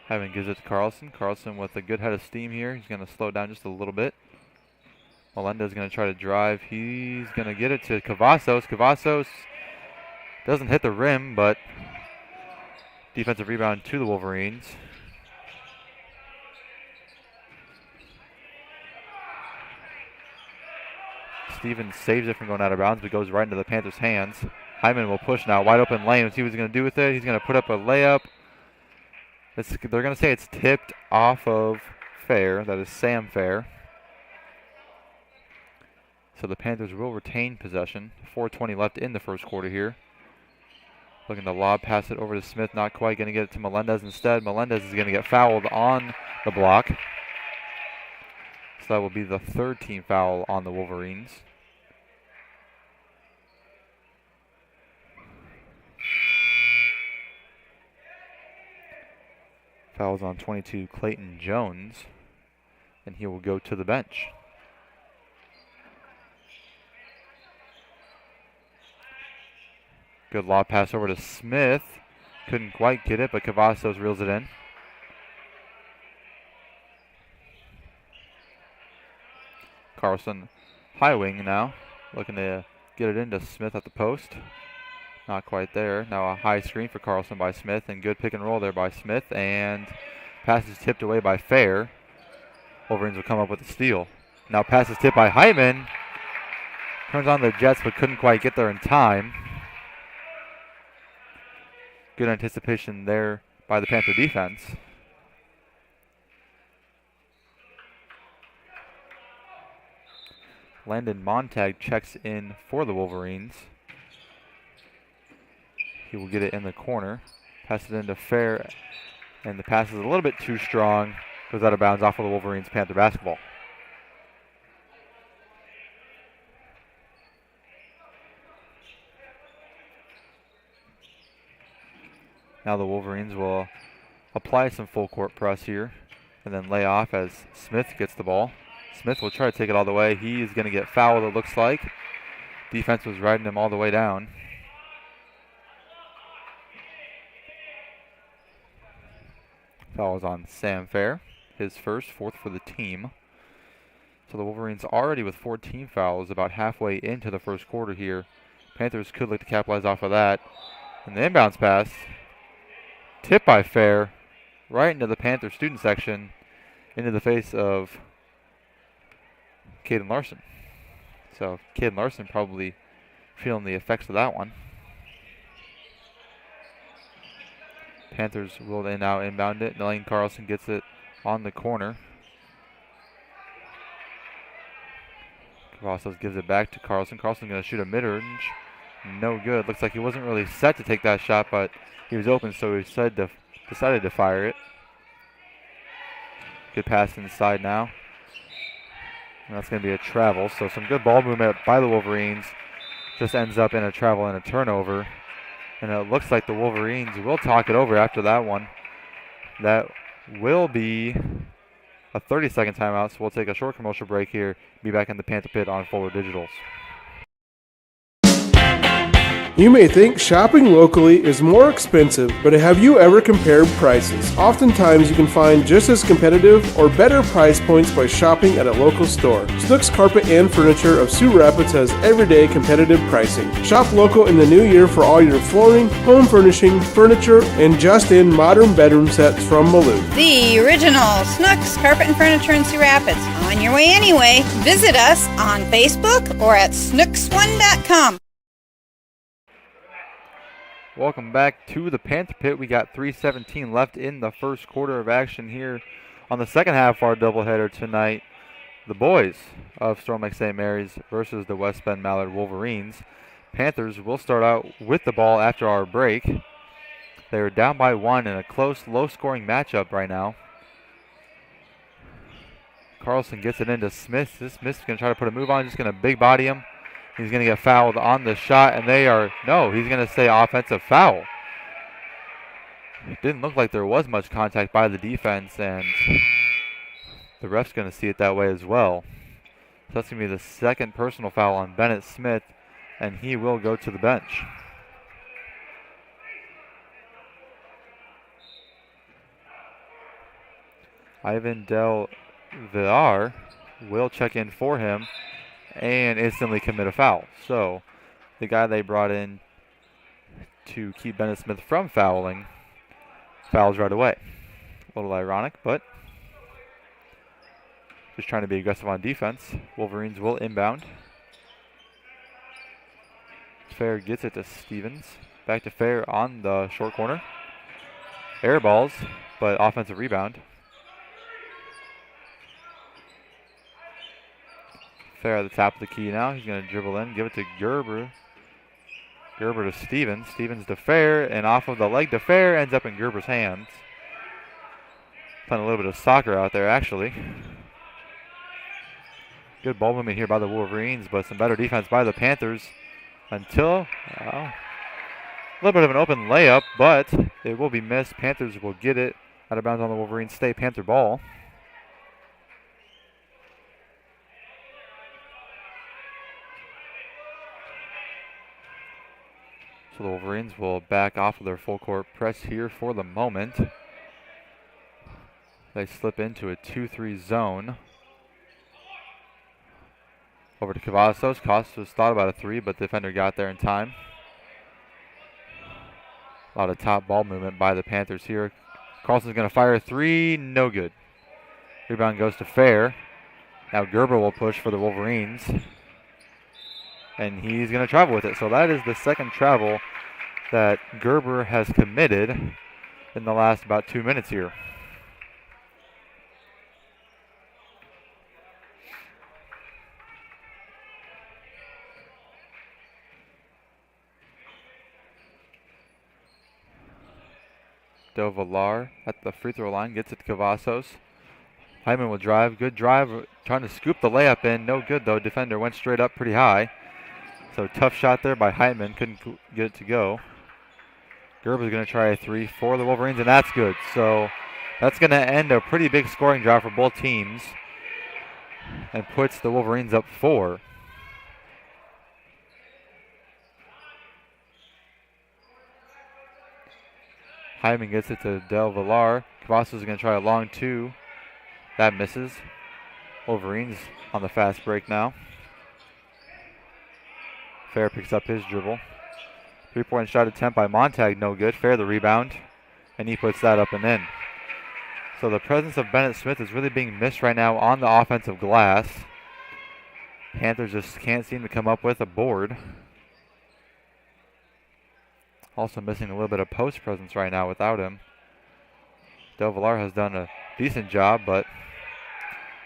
Hyman gives it to Carlson. Carlson with a good head of steam here. He's going to slow down just a little bit. Melendez is going to try to drive. He's going to get it to Cavazos. Cavazos doesn't hit the rim, but defensive rebound to the Wolverines. Stevens saves it from going out of bounds, but goes right into the Panthers' hands. Hyman will push now. Wide open lane. Let's see what he's going to do with it. He's going to put up a layup. They're going to say it's tipped off of Fair. That is Sam Fair. So the Panthers will retain possession. 4:20 left in the first quarter here. Looking to lob, pass it over to Smith. Not quite going to get it to Melendez instead. Melendez is going to get fouled on the block. So that will be the 3rd team foul on the Wolverines. Fouls on 22, Clayton Jones, and he will go to the bench. Good lob pass over to Smith. Couldn't quite get it, but Cavazos reels it in. Carlson high wing now, looking to get it into Smith at the post. Not quite there. Now a high screen for Carlson by Smith, and good pick and roll there by Smith, and pass is tipped away by Fair. Wolverines will come up with a steal. Now pass is tipped by Hyman. Turns on the Jets, but couldn't quite get there in time. Good anticipation there by the Panther defense. Landon Montag checks in for the Wolverines. He will get it in the corner. Pass it into Fair, and the pass is a little bit too strong. Goes out of bounds off of the Wolverines Panther basketball. Now the Wolverines will apply some full court press here and then lay off as Smith gets the ball. Smith will try to take it all the way. He is going to get fouled, it looks like. Defense was riding him all the way down. Foul is on Sam Fair, his first, fourth for the team. So the Wolverines already with 14 fouls about halfway into the first quarter here. Panthers could look to capitalize off of that. And the inbounds pass, tipped by Fair, right into the Panther student section, into the face of Caden Larson. So Caden Larson probably feeling the effects of that one. Panthers will then now inbound it. Lane Carlson gets it on the corner. Cavazos gives it back to Carlson. Carlson's going to shoot a mid-range. No good. Looks like he wasn't really set to take that shot, but he was open, so he decided to fire it. Good pass inside now. And that's going to be a travel. So some good ball movement by the Wolverines. Just ends up in a travel and a turnover. And it looks like the Wolverines will talk it over after that one. That will be a 30-second timeout, so we'll take a short commercial break here. Be back in the Panther Pit on Fuller Digitals. You may think shopping locally is more expensive, but have you ever compared prices? Oftentimes you can find just as competitive or better price points by shopping at a local store. Snooks Carpet and Furniture of Sioux Rapids has everyday competitive pricing. Shop local in the new year for all your flooring, home furnishing, furniture, and just-in modern bedroom sets from Malou. The original Snooks Carpet and Furniture in Sioux Rapids. On your way anyway. Visit us on Facebook or at snooks1.com. Welcome back to the Panther Pit. We got 3:17 left in the first quarter of action here on the second half of our doubleheader tonight. The boys of Storm Lake St. Mary's versus the West Bend-Mallard Wolverines. Panthers will start out with the ball after our break. They're down by one in a close, low-scoring matchup right now. Carlson gets it into Smith. Smith's going to try to put a move on. Just going to big body him. He's going to get fouled on the shot, and he's going to say offensive foul. It didn't look like there was much contact by the defense, and the ref's going to see it that way as well. So that's going to be the second personal foul on Bennett Smith, and he will go to the bench. Ivan Del Villar will check in for him and instantly commit a foul. So the guy they brought in to keep Bennett Smith from fouling fouls right away. A little ironic, but just trying to be aggressive on defense. Wolverines will inbound. Fair gets it to Stevens. Back to Fair on the short corner. Air balls, but offensive rebound. Fair at the top of the key now. He's going to dribble in, give it to Gerber. Gerber to Stevens. Stevens to Fair, and off of the leg to Fair, ends up in Gerber's hands. Playing a little bit of soccer out there, actually. Good ball movement here by the Wolverines, but some better defense by the Panthers until a little bit of an open layup, but it will be missed. Panthers will get it out of bounds on the Wolverines. Stay Panther ball. So the Wolverines will back off of their full court press here for the moment. They slip into a 2-3 zone. Over to Cavazos. Costas thought about a three, but the defender got there in time. A lot of top ball movement by the Panthers here. Carlson's going to fire a three. No good. Rebound goes to Fair. Now Gerber will push for the Wolverines. And he's going to travel with it. So that is the second travel that Gerber has committed in the last about 2 minutes here. Del Villar at the free throw line, gets it to Cavazos. Hyman will drive, good drive, trying to scoop the layup in, no good though. Defender went straight up pretty high. So tough shot there by Hyman, couldn't get it to go. Gerber's going to try a three for the Wolverines, and that's good. So that's going to end a pretty big scoring drive for both teams and puts the Wolverines up 4. Hyman gets it to Del Villar. Cavazos is going to try a long 2. That misses. Wolverines on the fast break now. Fair picks up his dribble. 3-point shot attempt by Montag, no good. Fair the rebound, and he puts that up and in. So the presence of Bennett Smith is really being missed right now on the offensive glass. Panthers just can't seem to come up with a board. Also missing a little bit of post presence right now without him. Del Villar has done a decent job, but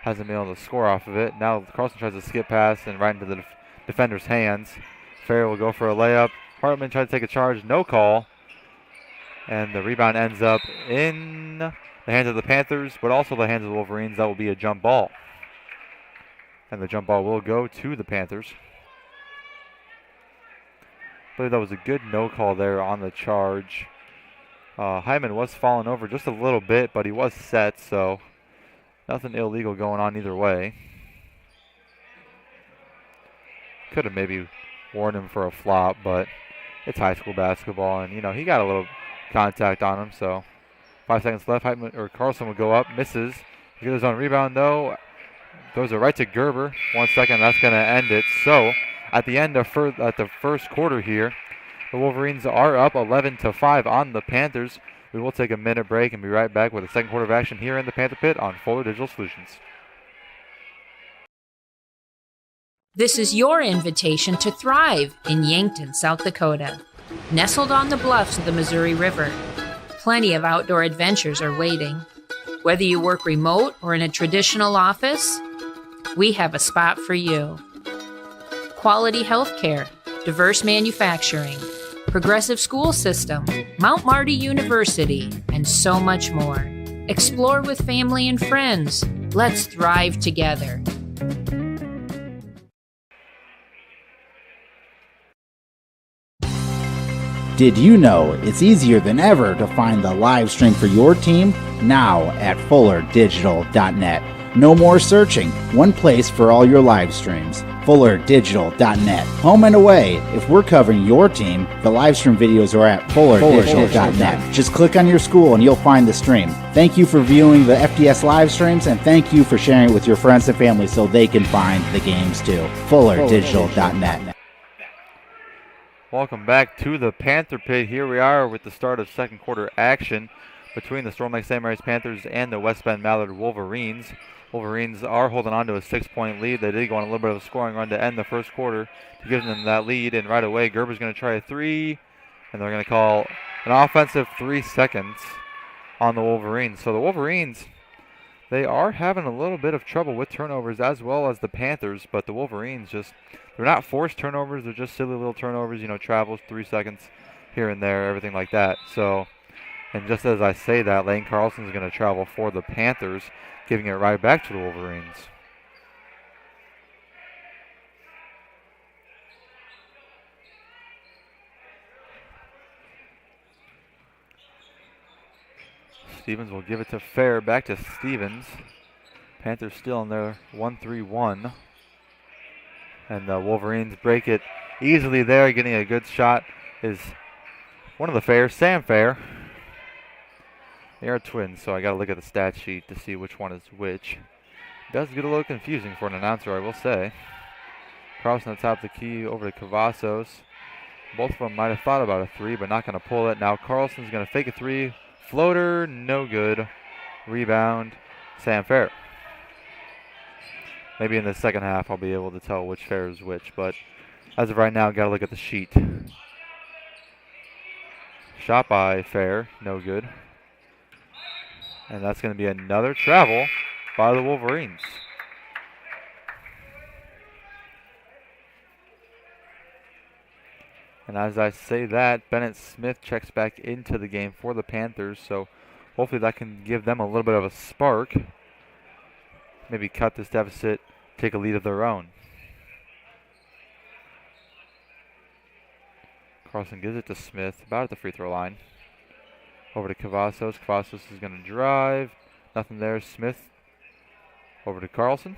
hasn't been able to score off of it. Now Carlson tries to skip pass and right into the defender's hands. Fair will go for a layup. Hartman tried to take a charge, no call. And the rebound ends up in the hands of the Panthers, but also the hands of the Wolverines. That will be a jump ball. And the jump ball will go to the Panthers. I believe that was a good no call there on the charge. Hyman was falling over just a little bit, but he was set, so nothing illegal going on either way. Could have maybe warned him for a flop, but it's high school basketball, and he got a little contact on him. So 5 seconds left. Carlson will go up, misses. He gets his own rebound though. Throws it right to Gerber. 1 second. That's going to end it. So at the end of the first quarter here, the Wolverines are up 11-5 on the Panthers. We will take a minute break and be right back with the second quarter of action here in the Panther Pit on Fuller Digital Solutions. This is your invitation to thrive in Yankton, South Dakota. Nestled on the bluffs of the Missouri River, plenty of outdoor adventures are waiting. Whether you work remote or in a traditional office, we have a spot for you. Quality healthcare, diverse manufacturing, progressive school system, Mount Marty University, and so much more. Explore with family and friends. Let's thrive together. Did you know it's easier than ever to find the live stream for your team? Now at FullerDigital.net. No more searching. One place for all your live streams. FullerDigital.net. Home and away. If we're covering your team, the live stream videos are at FullerDigital.net. Just click on your school and you'll find the stream. Thank you for viewing the FDS live streams, and thank you for sharing it with your friends and family so they can find the games too. FullerDigital.net. Welcome back to the Panther Pit. Here we are with the start of second quarter action between the Storm Lake St. Mary's Panthers and the West Bend-Mallard Wolverines. Wolverines are holding on to a 6-point lead. They did go on a little bit of a scoring run to end the first quarter to give them that lead, and right away Gerber's going to try a three, and they're going to call an offensive 3 seconds on the Wolverines. So the Wolverines, they are having a little bit of trouble with turnovers as well as the Panthers, but the Wolverines they're not forced turnovers. They're just silly little turnovers, travels 3 seconds here and there, everything like that. So, and just as I say that, Lane Carlson is going to travel for the Panthers, giving it right back to the Wolverines. Stevens will give it to Fair, back to Stevens. Panthers still in their 1-3-1. And the Wolverines break it easily there. Getting a good shot is one of the Fairs, Sam Fair. They are twins, so I got to look at the stat sheet to see which one is which. It does get a little confusing for an announcer, I will say. Carlson at the top of the key over to Cavazos. Both of them might have thought about a three, but not going to pull it. Now Carlson's going to fake a three. Floater, no good. Rebound, Sam Fair. Maybe in the second half I'll be able to tell which Fair is which, but as of right now, got to look at the sheet. Shot by Fair, no good. And that's going to be another travel by the Wolverines. And as I say that, Bennett Smith checks back into the game for the Panthers, so hopefully that can give them a little bit of a spark. Maybe cut this deficit, take a lead of their own. Carlson gives it to Smith, about at the free throw line. Over to Cavazos. Cavazos is going to drive. Nothing there. Smith over to Carlson.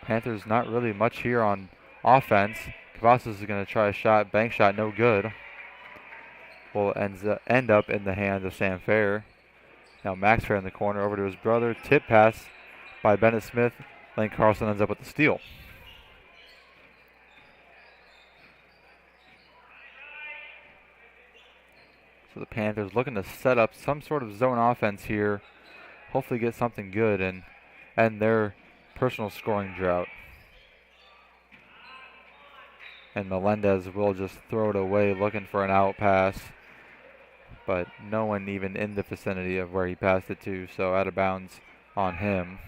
Panthers not really much here on offense. Cavazos is going to try a shot. Bank shot, no good. Will end up in the hands of Sam Fair. Now Max Fair in the corner over to his brother. Tip pass by Bennett Smith. Lane Carlson ends up with the steal. So the Panthers looking to set up some sort of zone offense here. Hopefully get something good and end their personal scoring drought. And Melendez will just throw it away looking for an out pass. But no one even in the vicinity of where he passed it to, so out of bounds on him.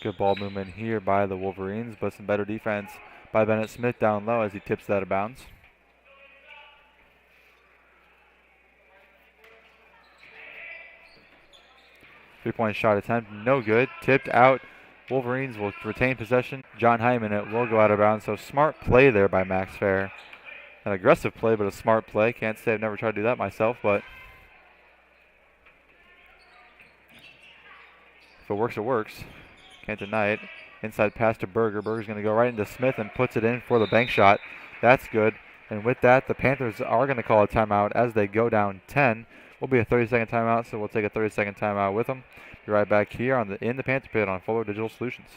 Good ball movement here by the Wolverines, but some better defense by Bennett Smith down low as he tips that out of bounds. Three-point shot attempt, no good. Tipped out. Wolverines will retain possession. John Hyman, it will go out of bounds. So smart play there by Max Fair. An aggressive play, but a smart play. Can't say I've never tried to do that myself, but if it works, it works. Can't deny it. Inside pass to Berger. Berger's going to go right into Smith and puts it in for the bank shot. That's good. And with that, the Panthers are going to call a timeout as they go down 10. Will be a 30-second timeout, so we'll take a 30-second timeout with them. Be right back here in the Panther Pit on Fuller Digital Solutions.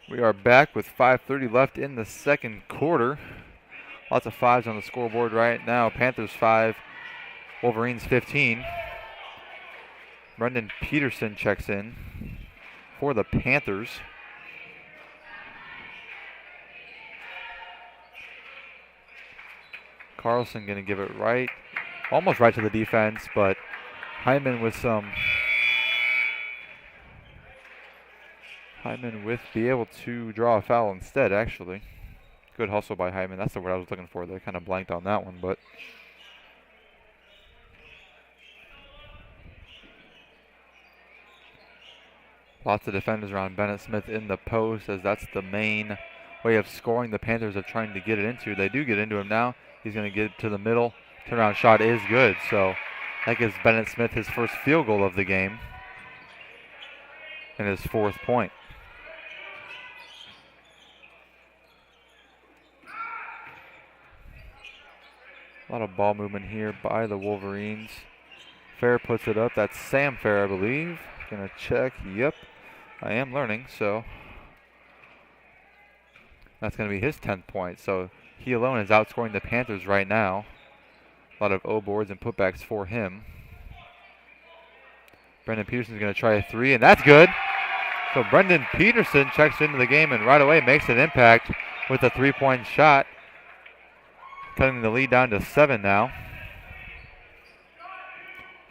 We are back with 5:30 left in the second quarter. Lots of fives on the scoreboard right now. Panthers 5, Wolverines 15. Brendan Peterson checks in for the Panthers. Carlson going to give it right, almost right to the defense, but Hyman with be able to draw a foul instead, actually. Good hustle by Hyman. That's the word I was looking for. They kind of blanked on that one, but lots of defenders around Bennett Smith in the post, as that's the main way of scoring the Panthers are trying to get it into. They do get into him now. He's going to get it to the middle. Turnaround shot is good, so that gives Bennett Smith his first field goal of the game and his fourth point. A lot of ball movement here by the Wolverines. Fair puts it up. That's Sam Fair, I believe. Gonna check. Yep, I am learning. So that's gonna be his 10th point. So he alone is outscoring the Panthers right now. A lot of O boards and putbacks for him. Brendan Peterson's gonna try a three, and that's good. So Brendan Peterson checks into the game and right away makes an impact with a 3-point shot, cutting the lead down to 7 now.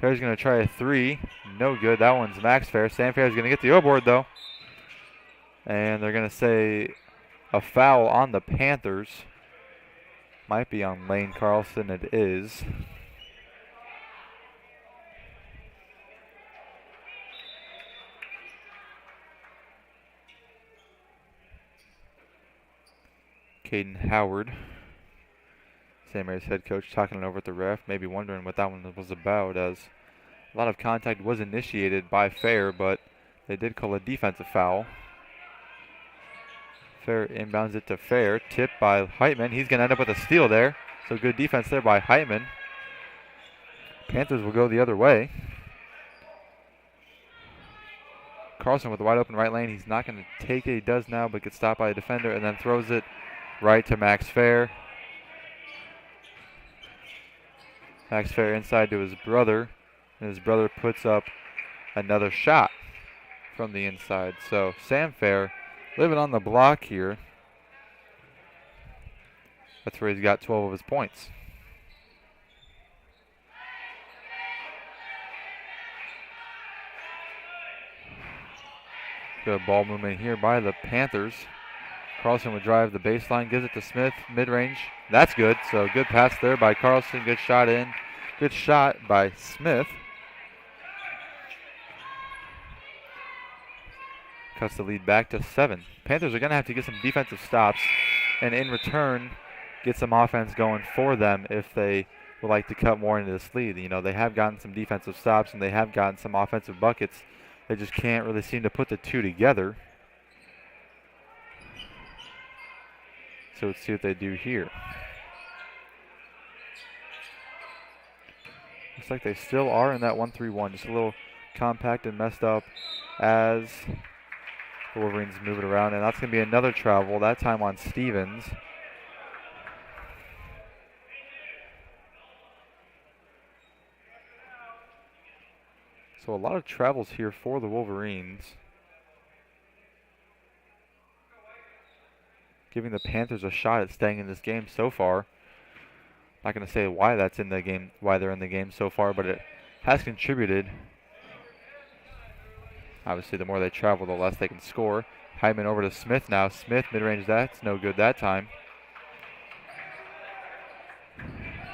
Fair's going to try a three. No good. That one's Max Fair. Sam Fair's going to get the O-board, though. And they're going to say a foul on the Panthers. Might be on Lane Carlson. It is. Caden Howard, St. Mary's head coach, talking it over at the ref, maybe wondering what that one was about, as a lot of contact was initiated by Fair, but They did call a defensive foul. Fair inbounds it to Fair. Tipped by Heitman. He's going to end up with a steal there. So good defense there by Heitman. Panthers will go the other way. Carlson with the wide open right lane. He's not going to take it. He does now, but gets stopped by a defender and then throws it right to Max Fair. Max Fair inside to his brother. And his brother puts up another shot from the inside. So Sam Fair living on the block here. That's where he's got 12 of his points. Good ball movement here by the Panthers. Carlson would drive the baseline, gives it to Smith, mid-range. That's good. So good pass there by Carlson. Good shot in. Good shot by Smith. Cuts the lead back to 7. Panthers are going to have to get some defensive stops and in return get some offense going for them if they would like to cut more into this lead. You know, they have gotten some defensive stops and they have gotten some offensive buckets. They just can't really seem to put the two together. So let's see what they do here. Looks like they still are in that 1-3-1. Just a little compact and messed up as the Wolverines move it around. And that's going to be another travel, that time on Stevens. So a lot of travels here for the Wolverines. Giving the Panthers a shot at staying in this game so far. Not going to say why that's in the game, why they're in the game so far, but it has contributed. Obviously, the more they travel, the less they can score. Hyman over to Smith now. Smith mid-range, that's no good that time.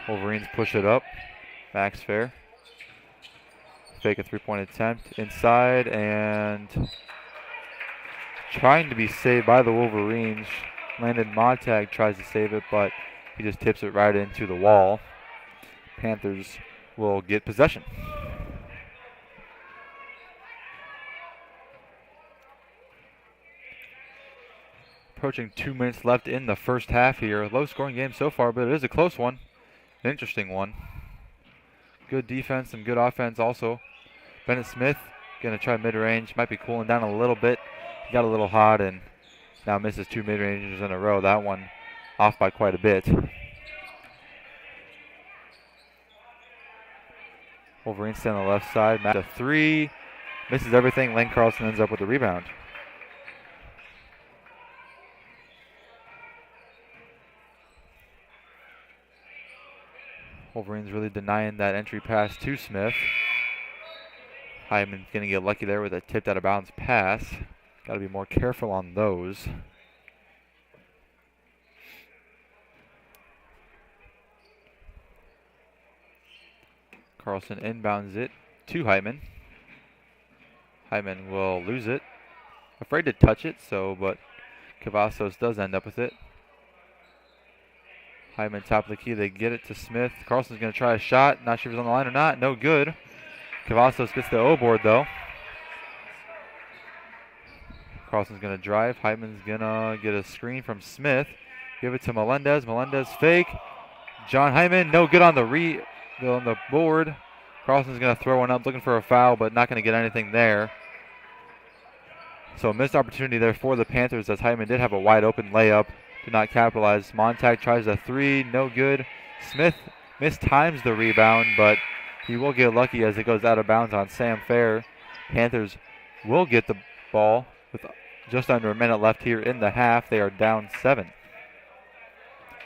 Wolverines push it up. Max Fair. Fake a three-point attempt inside and trying to be saved by the Wolverines. Landon Montag tries to save it, but he just tips it right into the wall. Panthers will get possession. Approaching 2 minutes left in the first half here. Low scoring game so far, but it is a close one. An interesting one. Good defense and good offense also. Bennett Smith going to try mid-range. Might be cooling down a little bit. He got a little hot and now misses 2 mid-rangers in a row. That one off by quite a bit. Wolverines stay on the left side. Matt a 3. Misses everything. Lane Carlson ends up with the rebound. Wolverines really denying that entry pass to Smith. Hyman's going to get lucky there with a tipped out of bounds pass. Got to be more careful on those. Carlson inbounds it to Hyman. Hyman will lose it. Afraid to touch it, but Cavazos does end up with it. Hyman top of the key, they get it to Smith. Carlson's going to try a shot. Not sure if he's on the line or not. No good. Cavazos gets the O board though. Carlson's going to drive. Hyman's going to get a screen from Smith. Give it to Melendez. Melendez fake. John Hyman, no good on the board. Carlson's going to throw one up, looking for a foul, but not going to get anything there. So a missed opportunity there for the Panthers as Hyman did have a wide open layup. Did not capitalize. Montag tries a 3, no good. Smith mistimes the rebound, but he will get lucky as it goes out of bounds on Sam Fair. Panthers will get the ball with just under a minute left here in the half. They are down 7.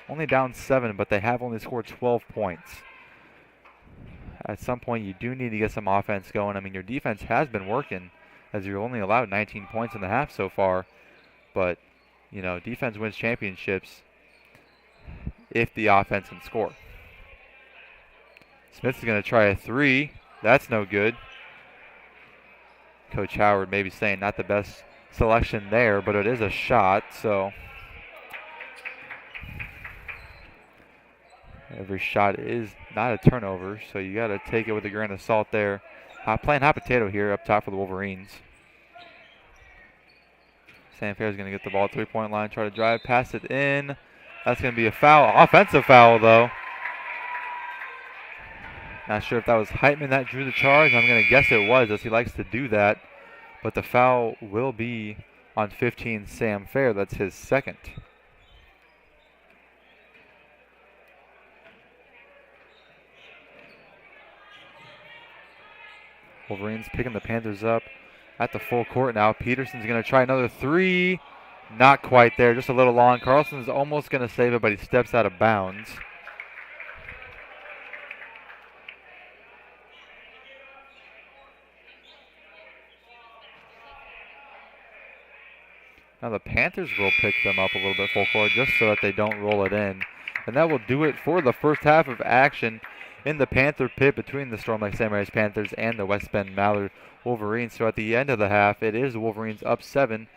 Only down 7, but they have only scored 12 points. At some point, you do need to get some offense going. I mean, your defense has been working as you've only allowed 19 points in the half so far, but you know, defense wins championships if the offense can score. Smith's going to try a 3. That's no good. Coach Howard maybe saying not the best selection there, but it is a shot, so every shot is not a turnover, so you got to take it with a grain of salt there. Playing hot potato here up top for the Wolverines. Sam Fair's going to get the ball at 3-point line, try to drive, pass it in. That's going to be a foul. Offensive foul, though. Not sure if that was Heitman that drew the charge. I'm going to guess it was, as he likes to do that. But the foul will be on 15, Sam Fair. That's his second. Wolverines picking the Panthers up at the full court now. Peterson's going to try another three. Not quite there, just a little long. Carlson's almost going to save it, but he steps out of bounds. Now the Panthers will pick them up a little bit full court just so that they don't roll it in. And that will do it for the first half of action in the Panther pit between the Storm Lake Samurais Panthers and the West Bend-Mallard Wolverines. So at the end of the half, it is the Wolverines up 7.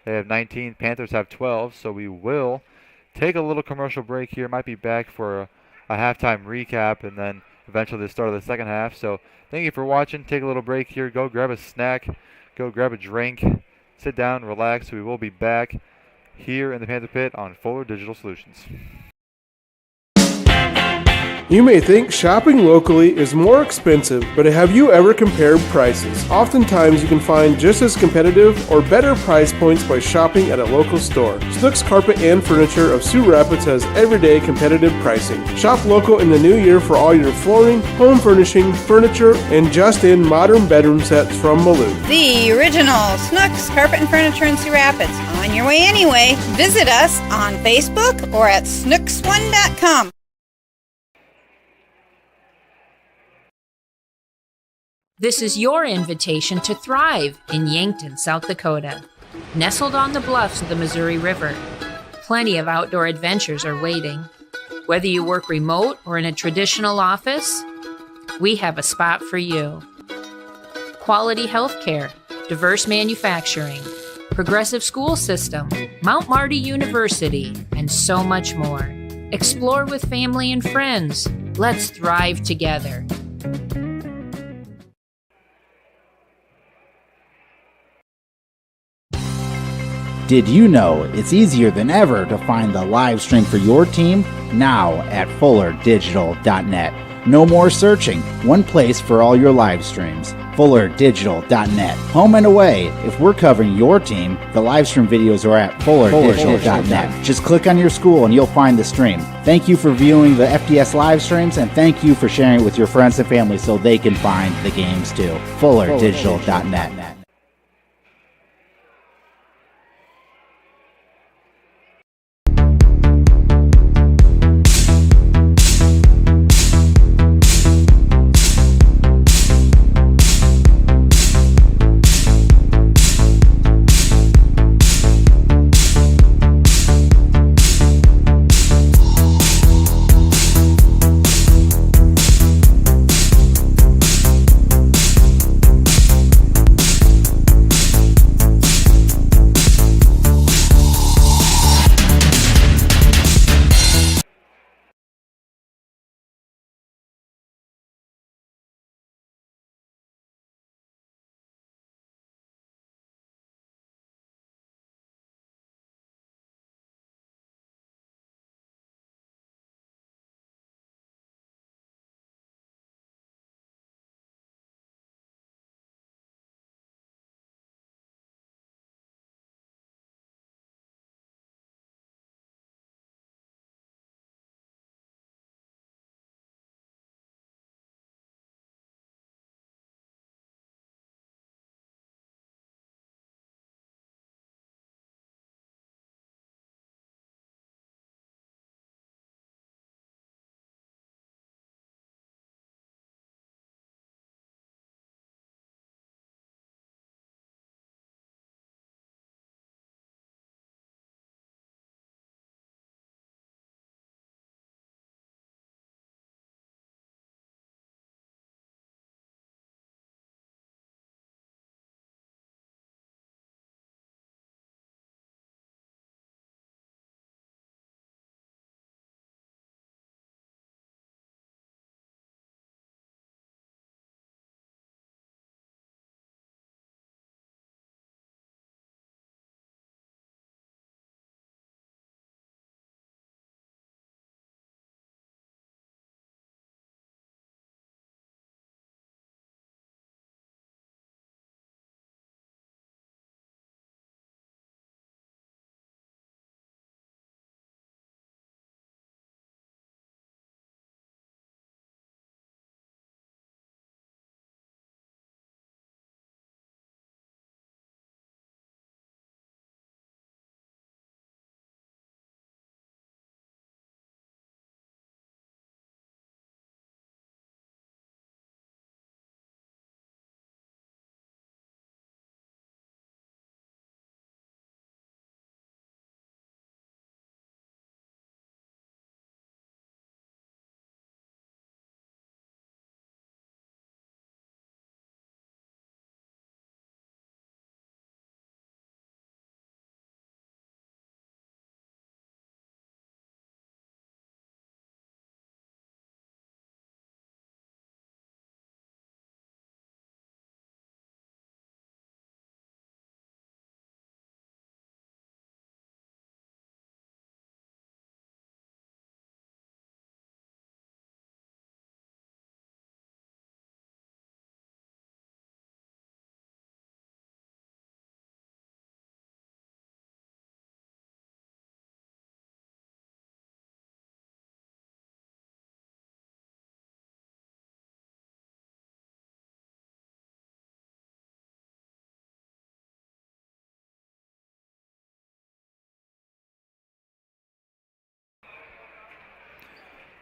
They have 19. Panthers have 12. So we will take a little commercial break here. Might be back for a halftime recap and then eventually the start of the second half. So thank you for watching. Take a little break here. Go grab a snack. Go grab a drink. Sit down, relax. We will be back here in the Panther Pit on Fuller Digital Solutions. You may think shopping locally is more expensive, but have you ever compared prices? Oftentimes you can find just as competitive or better price points by shopping at a local store. Snooks Carpet and Furniture of Sioux Rapids has everyday competitive pricing. Shop local in the new year for all your flooring, home furnishing, furniture, and just-in modern bedroom sets from Malou. The original Snooks Carpet and Furniture in Sioux Rapids. On your way anyway. Visit us on Facebook or at snooks1.com. This is your invitation to thrive in Yankton, South Dakota. Nestled on the bluffs of the Missouri River, plenty of outdoor adventures are waiting. Whether you work remote or in a traditional office, we have a spot for you. Quality healthcare, diverse manufacturing, progressive school system, Mount Marty University, and so much more. Explore with family and friends. Let's thrive together. Did you know it's easier than ever to find the live stream for your team now at FullerDigital.net? No more searching, one place for all your live streams. FullerDigital.net. Home and away, if we're covering your team, the live stream videos are at FullerDigital.net. Just click on your school and you'll find the stream. Thank you for viewing the FDS live streams and thank you for sharing it with your friends and family so they can find the games too. FullerDigital.net.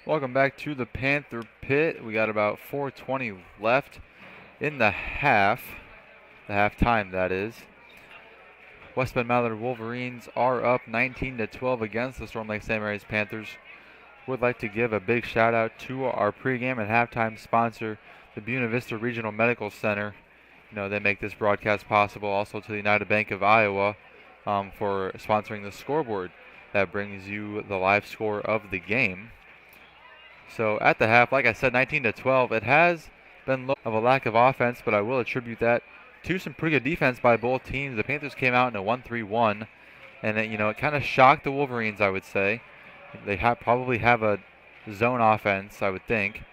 Welcome back to the Panther Pit. We got about 4:20 left in the halftime that is. West Bend-Mallard Wolverines are up 19-12 against the Storm Lake St. Mary's Panthers. Would like to give a big shout out to our pregame and halftime sponsor, the Buena Vista Regional Medical Center. They make this broadcast possible. Also to the United Bank of Iowa for sponsoring the scoreboard that brings you the live score of the game. So at the half, like I said, 19-12. It has been low of a lack of offense, but I will attribute that to some pretty good defense by both teams. The Panthers came out in a 1-3-1, and it kind of shocked the Wolverines, I would say. They probably have a zone offense, I would think,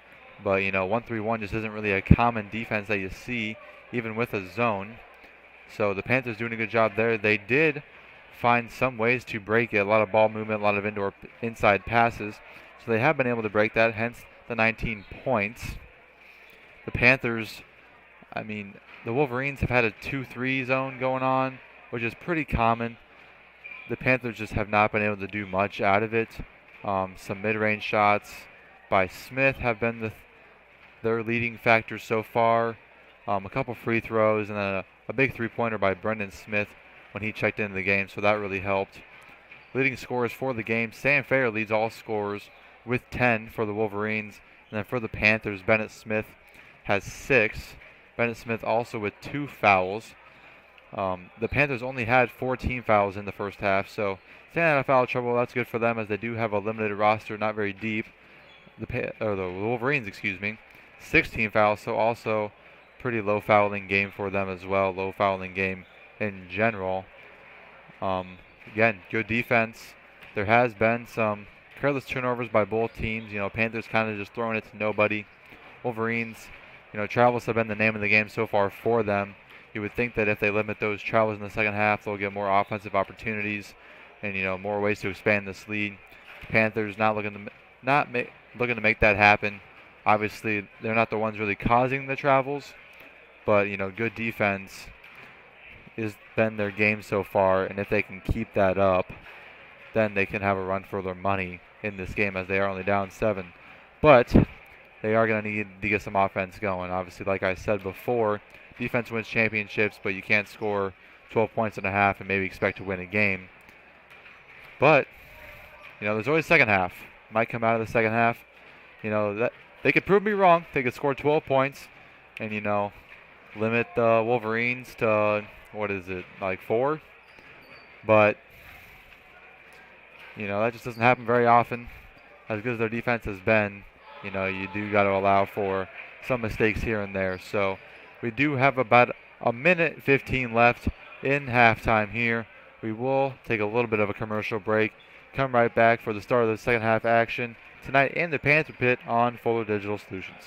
but 1-3-1 just isn't really a common defense that you see, even with a zone. So the Panthers doing a good job there. They did find some ways to break it, a lot of ball movement, a lot of inside passes. So they have been able to break that, hence the 19 points. The Panthers, the Wolverines have had a 2-3 zone going on, which is pretty common. The Panthers just have not been able to do much out of it. Some mid-range shots by Smith have been their leading factors so far. A couple free throws and then a big three-pointer by Brendan Smith when he checked into the game, so that really helped. Leading scorers for the game, Sam Fair leads all scorers with 10 for the Wolverines. And then for the Panthers, Bennett Smith has 6. Bennett Smith also with 2 fouls. The Panthers only had 14 fouls in the first half, so staying out of foul trouble, that's good for them as they do have a limited roster, not very deep. The Wolverines, 16 fouls, so also pretty low fouling game for them as well, low fouling game in general. Again, good defense. There has been some careless turnovers by both teams. Panthers kind of just throwing it to nobody. Wolverines, travels have been the name of the game so far for them. You would think that if they limit those travels in the second half, they'll get more offensive opportunities and more ways to expand this lead. Panthers not looking to make that happen. Obviously, they're not the ones really causing the travels, but good defense has been their game so far, and if they can keep that up, then they can have a run for their money in this game as they are only down 7. But they are going to need to get some offense going. Obviously, like I said before, defense wins championships, but you can't score 12 points in a half and maybe expect to win a game. But, there's always second half. Might come out of the second half. That they could prove me wrong. They could score 12 points and, limit the Wolverines to, 4? But, that just doesn't happen very often. As good as their defense has been, you do got to allow for some mistakes here and there. So we do have about a minute 15 left in halftime here. We will take a little bit of a commercial break. Come right back for the start of the second half action tonight in the Panther Pit on Fuller Digital Solutions.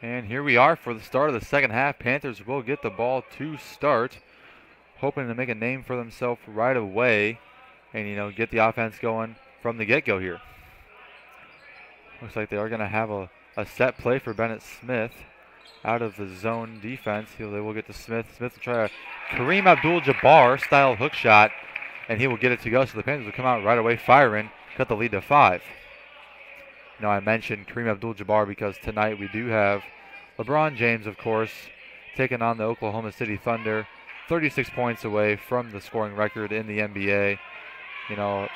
And here we are for the start of the second half. Panthers will get the ball to start, hoping to make a name for themselves right away and, get the offense going from the get-go here. Looks like they are going to have a set play for Bennett Smith out of the zone defense. They will get to Smith. Smith will try a Kareem Abdul-Jabbar style hook shot, and he will get it to go. So the Panthers will come out right away firing, cut the lead to 5. I mentioned Kareem Abdul-Jabbar because tonight we do have LeBron James, of course, taking on the Oklahoma City Thunder, 36 points away from the scoring record in the NBA.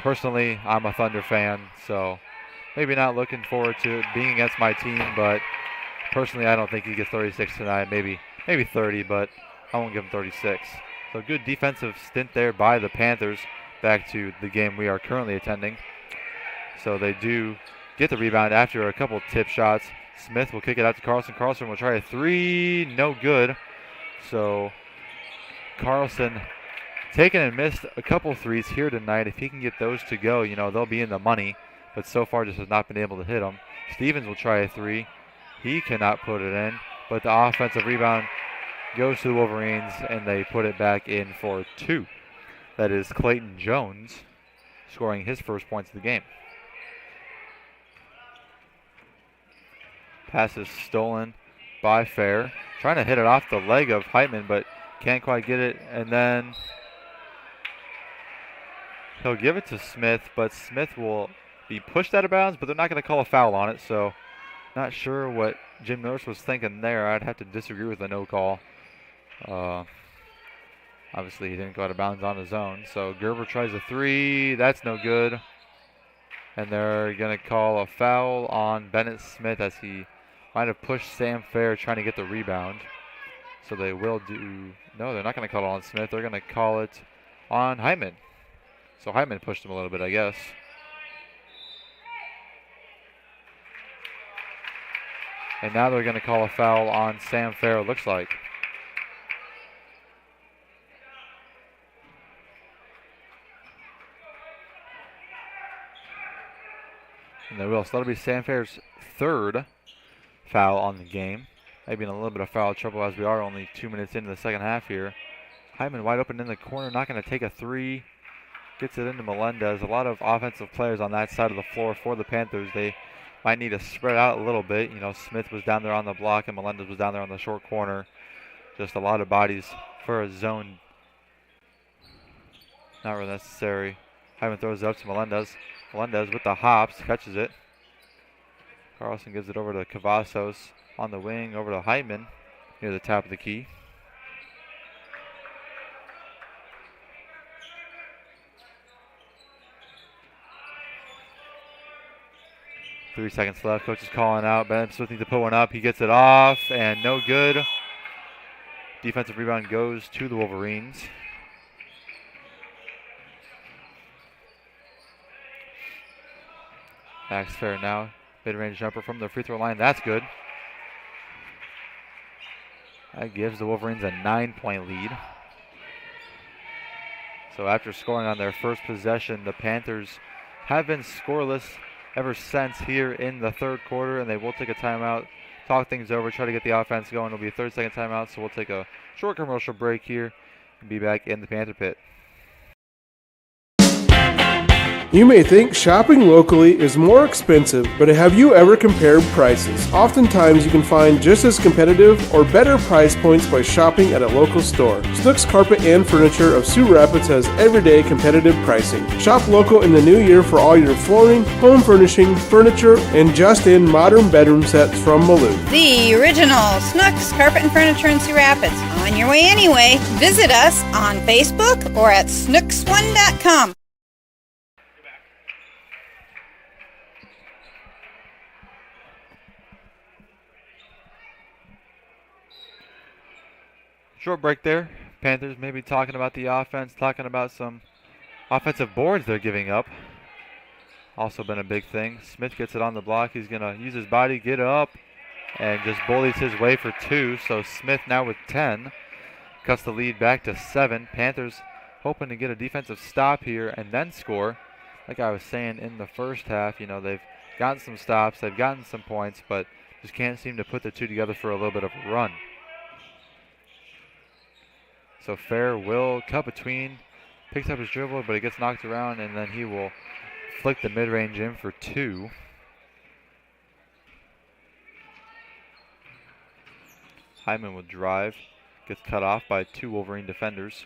Personally, I'm a Thunder fan, so maybe not looking forward to it being against my team, but personally, I don't think he gets 36 tonight. Maybe 30, but I won't give him 36. So good defensive stint there by the Panthers. Back to the game we are currently attending. So they do get the rebound after a couple tip shots. Smith will kick it out to Carlson. Carlson will try a three. No good. So Carlson taken and missed a couple threes here tonight. If he can get those to go, they'll be in the money. But so far just has not been able to hit them. Stevens will try a three. He cannot put it in. But the offensive rebound goes to the Wolverines, and they put it back in for two. That is Clayton Jones scoring his first points of the game. Pass is stolen by Fair. Trying to hit it off the leg of Heitman, but can't quite get it. And then he'll give it to Smith, but Smith will be pushed out of bounds, but they're not going to call a foul on it. So not sure what Jim Nurse was thinking there. I'd have to disagree with the no call. Obviously, he didn't go out of bounds on his own. So Gerber tries a three. That's no good. And they're going to call a foul on Bennett Smith as he might have pushed Sam Fair trying to get the rebound. So they will do... No, they're not going to call it on Smith. They're going to call it on Hyman. So Hyman pushed him a little bit, I guess. And now they're going to call a foul on Sam Fair, it looks like. And they will. So that'll be Sam Fair's third foul on the game. Maybe in a little bit of foul trouble as we are only 2 minutes into the second half here. Hyman wide open in the corner, not going to take a three. Gets it into Melendez. A lot of offensive players on that side of the floor for the Panthers. They might need to spread out a little bit. Smith was down there on the block and Melendez was down there on the short corner. Just a lot of bodies for a zone. Not really necessary. Hyman throws it up to Melendez. Melendez with the hops, catches it. Carlson gives it over to Cavazos on the wing, over to Hyman near the top of the key. Three seconds left. Coach is calling out. Ben Smith needs to put one up. He gets it off, and no good. Defensive rebound goes to the Wolverines. Max Fair now. Mid-range jumper from the free throw line. That's good. That gives the Wolverines a 9-point lead. So after scoring on their first possession, the Panthers have been scoreless ever since here in the third quarter, and they will take a timeout, talk things over, try to get the offense going. It'll be a 30-second timeout, so we'll take a short commercial break here and be back in the Panther pit. You may think shopping locally is more expensive, but have you ever compared prices? Oftentimes you can find just as competitive or better price points by shopping at a local store. Snooks Carpet and Furniture of Sioux Rapids has everyday competitive pricing. Shop local in the new year for all your flooring, home furnishing, furniture, and just-in modern bedroom sets from Malou. The original Snooks Carpet and Furniture in Sioux Rapids. On your way anyway. Visit us on Facebook or at snooks1.com. Short break there. Panthers maybe talking about the offense, talking about some offensive boards they're giving up. Also been a big thing. Smith gets it on the block. He's going to use his body, get up, and just bullies his way for two. So Smith now with 10. Cuts the lead back to 7. Panthers hoping to get a defensive stop here and then score. Like I was saying in the first half, they've gotten some stops, they've gotten some points, but just can't seem to put the two together for a little bit of a run. So Fair will cut between, picks up his dribble, but it gets knocked around, and then he will flick the mid-range in for 2. Hyman will drive, gets cut off by 2 Wolverine defenders.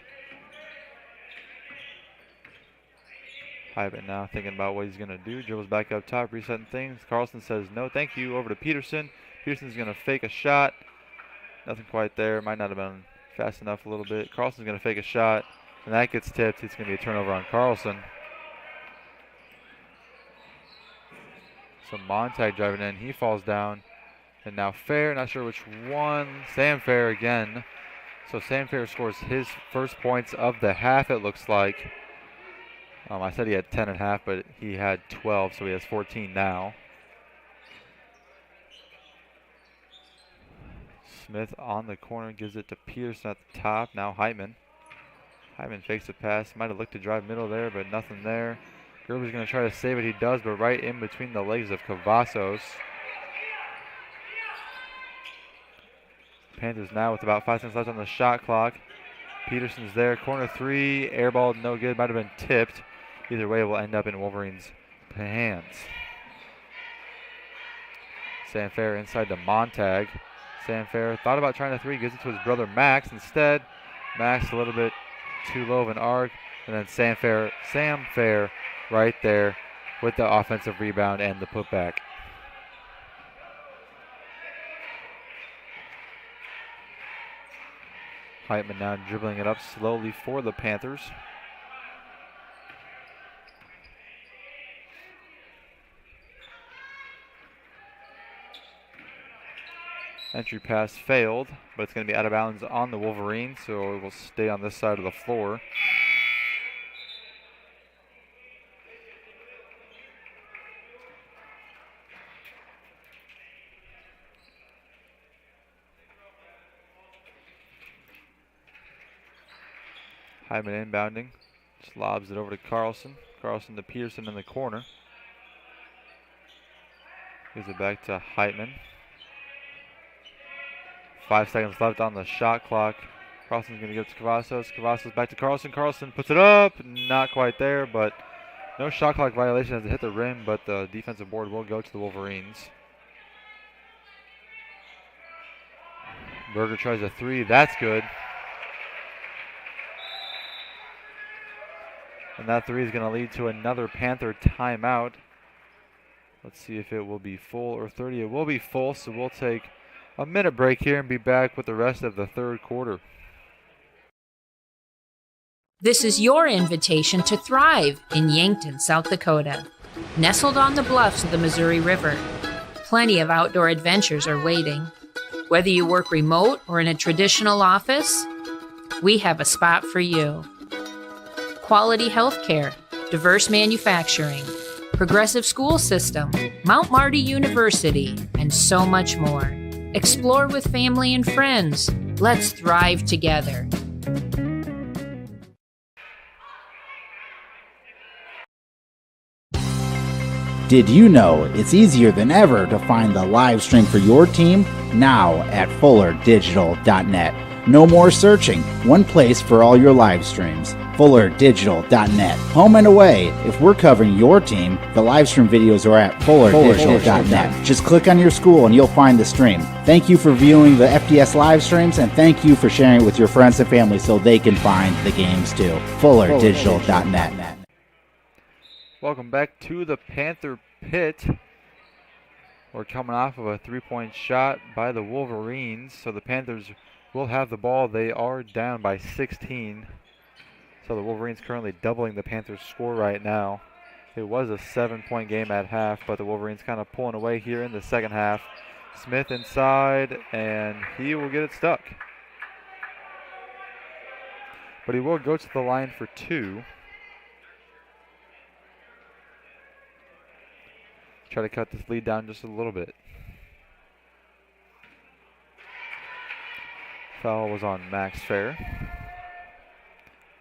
Hyman now thinking about what he's going to do. Dribbles back up top, resetting things. Carlson says no, thank you. Over to Peterson. Peterson's going to fake a shot. Nothing quite there. Might not have been fast enough a little bit. Carlson's going to fake a shot, and that gets tipped. It's going to be a turnover on Carlson. So Montag driving in. He falls down. And now Fair, not sure which one. Sam Fair again. So Sam Fair scores his first points of the half, it looks like. I said he had 10 and a half, but he had 12, so he has 14 now. Smith on the corner, gives it to Peterson at the top. Now Heitman. Heitman fakes the pass. Might have looked to drive middle there, but nothing there. Gerber's going to try to save it. He does, but right in between the legs of Cavazos. Panthers now with about 5 seconds left on the shot clock. Peterson's there. Corner three. Airball, no good. Might have been tipped. Either way, it will end up in Wolverines' hands. Sam Fair inside to Montag. Sam Fair thought about trying a three. Gives it to his brother Max instead. Max a little bit too low of an arc. And then Sam Fair right there with the offensive rebound and the putback. Heitman now dribbling it up slowly for the Panthers. Entry pass failed, but it's going to be out of bounds on the Wolverines, so it will stay on this side of the floor. Hyman inbounding, just lobs it over to Carlson. Carlson to Peterson in the corner. Gives it back to Heitman. 5 seconds left on the shot clock. Carlson's going to give it to Cavazos. Cavazos back to Carlson. Carlson puts it up. Not quite there, but no shot clock violation as it hit the rim, but the defensive board will go to the Wolverines. Berger tries a three. That's good. And that three is going to lead to another Panther timeout. Let's see if it will be full or 30. It will be full, so we'll take a minute break here and be back with the rest of the third quarter. This is your invitation to thrive in Yankton, South Dakota. Nestled on the bluffs of the Missouri River, plenty of outdoor adventures are waiting. Whether you work remote or in a traditional office, we have a spot for you. Quality health care, diverse manufacturing, progressive school system, Mount Marty University, and so much more. Explore with family and friends. Let's thrive together. Did you know it's easier than ever to find the live stream for your team now at FullerDigital.net? No more searching, one place for all your live streams. FullerDigital.net. Home and away. If we're covering your team, the live stream videos are at FullerDigital.net. Just click on your school and you'll find the stream. Thank you for viewing the FDS live streams, and thank you for sharing it with your friends and family so they can find the games too. FullerDigital.net. Welcome back to the Panther Pit. We're coming off of a three-point shot by the Wolverines, so the Panthers will have the ball. They are down by 16. So the Wolverines currently doubling the Panthers' score right now. It was a 7-point game at half, but the Wolverines kind of pulling away here in the second half. Smith inside, and he will get it stuck. But he will go to the line for two. Try to cut this lead down just a little bit. Foul was on Max Fair.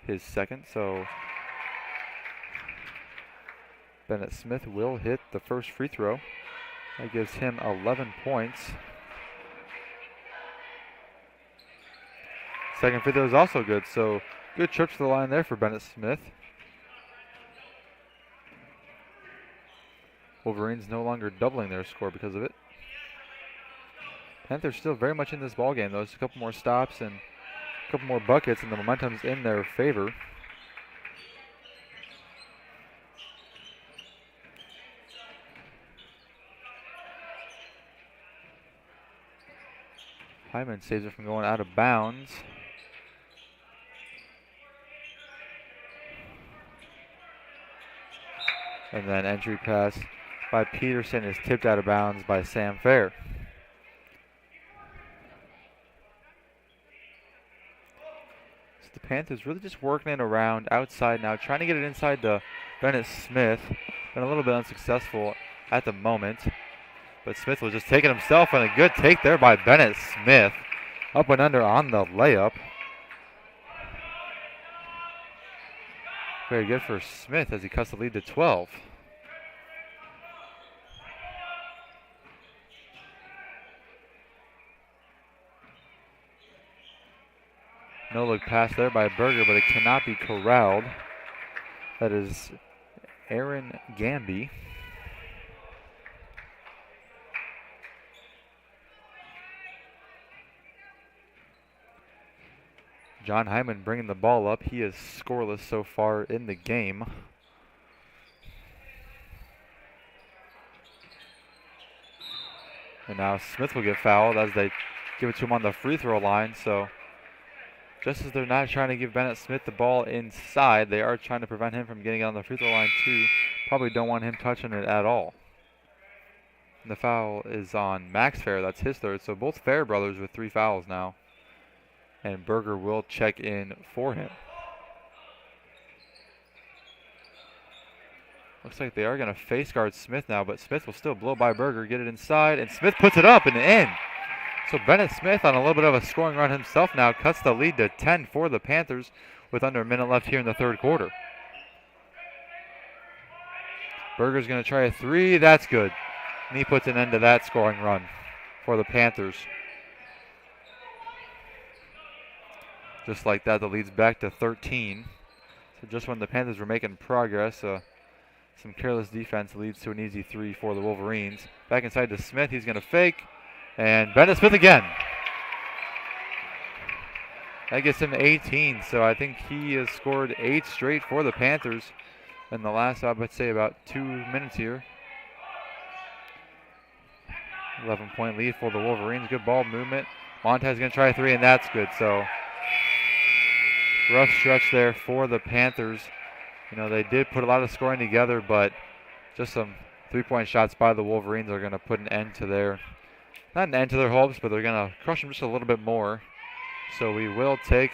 His second, so Bennett Smith will hit the first free throw. That gives him 11 points. Second free throw is also good, so good trip to the line there for Bennett Smith. Wolverines no longer doubling their score because of it. Panthers still very much in this ball game, though. Just a couple more stops and a couple more buckets, and the momentum's in their favor. Hyman saves it from going out of bounds. And then entry pass by Peterson is tipped out of bounds by Sam Fair. So the Panthers really just working it around outside now, trying to get it inside to Bennett Smith. Been a little bit unsuccessful at the moment. But Smith was just taking himself, and a good take there by Bennett Smith. Up and under on the layup. Very good for Smith as he cuts the lead to 12. No look pass there by Berger, but it cannot be corralled. That is Aaron Gamby. John Hyman bringing the ball up. He is scoreless so far in the game. And now Smith will get fouled as they give it to him on the free throw line. So just as they're not trying to give Bennett Smith the ball inside, they are trying to prevent him from getting it on the free throw line too. Probably don't want him touching it at all. And the foul is on Max Fair. That's his third. So both Fair brothers with 3 fouls now. And Berger will check in for him. Looks like they are going to face guard Smith now, but Smith will still blow by Berger, get it inside, and Smith puts it up and in. So Bennett Smith on a little bit of a scoring run himself now cuts the lead to 10 for the Panthers with under a minute left here in the third quarter. Berger's going to try a 3. That's good. And he puts an end to that scoring run for the Panthers. Just like that, the lead's back to 13. So just when the Panthers were making progress, some careless defense leads to an easy 3 for the Wolverines. Back inside to Smith. He's going to fake. And Bennett Smith again. That gets him 18. So I think he has scored 8 straight for the Panthers in the last, I would say, about 2 minutes here. 11-point lead for the Wolverines. Good ball movement. Montez going to try a 3, and that's good. So rough stretch there for the Panthers. You know, they did put a lot of scoring together, but just some 3-point shots by the Wolverines are going to put an end to their, not an end to their hopes, but they're going to crush them just a little bit more. So we will take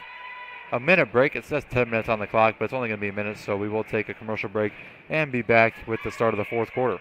a minute break. It says 10 minutes on the clock, but it's only going to be a minute, so we will take a commercial break and be back with the start of the fourth quarter.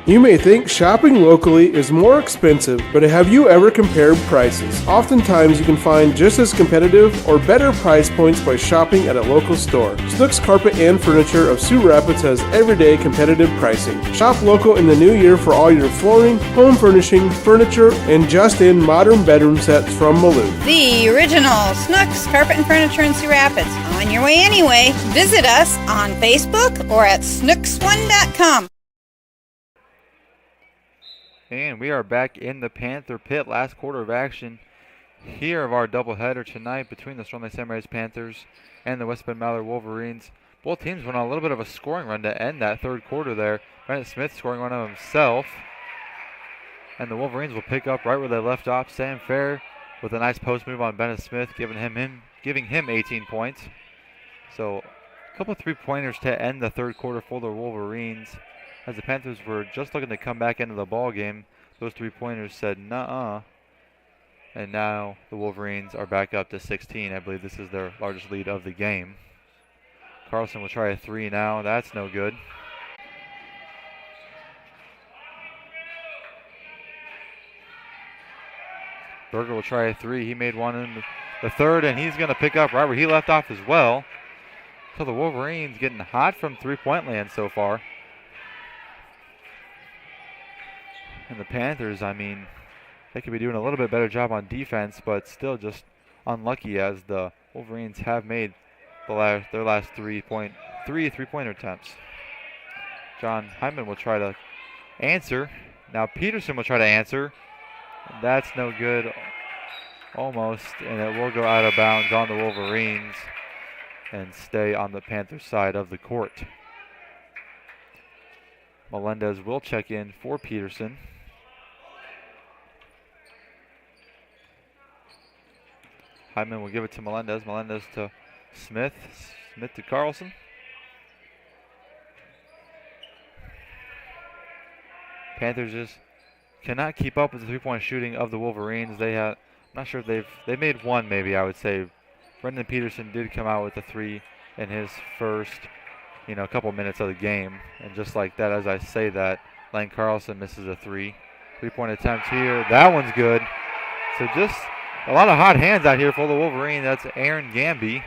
You may think shopping locally is more expensive, but have you ever compared prices? Oftentimes you can find just as competitive or better price points by shopping at a local store. Snooks Carpet and Furniture of Sioux Rapids has everyday competitive pricing. Shop local in the new year for all your flooring, home furnishing, furniture, and just-in modern bedroom sets from Malou. The original Snooks Carpet and Furniture in Sioux Rapids. On your way anyway. Visit us on Facebook or at snooks1.com. And we are back in the Panther pit. Last quarter of action here of our doubleheader tonight between the Storm Lake Samurais Panthers and the West Bend-Mallard Wolverines. Both teams went on a little bit of a scoring run to end that third quarter there. Bennett Smith scoring one of himself. And the Wolverines will pick up right where they left off. Sam Fair with a nice post move on Bennett Smith, giving him 18 points. So a couple 3-pointers to end the third quarter for the Wolverines. As the Panthers were just looking to come back into the ball game, those 3-pointers said nuh-uh. And now the Wolverines are back up to 16. I believe this is their largest lead of the game. Carlson will try a 3 now. That's no good. Berger will try a 3. He made one in the third, and he's going to pick up right where he left off as well. So the Wolverines getting hot from three-point land so far. And the Panthers, I mean, they could be doing a little bit better job on defense, but still just unlucky as the Wolverines have made their last three-pointer attempts. John Hyman will try to answer. Now Peterson will try to answer. That's no good. Almost, and it will go out of bounds on the Wolverines and stay on the Panthers side of the court. Melendez will check in for Peterson. Hyman will give it to Melendez. Melendez to Smith. Smith to Carlson. Panthers just cannot keep up with the three-point shooting of the Wolverines. I'm not sure if they made one, maybe, I would say. Brendan Peterson did come out with a three in his first, couple minutes of the game. And just like that, as I say that, Lane Carlson misses a three-point attempt here. That one's good. So just a lot of hot hands out here for the Wolverine. That's Aaron Gamby.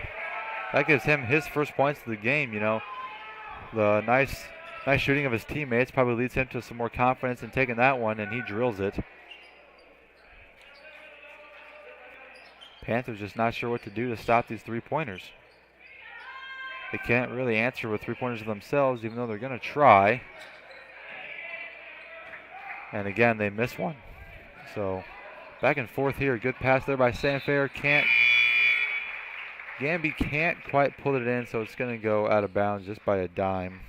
That gives him his first points of the game. The nice shooting of his teammates probably leads him to some more confidence in taking that one, and he drills it. Panthers just not sure what to do to stop these three-pointers. They can't really answer with three-pointers themselves, even though they're going to try. And again, they miss one. So back and forth here. Good pass there by Sanfair. Gamby can't quite pull it in, so it's going to go out of bounds just by a dime.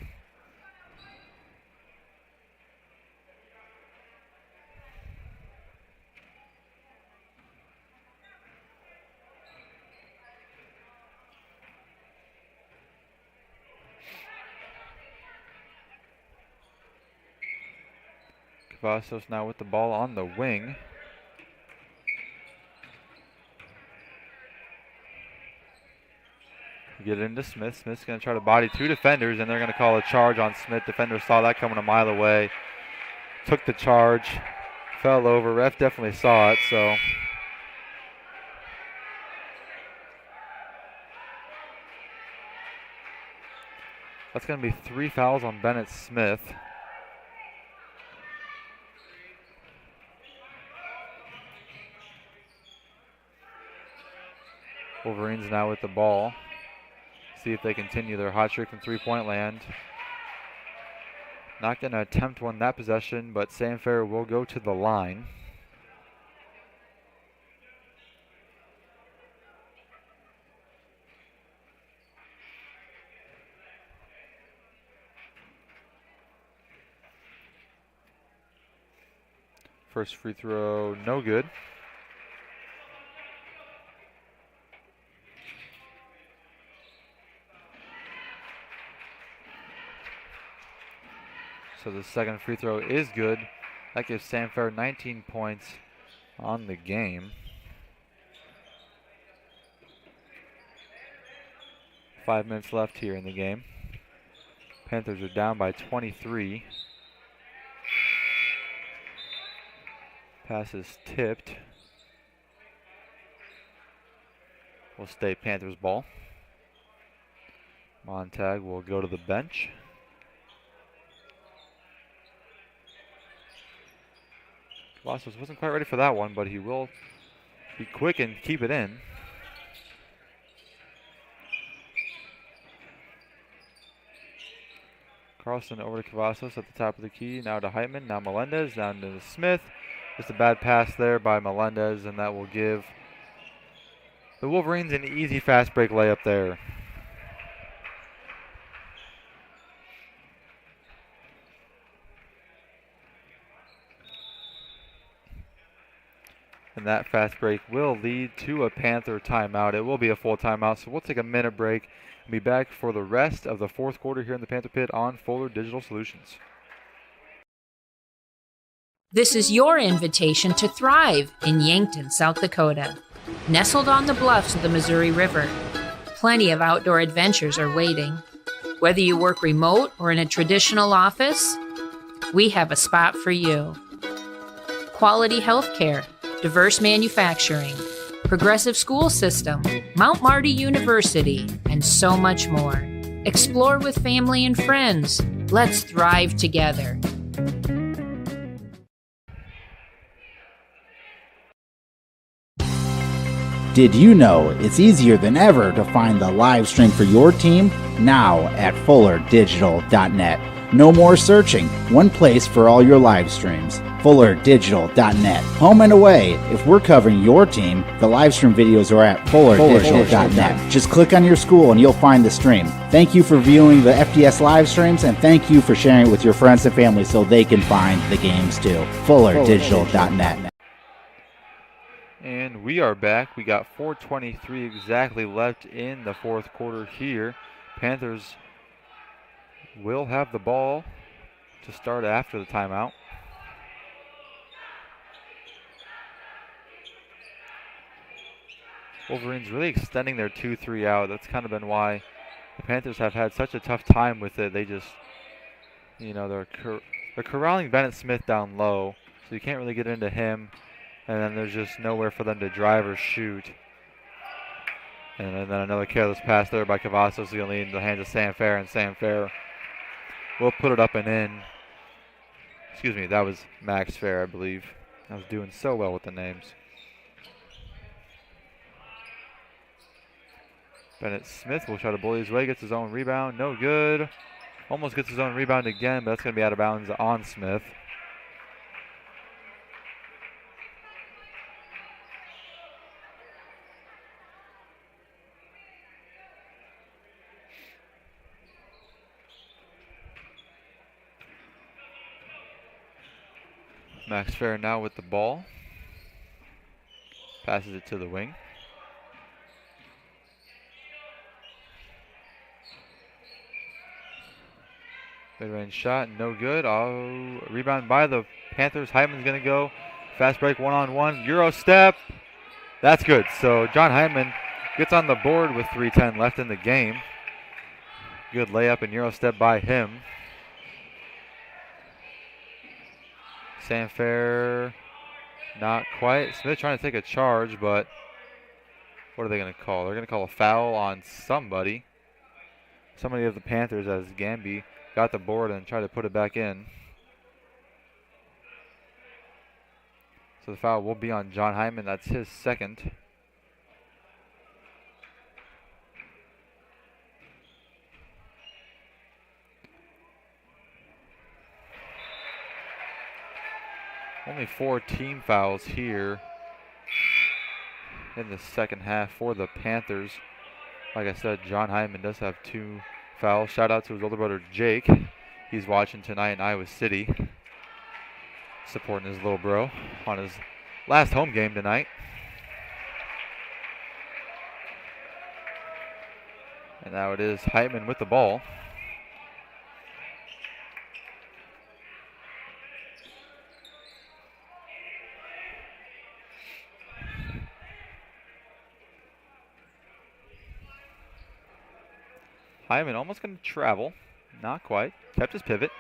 Cavazos now with the ball on the wing. Get it into Smith. Smith's going to try to body two defenders, and they're going to call a charge on Smith. Defender saw that coming a mile away. Took the charge. Fell over. Ref definitely saw it, so. That's going to be 3 fouls on Bennett Smith. Wolverines now with the ball. See if they continue their hot streak from three-point land. Not going to attempt one that possession, but Sanfair will go to the line. First free throw, no good. So the second free throw is good. That gives Sanfair 19 points on the game. 5 minutes left here in the game. Panthers are down by 23. Pass is tipped. Will stay Panthers ball. Montag will go to the bench. Cavazos wasn't quite ready for that one, but he will be quick and keep it in. Carlson over to Cavazos at the top of the key. Now to Heitman. Now Melendez. Down to Smith. Just a bad pass there by Melendez, and that will give the Wolverines an easy fast break layup there. And that fast break will lead to a Panther timeout. It will be a full timeout, so we'll take a minute break and be back for the rest of the fourth quarter here in the Panther Pit on Fuller Digital Solutions. This is your invitation to thrive in Yankton, South Dakota. Nestled on the bluffs of the Missouri River, plenty of outdoor adventures are waiting. Whether you work remote or in a traditional office, we have a spot for you. Quality health care, diverse manufacturing, progressive school system, Mount Marty University, and so much more. Explore with family and friends. Let's thrive together. Did you know it's easier than ever to find the live stream for your team? Now at FullerDigital.net. No more searching. One place for all your live streams. FullerDigital.net. Home and away. If we're covering your team, the live stream videos are at FullerDigital.net. Just click on your school and you'll find the stream. Thank you for viewing the FDS live streams, and thank you for sharing it with your friends and family so they can find the games too. FullerDigital.net. And we are back. We got 4:23 exactly left in the fourth quarter here. Panthers will have the ball to start after the timeout. Wolverines really extending their 2-3 out. That's kind of been why the Panthers have had such a tough time with it. They just, they're corralling Bennett Smith down low, so you can't really get into him. And then there's just nowhere for them to drive or shoot. And then another careless pass there by Cavazos is going to lead into the hands of Sam Fair, and Sam Fair will put it up and in. Excuse me, that was Max Fair, I believe. I was doing so well with the names. Bennett Smith will try to bully his way, gets his own rebound, no good. Almost gets his own rebound again, but that's going to be out of bounds on Smith. Max Fair now with the ball. Passes it to the wing. Mid-range shot, no good. Oh, rebound by the Panthers. Hyman's going to go. Fast break, one-on-one. Euro step. That's good. So John Hyman gets on the board with 3:10 left in the game. Good layup and Euro step by him. Sam Fair, not quite. Smith trying to take a charge, but what are they going to call? They're going to call a foul on somebody. Somebody of the Panthers, as Gamby got the board and tried to put it back in. So the foul will be on John Hyman. That's his second. Only 4 team fouls here in the second half for the Panthers. Like I said, John Hyman does have 2 fouls. Shout out to his older brother Jake. He's watching tonight in Iowa City, supporting his little bro on his last home game tonight. And now it is Hyman with the ball. Hyman almost going to travel. Not quite. Kept his pivot.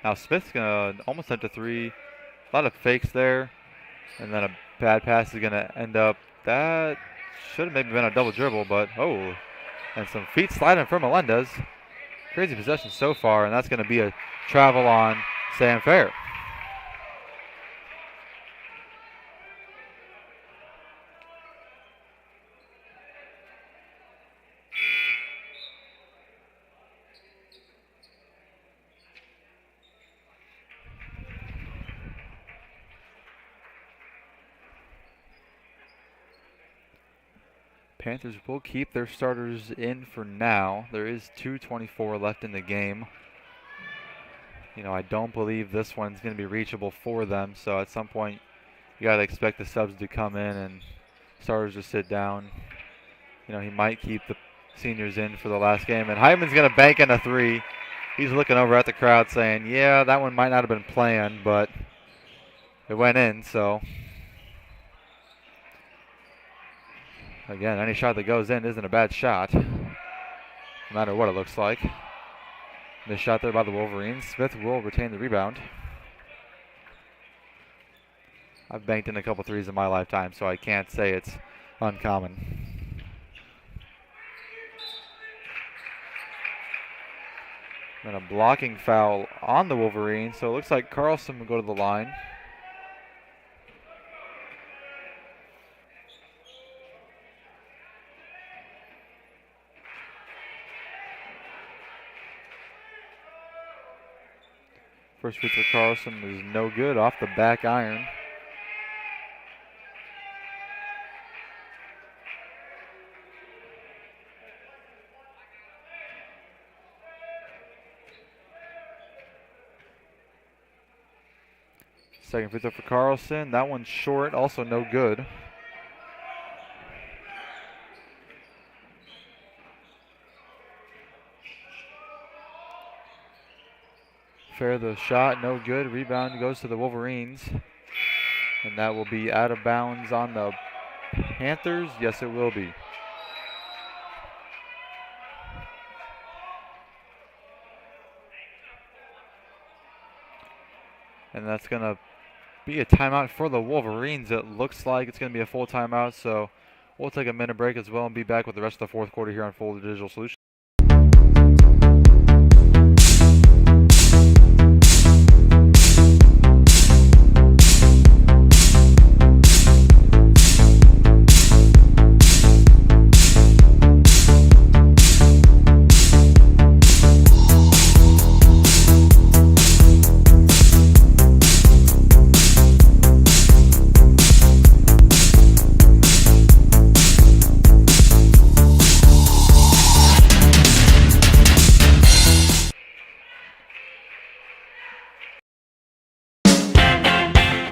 Now Smith's going to almost attempt a 3. A lot of fakes there. And then a bad pass is going to end up. That should have maybe been a double dribble, but oh. And some feet sliding from Melendez. Crazy possession so far, and that's going to be a travel on Sam Fair. Panthers will keep their starters in for now. There is 2:24 left in the game. I don't believe this one's going to be reachable for them. So at some point, you got to expect the subs to come in and starters to sit down. He might keep the seniors in for the last game. And Hyman's going to bank in a 3. He's looking over at the crowd saying, yeah, that one might not have been planned, but it went in, so. Again, any shot that goes in isn't a bad shot, no matter what it looks like. Missed shot there by the Wolverines. Smith will retain the rebound. I've banked in a couple threes in my lifetime, so I can't say it's uncommon. And a blocking foul on the Wolverines, so it looks like Carlson will go to the line. First free throw for Carlson is no good, off the back iron. Second free throw for Carlson. That one's short, also no good. Fair the shot, no good. Rebound goes to the Wolverines. And that will be out of bounds on the Panthers. Yes, it will be. And that's going to be a timeout for the Wolverines. It looks like it's going to be a full timeout, so we'll take a minute break as well and be back with the rest of the fourth quarter here on Full Digital Solutions.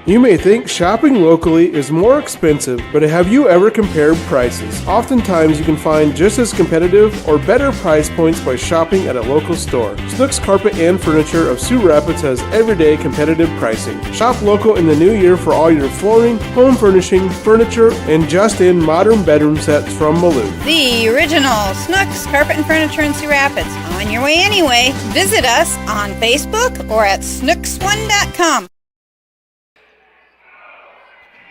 You may think shopping locally is more expensive, but have you ever compared prices? Oftentimes you can find just as competitive or better price points by shopping at a local store. Snooks Carpet and Furniture of Sioux Rapids has everyday competitive pricing. Shop local in the new year for all your flooring, home furnishing, furniture, and just-in modern bedroom sets from Maloof. The original Snooks Carpet and Furniture in Sioux Rapids. On your way anyway. Visit us on Facebook or at snooks1.com.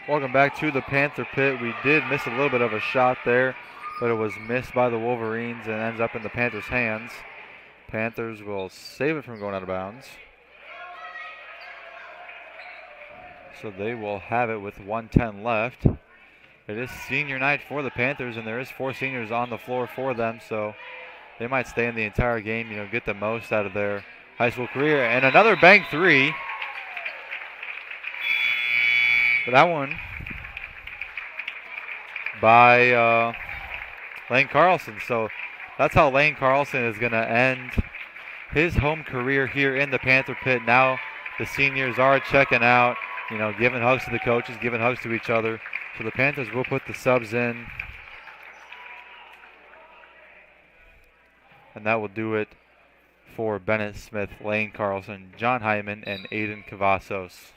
Welcome back to the Panther Pit. We did miss a little bit of a shot there, but it was missed by the Wolverines and ends up in the Panthers' hands. Panthers will save it from going out of bounds. So they will have it with 1:10 left. It is senior night for the Panthers, and there is 4 seniors on the floor for them, so they might stay in the entire game, get the most out of their high school career. And another bank three. But that one by Lane Carlson. So that's how Lane Carlson is going to end his home career here in the Panther Pit. Now the seniors are checking out, giving hugs to the coaches, giving hugs to each other. So the Panthers will put the subs in. And that will do it for Bennett Smith, Lane Carlson, John Hyman, and Aiden Cavazos.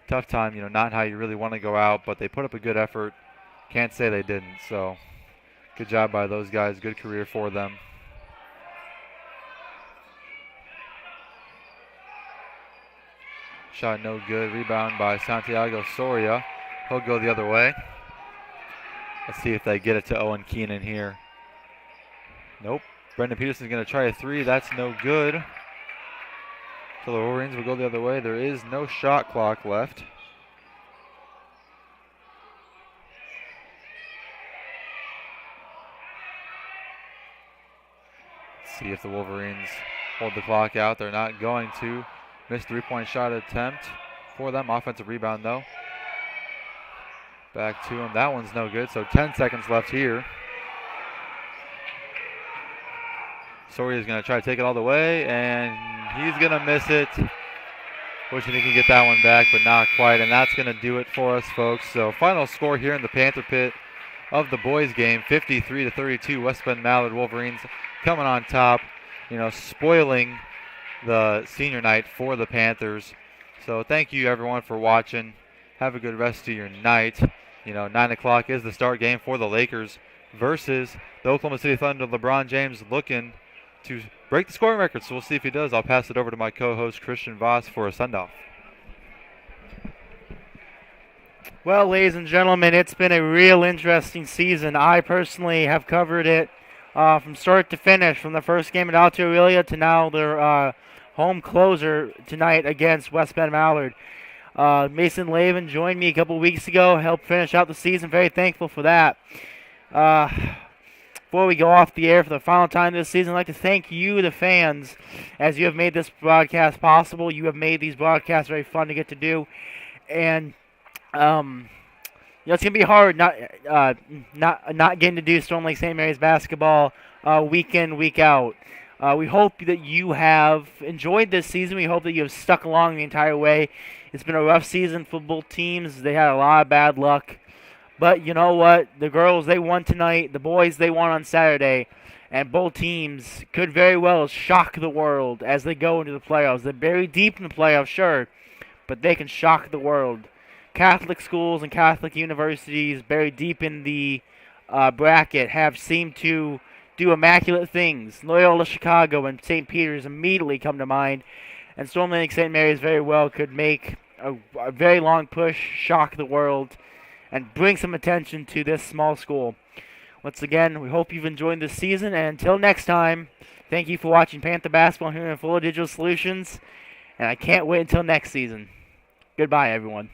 Tough time, not how you really want to go out, but they put up a good effort. Can't say they didn't, so good job by those guys. Good career for them. Shot no good. Rebound by Santiago Soria. He'll go the other way. Let's see if they get it to Owen Keenan here. Nope. Brendan Peterson's going to try a three. That's no good. So the Wolverines will go the other way. There is no shot clock left. Let's see if the Wolverines hold the clock out. They're not going to. Missed 3-point shot attempt for them. Offensive rebound though. Back to him. That one's no good. So 10 seconds left here. Soria's going to try to take it all the way, and he's going to miss it. Wishing he can get that one back, but not quite. And that's going to do it for us, folks. So final score here in the Panther Pit of the boys game, 53-32. West Bend-Mallard Wolverines coming on top, spoiling the senior night for the Panthers. So thank you, everyone, for watching. Have a good rest of your night. 9 o'clock is the start game for the Lakers versus the Oklahoma City Thunder. LeBron James looking to break the scoring record, so we'll see if he does. I'll pass it over to my co-host Christian Voss for a send-off. Well, ladies and gentlemen, it's been a real interesting season. I personally have covered it from start to finish, from the first game at Alto Aurelia to now their home closer tonight against West Bend-Mallard. Mason Lavin joined me a couple weeks ago, helped finish out the season. Very thankful for that. Before we go off the air for the final time this season, I'd like to thank you, the fans, as you have made this broadcast possible. You have made these broadcasts very fun to get to do. And it's gonna be hard not getting to do Storm Lake St. Mary's basketball week in, week out. We hope that you have enjoyed this season. We hope that you have stuck along the entire way. It's been a rough season for both teams. They had a lot of bad luck. But you know what? The girls, they won tonight. The boys, they won on Saturday. And both teams could very well shock the world as they go into the playoffs. They're very deep in the playoffs, sure, but they can shock the world. Catholic schools and Catholic universities buried deep in the bracket have seemed to do immaculate things. Loyola Chicago and St. Peter's immediately come to mind. And Storm Lake St. Mary's very well could make a very long push, shock the world, and bring some attention to this small school. Once again, we hope you've enjoyed this season. And until next time, thank you for watching Panther Basketball here in Fuller Digital Solutions. And I can't wait until next season. Goodbye, everyone.